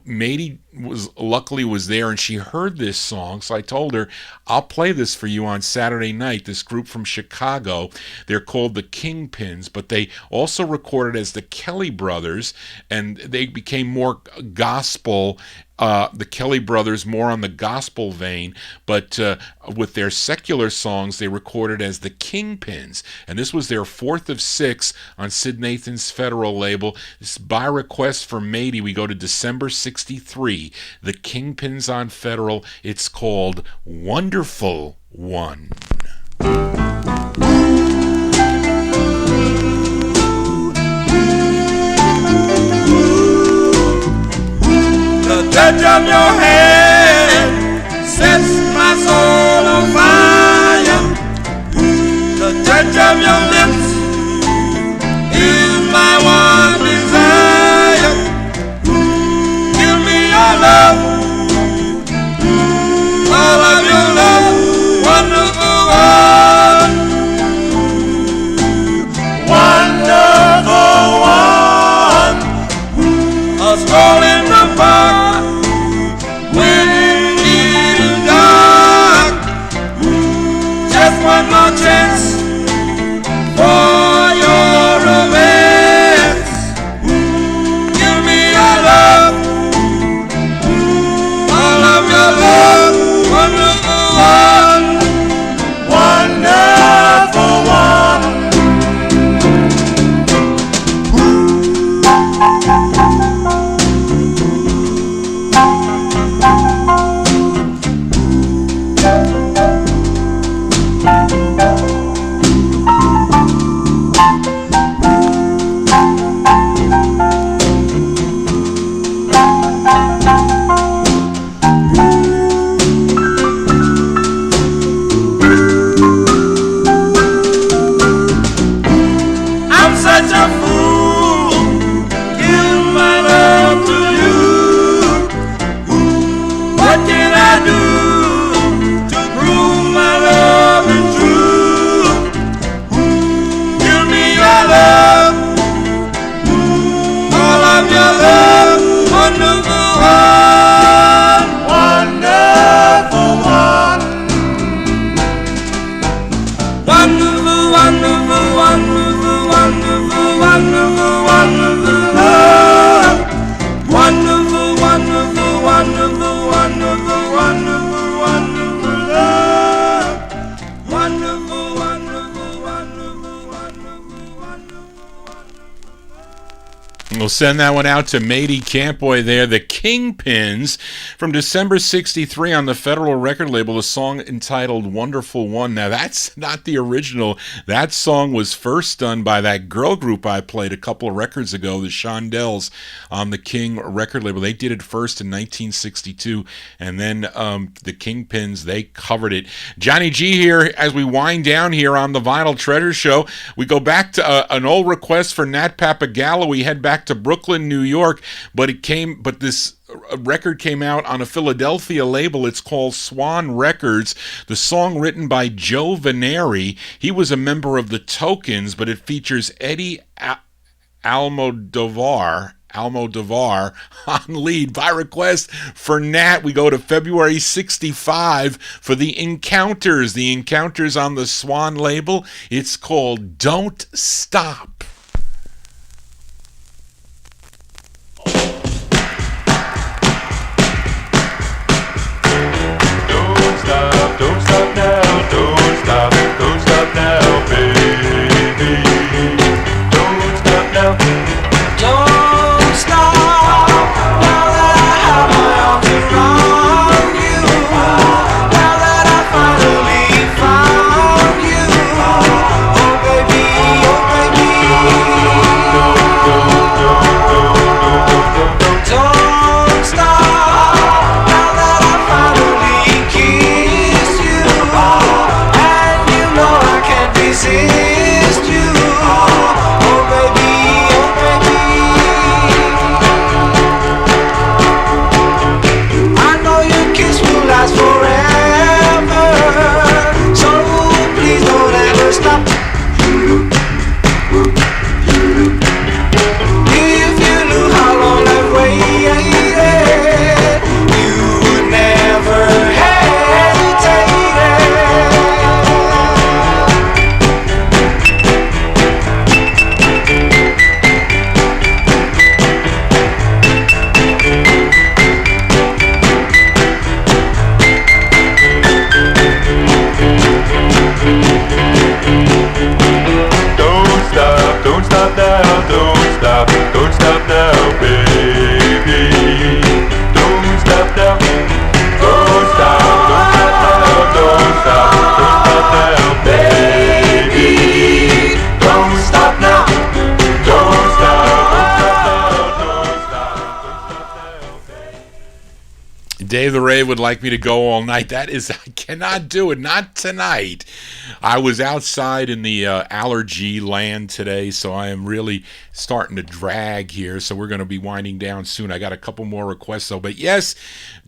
was there, and she heard this song. So I told her, I'll play this for you on Saturday night. This group from Chicago, they're called the Kingpins, but they also recorded as the Kelly Brothers, and they became more gospel. The Kelly Brothers more on the gospel vein, but with their secular songs, they recorded as the Kingpins, and this was their 4th of 6 on Sid Nathan's Federal label. This is by request from Matey. We go to December 63, the Kingpins on Federal. It's called Wonderful One. The touch of your hand sets my soul on fire. The touch of your lips is my one desire. more chance for your romance. Give me your love, all of your love, wonderful one, wonderful one. I'm such a fool, give my love to you. What can I do to prove my love is true? Give me your love, all of your love, wonderful one, wonderful one. Wonderful, wonderful, wonderful, wonderful, wonderful, wonderful love. Wonderful, wonderful, wonderful, wonderful, wonderful, wonderful love. Wonderful, wonderful, wonderful, wonderful, wonderful, wonderful. We'll send that one out to Matey Campboy there. The Kingpins from December 63 on the Federal record label, a song entitled Wonderful One. Now, that's not the original. That song was first done by that girl group I played a couple of records ago, the Shondells, on the King record label. They did it first in 1962, and then the Kingpins, they covered it. Johnny G here as we wind down here on the Vinyl Treasure Show. We go back to an old request for Nat Pappagallo. We head back to Brooklyn, New York, but this record came out on a Philadelphia label. It's called Swan Records. The song written by Joe Veneri. He was a member of the Tokens, but it features Eddie Almodovar on lead. By request for Nat, we go to February 65 for the Encounters. The Encounters on the Swan label. It's called Don't Stop. Don't stop now, don't stop now, baby. Don't stop now. Don't stop, now that I have my arms around you, now that I finally found you. Oh baby, don't stop, now that I finally kiss you, and you know I can't resist you. Oh baby, I know your kiss will last forever, so please don't ever stop. If you knew how long I've waited, you would never hesitate. Don't stop now, don't stop now, baby. Don't stop now, don't stop now, baby. Don't stop now, don't stop now. Dave the Rave would like me to go all night. That is, I cannot do it. Not tonight. I was outside in the allergy land today, so I am really starting to drag here. So we're going to be winding down soon. I got a couple more requests, though. But yes,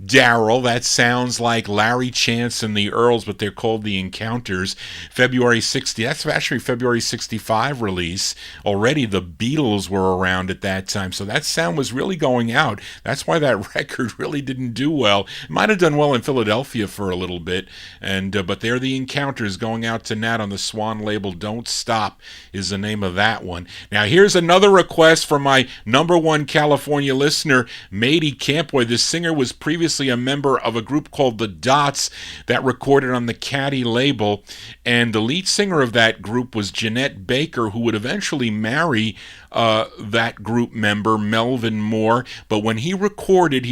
Daryl, that sounds like Larry Chance and the Earls, but they're called the Encounters. February 60. That's actually February 65 release. Already the Beatles were around at that time, so that sound was really going out. That's why that record really didn't do well. well. Might have done well in Philadelphia for a little bit, and but they're the Encounters, going out to Nat on the Swan label. Don't Stop is the name of that one. Now here's another request from my number one California listener, Matey Campoy. This singer was previously a member of a group called the Dots that recorded on the Caddy label, and the lead singer of that group was Jeanette Baker, who would eventually marry that group member, Melvin Moore. But when he recorded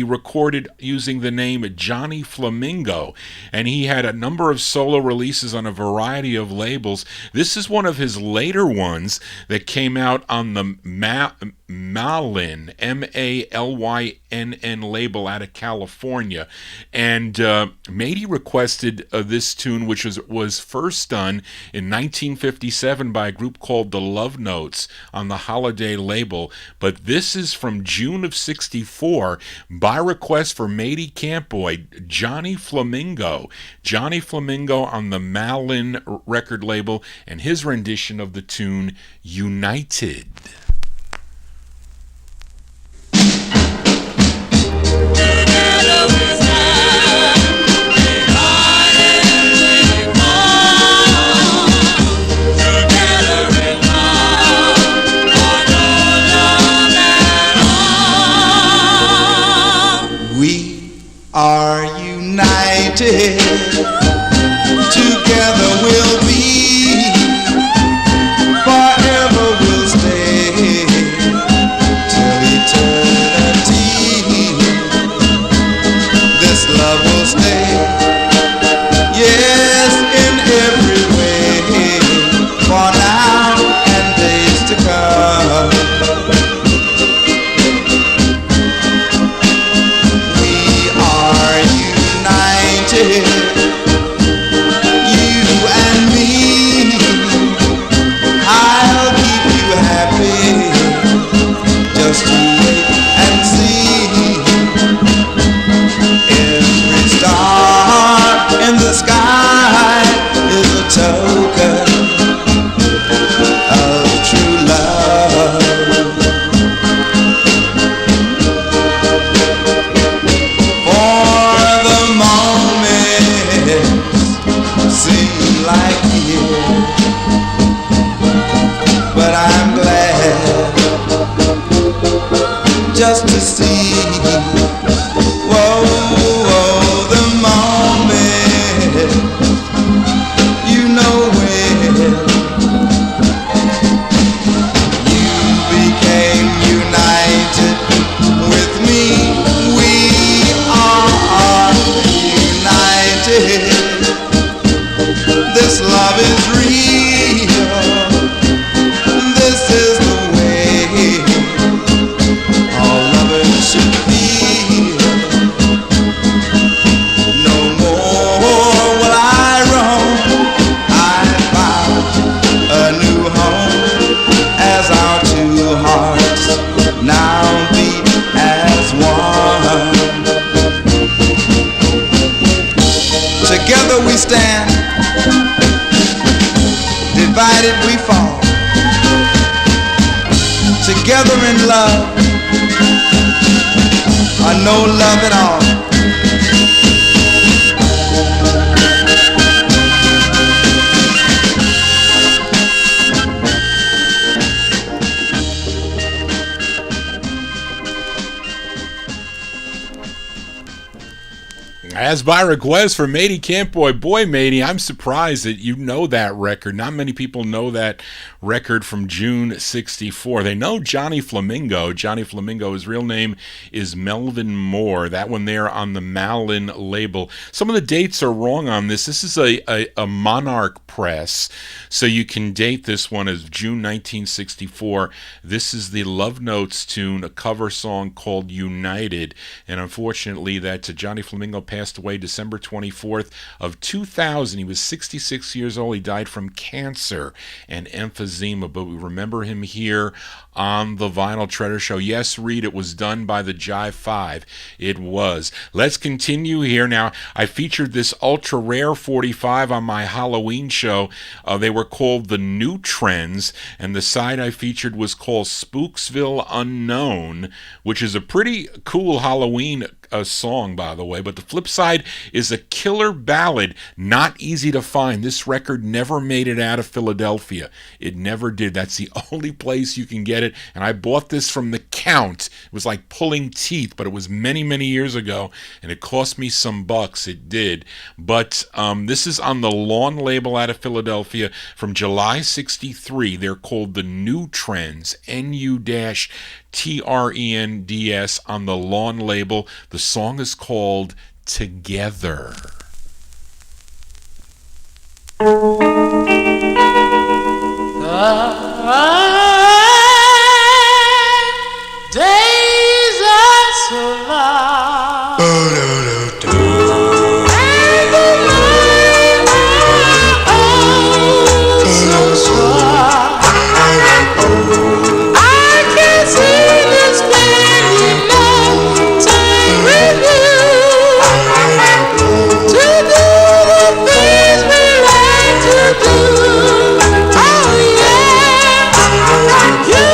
using the name Johnny Flamingo, and he had a number of solo releases on a variety of labels. This is one of his later ones that came out on the Malyn, Malynn label out of California. And Matey requested this tune, which was first done in 1957 by a group called the Love Notes on the Holiday label. But this is from June of 64 by request for Matey Campoy, Johnny Flamingo. Johnny Flamingo on the Malyn record label, and his rendition of the tune United. Are united, together we'll be, forever we'll stay, till eternity, this love will stay, yes, in every way, for now and days to come. Just to wait and see. Every star in the sky is a token of true love. For the moments seem like years, but I'm glad just to see, whoa, whoa, the moment, you know when you became united with me. We are united. This love is real. This is the way all lovers should feel. No more will I roam. I found a new home as our two hearts now beat as one. Together we stand, divided we fall. Together in love, or no love at all. As by request for Matey Campoy. Boy, Matey, I'm surprised that you know that record. Not many people know that record from June 64. They know Johnny Flamingo. Johnny Flamingo, his real name is Melvin Moore. That one there on the Malyn label. Some of the dates are wrong on this. This is a Monarch press, so you can date this one as June 1964. This is the Love Notes tune, a cover song called United, and unfortunately that Johnny Flamingo passed away December 24th of 2000. He was 66 years old. He died from cancer and emphysema, but we remember him here on the Vinyl Treasure Show. Yes, Reed, it was done by the Jive 5. It was. Let's continue here. Now, I featured this ultra rare 45 on my Halloween show. They were called the New Trends, and the side I featured was called Spooksville Unknown, which is a pretty cool Halloween song, by the way, but the flip side is a killer ballad, not easy to find. This record never made it out of Philadelphia. It never did. That's the only place you can get it, and I bought this from The Count. It was like pulling teeth, but it was many, many years ago, and it cost me some bucks. It did. But this is on the Lawn label out of Philadelphia from July 63. They're called the New Trends, N-U-Trends on the Lawn label. The song is called Together. Days are so long, and the night oh so strong. I can see this spending more time with you, to do the things we like to do. Oh yeah, you.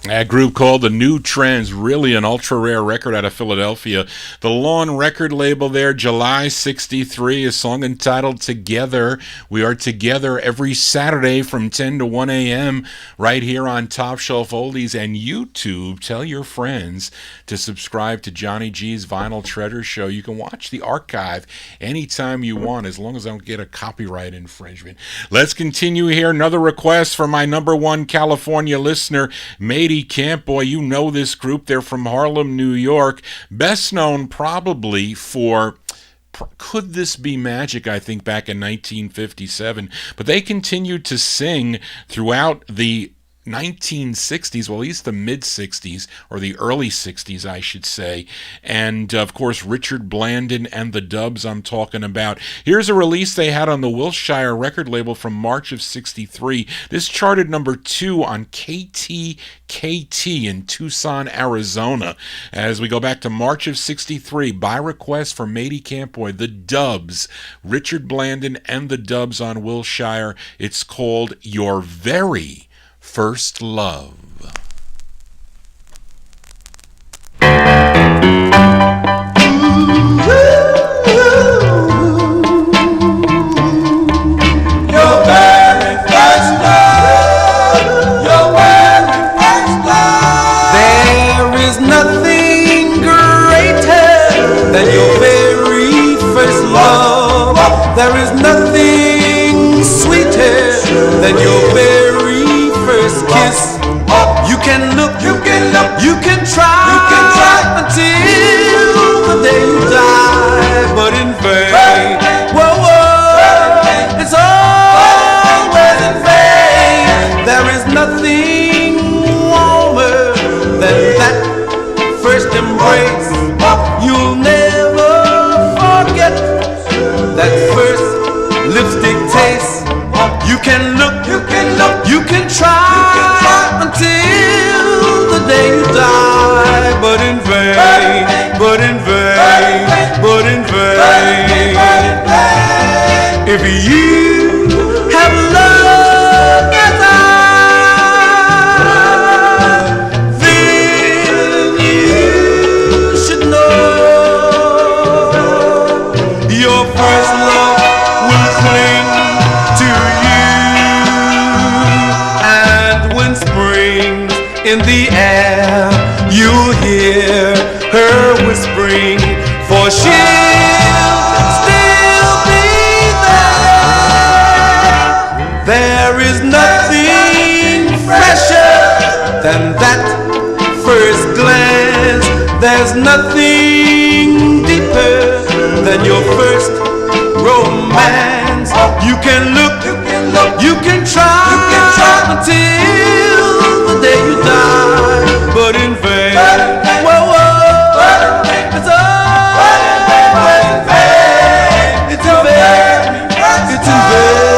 That group called the New Trends, really an ultra-rare record out of Philadelphia. The Lawn record label there, July 63, a song entitled Together. We are together every Saturday from 10 to 1 a.m. right here on Top Shelf Oldies and YouTube. Tell your friends to subscribe to Johnny G's Vinyl Treasure Show. You can watch the archive anytime you want, as long as I don't get a copyright infringement. Let's continue here. Another request from my number one California listener, Matey Campboy. You know this group. They're from Harlem, New York. Best known probably for Could This Be Magic, I think, back in 1957. But they continued to sing throughout the 1960s, well, at least the mid-60s, or the early 60s, I should say. And, of course, Richard Blandon and the Dubs I'm talking about. Here's a release they had on the Wilshire record label from March of 63. This charted number 2 on KTKT in Tucson, Arizona. As we go back to March of 63, by request from Matey Campboy, the Dubs, Richard Blandon and the Dubs on Wilshire. It's called Your Very First Love. There is nothing sweeter than your very first kiss. You can look, you can try until the day you die, but in vain. Whoa, whoa, it's always in vain. first embrace. You'll never forget that first lipstick taste. You can look, you can try until the day you die, but in vain, but in vain, but in vain. If you have loved as I, then you should know your first love will cling to you, and when spring's in the air, you'll hear her whispering, for she'll still be there. There is nothing fresher than that first glance. There's nothing deeper than your first romance. You can look, you can try until the day you die, but in vain. Whoa, whoa, it's all in vain. It's in vain. It's in vain.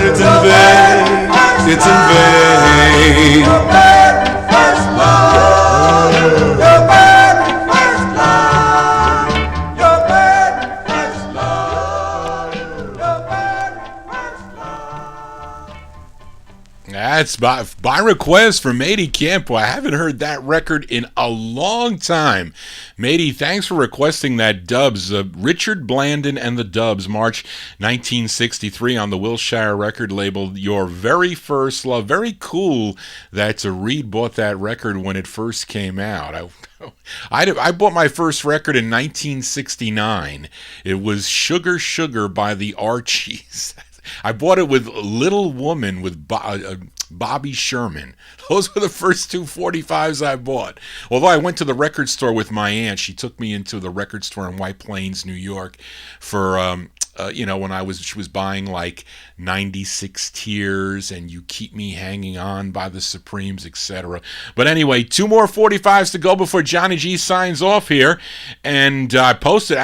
It's in vain. It's in vain. Your very first love. Your very first love. Your very first love. Your very first love. That's by request from Matey Campo. I haven't heard that record in a long time. Matey, thanks for requesting that Dubs. Richard Blandon and the Dubs, March 1963 on the Wilshire record label, Your Very First Love. Very cool that Reed bought that record when it first came out. I bought my first record in 1969. It was Sugar Sugar by the Archies. I bought it with Little Woman with Bobby Sherman. Those were the first two 45s I bought. Although I went to the record store with my aunt. She took me into the record store in White Plains, New York for, when she was buying like 96 Tears and You Keep Me Hanging On by the Supremes, etc. But anyway, two more 45s to go before Johnny G signs off here. And I posted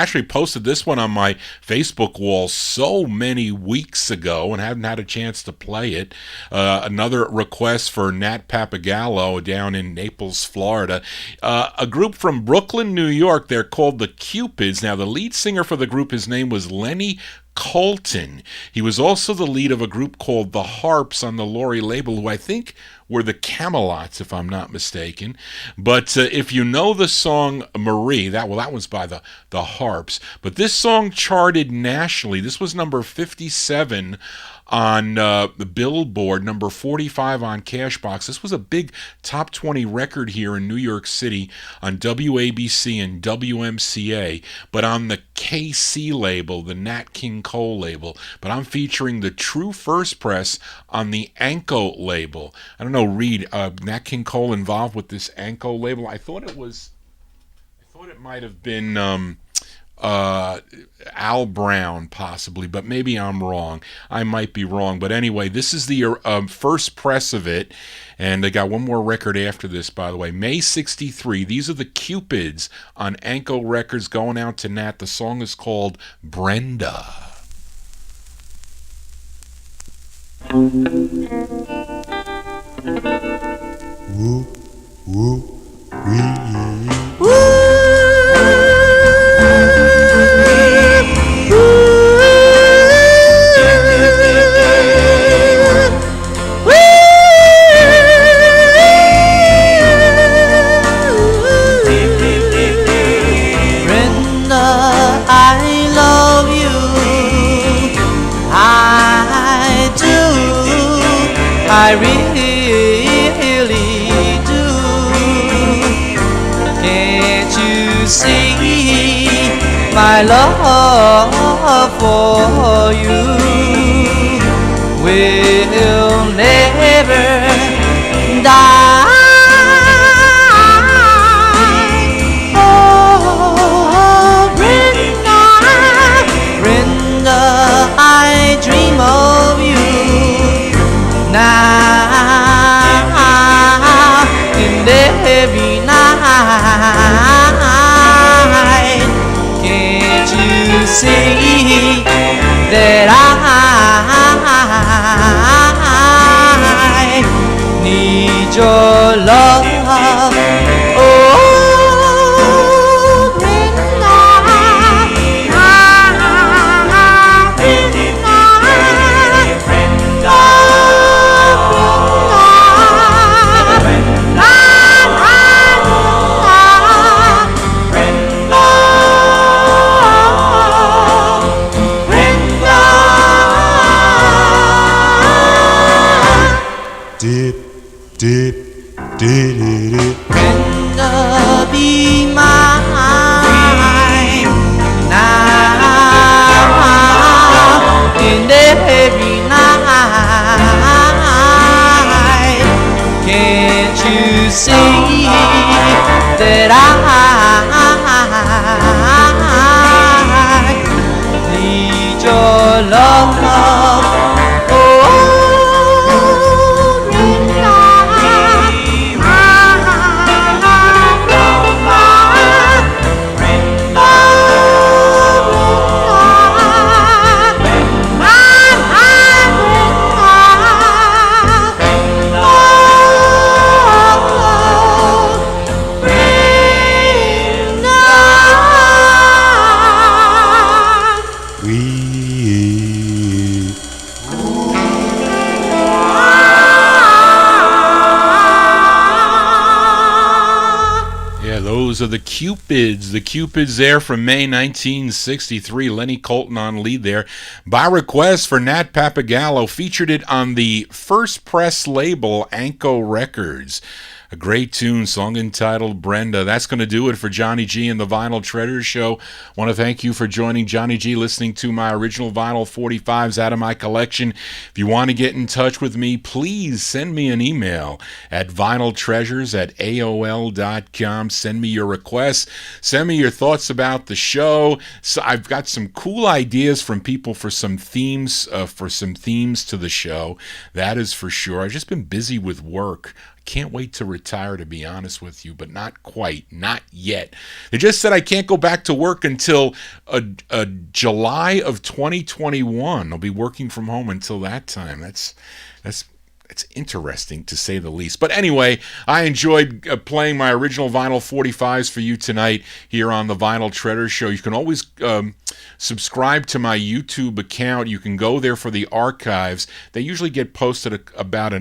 this one on my Facebook wall so many weeks ago and haven't had a chance to play it. Another request for Nat Papagallo down in Naples, Florida. A group from Brooklyn, New York. They're called the Cupids. Now, the lead singer for the group, his name was Lenny Colton. He was also the lead of a group called the Harps on the Laurie label, who I think were the Camelots, if I'm not mistaken. But if you know the song Marie, that was by the Harps. But this song charted nationally. This was number 57 on the Billboard, number 45 on Cashbox. This was a big top 20 record here in New York City on WABC and WMCA, but on the KC label, the Nat King Cole label. But I'm featuring the True First Press on the Anko label. I don't know, Reed, Nat King Cole involved with this Anko label? I thought it might have been Al Brown, possibly, but maybe I'm wrong. I might be wrong. But anyway, this is the first press of it, and they got one more record after this, by the way. May 63. These are the Cupids on Anko Records, going out to Nat. The song is called Brenda. Woo, woo, wee. I really do. Can't you see my love for you will never die? Oh, Brenda, Brenda, I dream of you now and every night. that I need your love, love. Those are the Cupids. The Cupids there from May 1963. Lenny Colton on lead there. By request for Nat Papagallo, featured it on the first press label, Anko Records. A great tune, song entitled Brenda. That's going to do it for Johnny G and the Vinyl Treasure Show. I want to thank you for joining Johnny G, listening to my original vinyl 45s out of my collection. If you want to get in touch with me, please send me an email at vinyltreasures@aol.com. Send me your requests. Send me your thoughts about the show. So I've got some cool ideas from people for some themes to the show. That is for sure. I've just been busy with work. Can't wait to retire, to be honest with you, but not quite, not yet. They just said I can't go back to work until July of 2021. I'll be working from home until that time. That's interesting, to say the least. But anyway, I enjoyed playing my original vinyl 45s for you tonight here on the Vinyl Treasure Show. You can always subscribe to my YouTube account. You can go there for the archives. They usually get posted about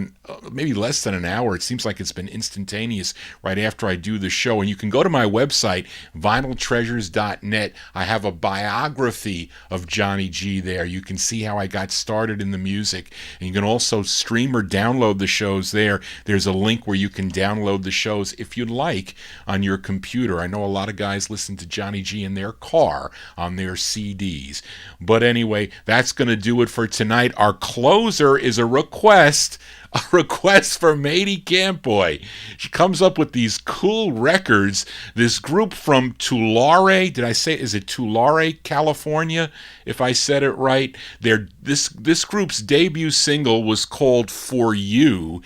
maybe less than an hour. It seems like it's been instantaneous right after I do the show. And you can go to my website, vinyltreasures.net. I have a biography of Johnny G there. You can see how I got started in the music. And you can also stream or download the shows there. There's a link where you can download the shows if you'd like on your computer. I know a lot of guys listen to Johnny G in their car on their CDs. But anyway, that's going to do it for tonight. Our closer is a request for Matey Campoy. She comes up with these cool records. This group from Tulare, is it Tulare, California, if I said it right? This group's debut single was called For You,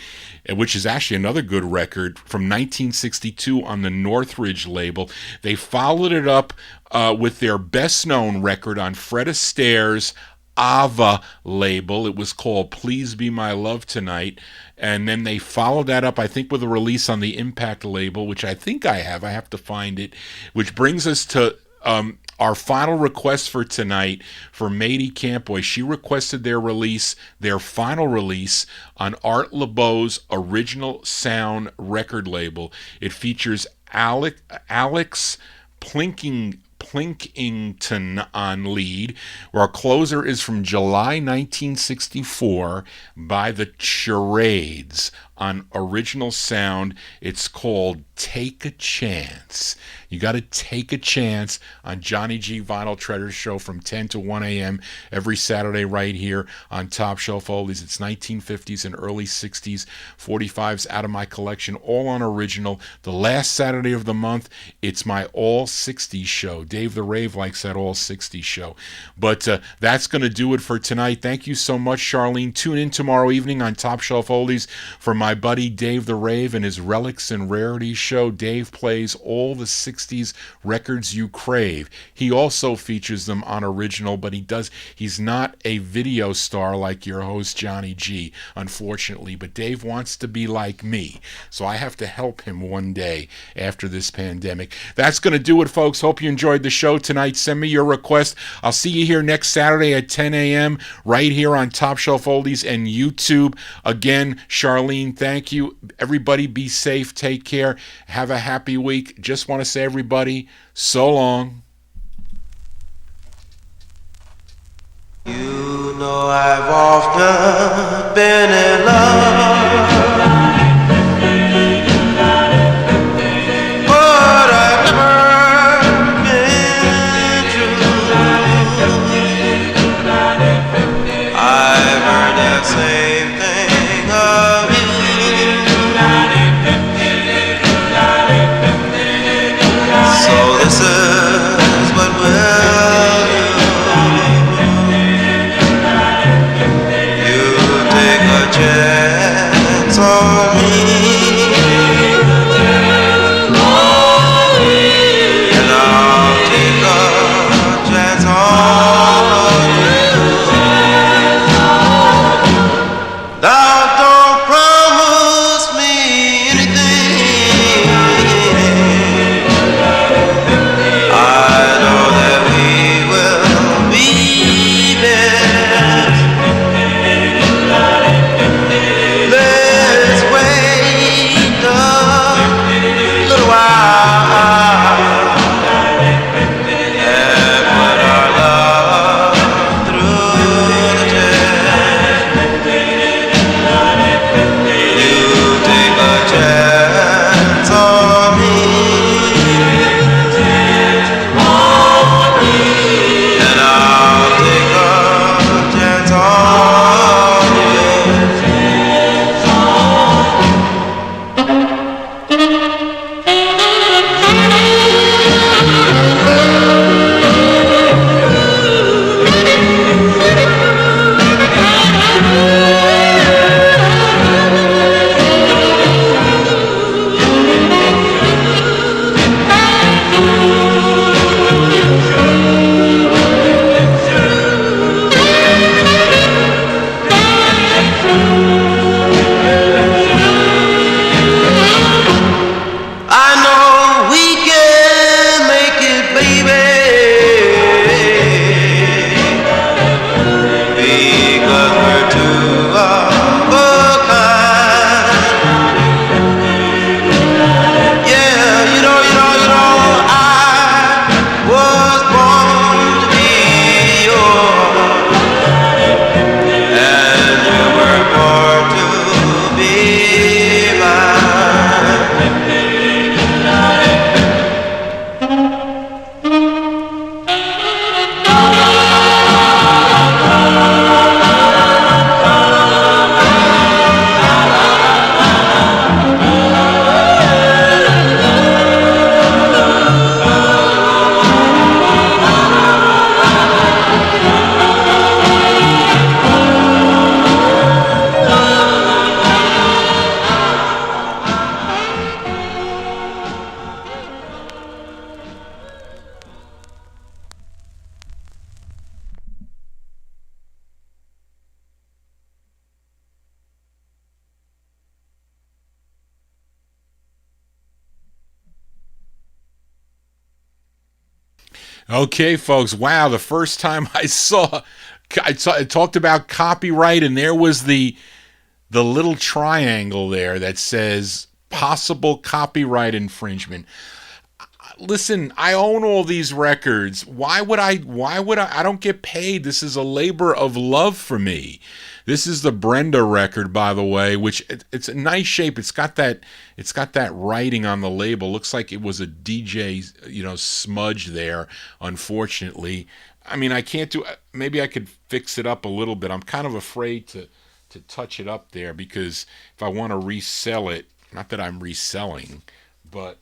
which is actually another good record from 1962 on the Northridge label. They followed it up with their best-known record on Fred Astaire's Ava label. It was called Please Be My Love Tonight. And then they followed that up, I think, with a release on the Impact label, which I think I have to find it, which brings us to our final request for tonight for Matey Campoy. She requested their final release on Art LeBeau's Original Sound record label. It features Alex Plinkington on lead. Our closer is from July 1964 by the Charades on Original Sound. It's called Take a Chance. You got to take a chance on Johnny G Vinyl Treasure Show from 10 to 1 a.m. every Saturday right here on Top Shelf Oldies. It's 1950s and early 60s 45s out of my collection, all on original. The last Saturday of the month, it's my All 60s show. Dave the Rave likes that All 60s show. But that's going to do it for tonight. Thank you so much, Charlene. Tune in tomorrow evening on Top Shelf Oldies for my buddy Dave the Rave and his Relics and Rarities show. Dave plays all the 60s records you crave. He also features them on original, but he's not a video star like your host Johnny G, unfortunately. But Dave wants to be like me, so I have to help him one day after this pandemic. That's going to do it, folks. Hope you enjoyed the show tonight. Send me your request. I'll see you here next Saturday at 10 a.m. right here on Top Shelf Oldies and YouTube. Again, Charlene, thank you. Everybody be safe. Take care. Have a happy week. Just want to say, everybody, so long. You know I've often been in love, but I've never been true. I've heard that same thing of you. Okay, folks. Wow, the first time I talked about copyright, and there was the little triangle there that says possible copyright infringement. Listen, I own all these records. Why would I? I don't get paid. This is a labor of love for me. This is the Brenda record, by the way, which it's a nice shape. It's got that writing on the label. Looks like it was a DJ, smudge there, unfortunately. I mean, I can't do, maybe I could fix it up a little bit. I'm kind of afraid to touch it up there, because if I want to resell it, not that I'm reselling, but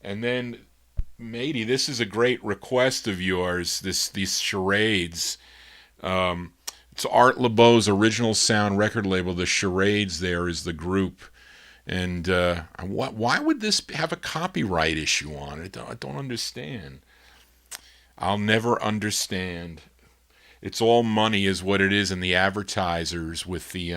and then, matey, this is a great request of yours. These charades. It's Art LeBeau's Original Sound record label. The Charades there is the group, and why would this have a copyright issue on it? I don't understand. I'll never understand. It's all money, is what it is, and the advertisers with the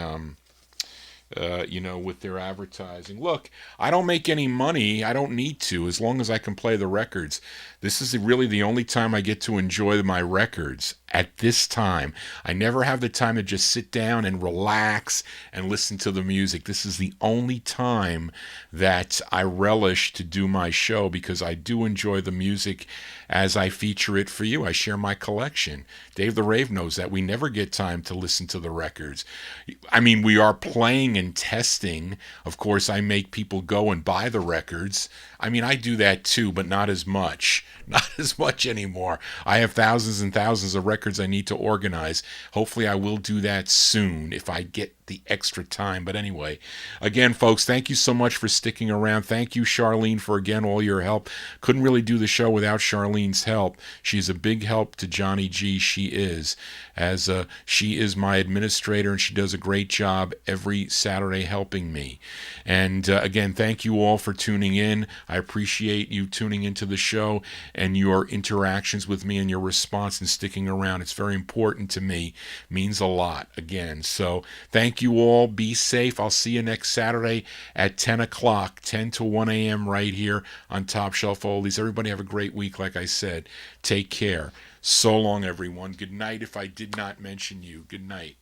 with their advertising. Look, I don't make any money. I don't need to, as long as I can play the records. This is really the only time I get to enjoy my records. At this time, I never have the time to just sit down and relax and listen to the music. This is the only time that I relish to do my show, because I do enjoy the music as I feature it for you. I share my collection. Dave the Rave knows that. We never get time to listen to the records. I mean, we are playing and testing. Of course, I make people go and buy the records. I mean, I do that too, but not as much. Not as much anymore. I have thousands and thousands of records I need to organize. Hopefully I will do that soon if I get the extra time. But anyway, again, folks, thank you so much for sticking around. Thank you, Charlene, for, again, all your help. Couldn't really do the show without Charlene's help. She's a big help to Johnny G. She is, as she is my administrator, and she does a great job every Saturday helping me. And again, thank you all for tuning in. I appreciate you tuning into the show and your interactions with me and your response and sticking around. It's very important to me. Means a lot, again. So thank you all. Be safe. I'll see you next Saturday at 10 o'clock, 10 to 1 a.m. right here on Top Shelf Oldies. Everybody have a great week, like I said. Take care. So long, everyone. Good night if I did not mention you. Good night.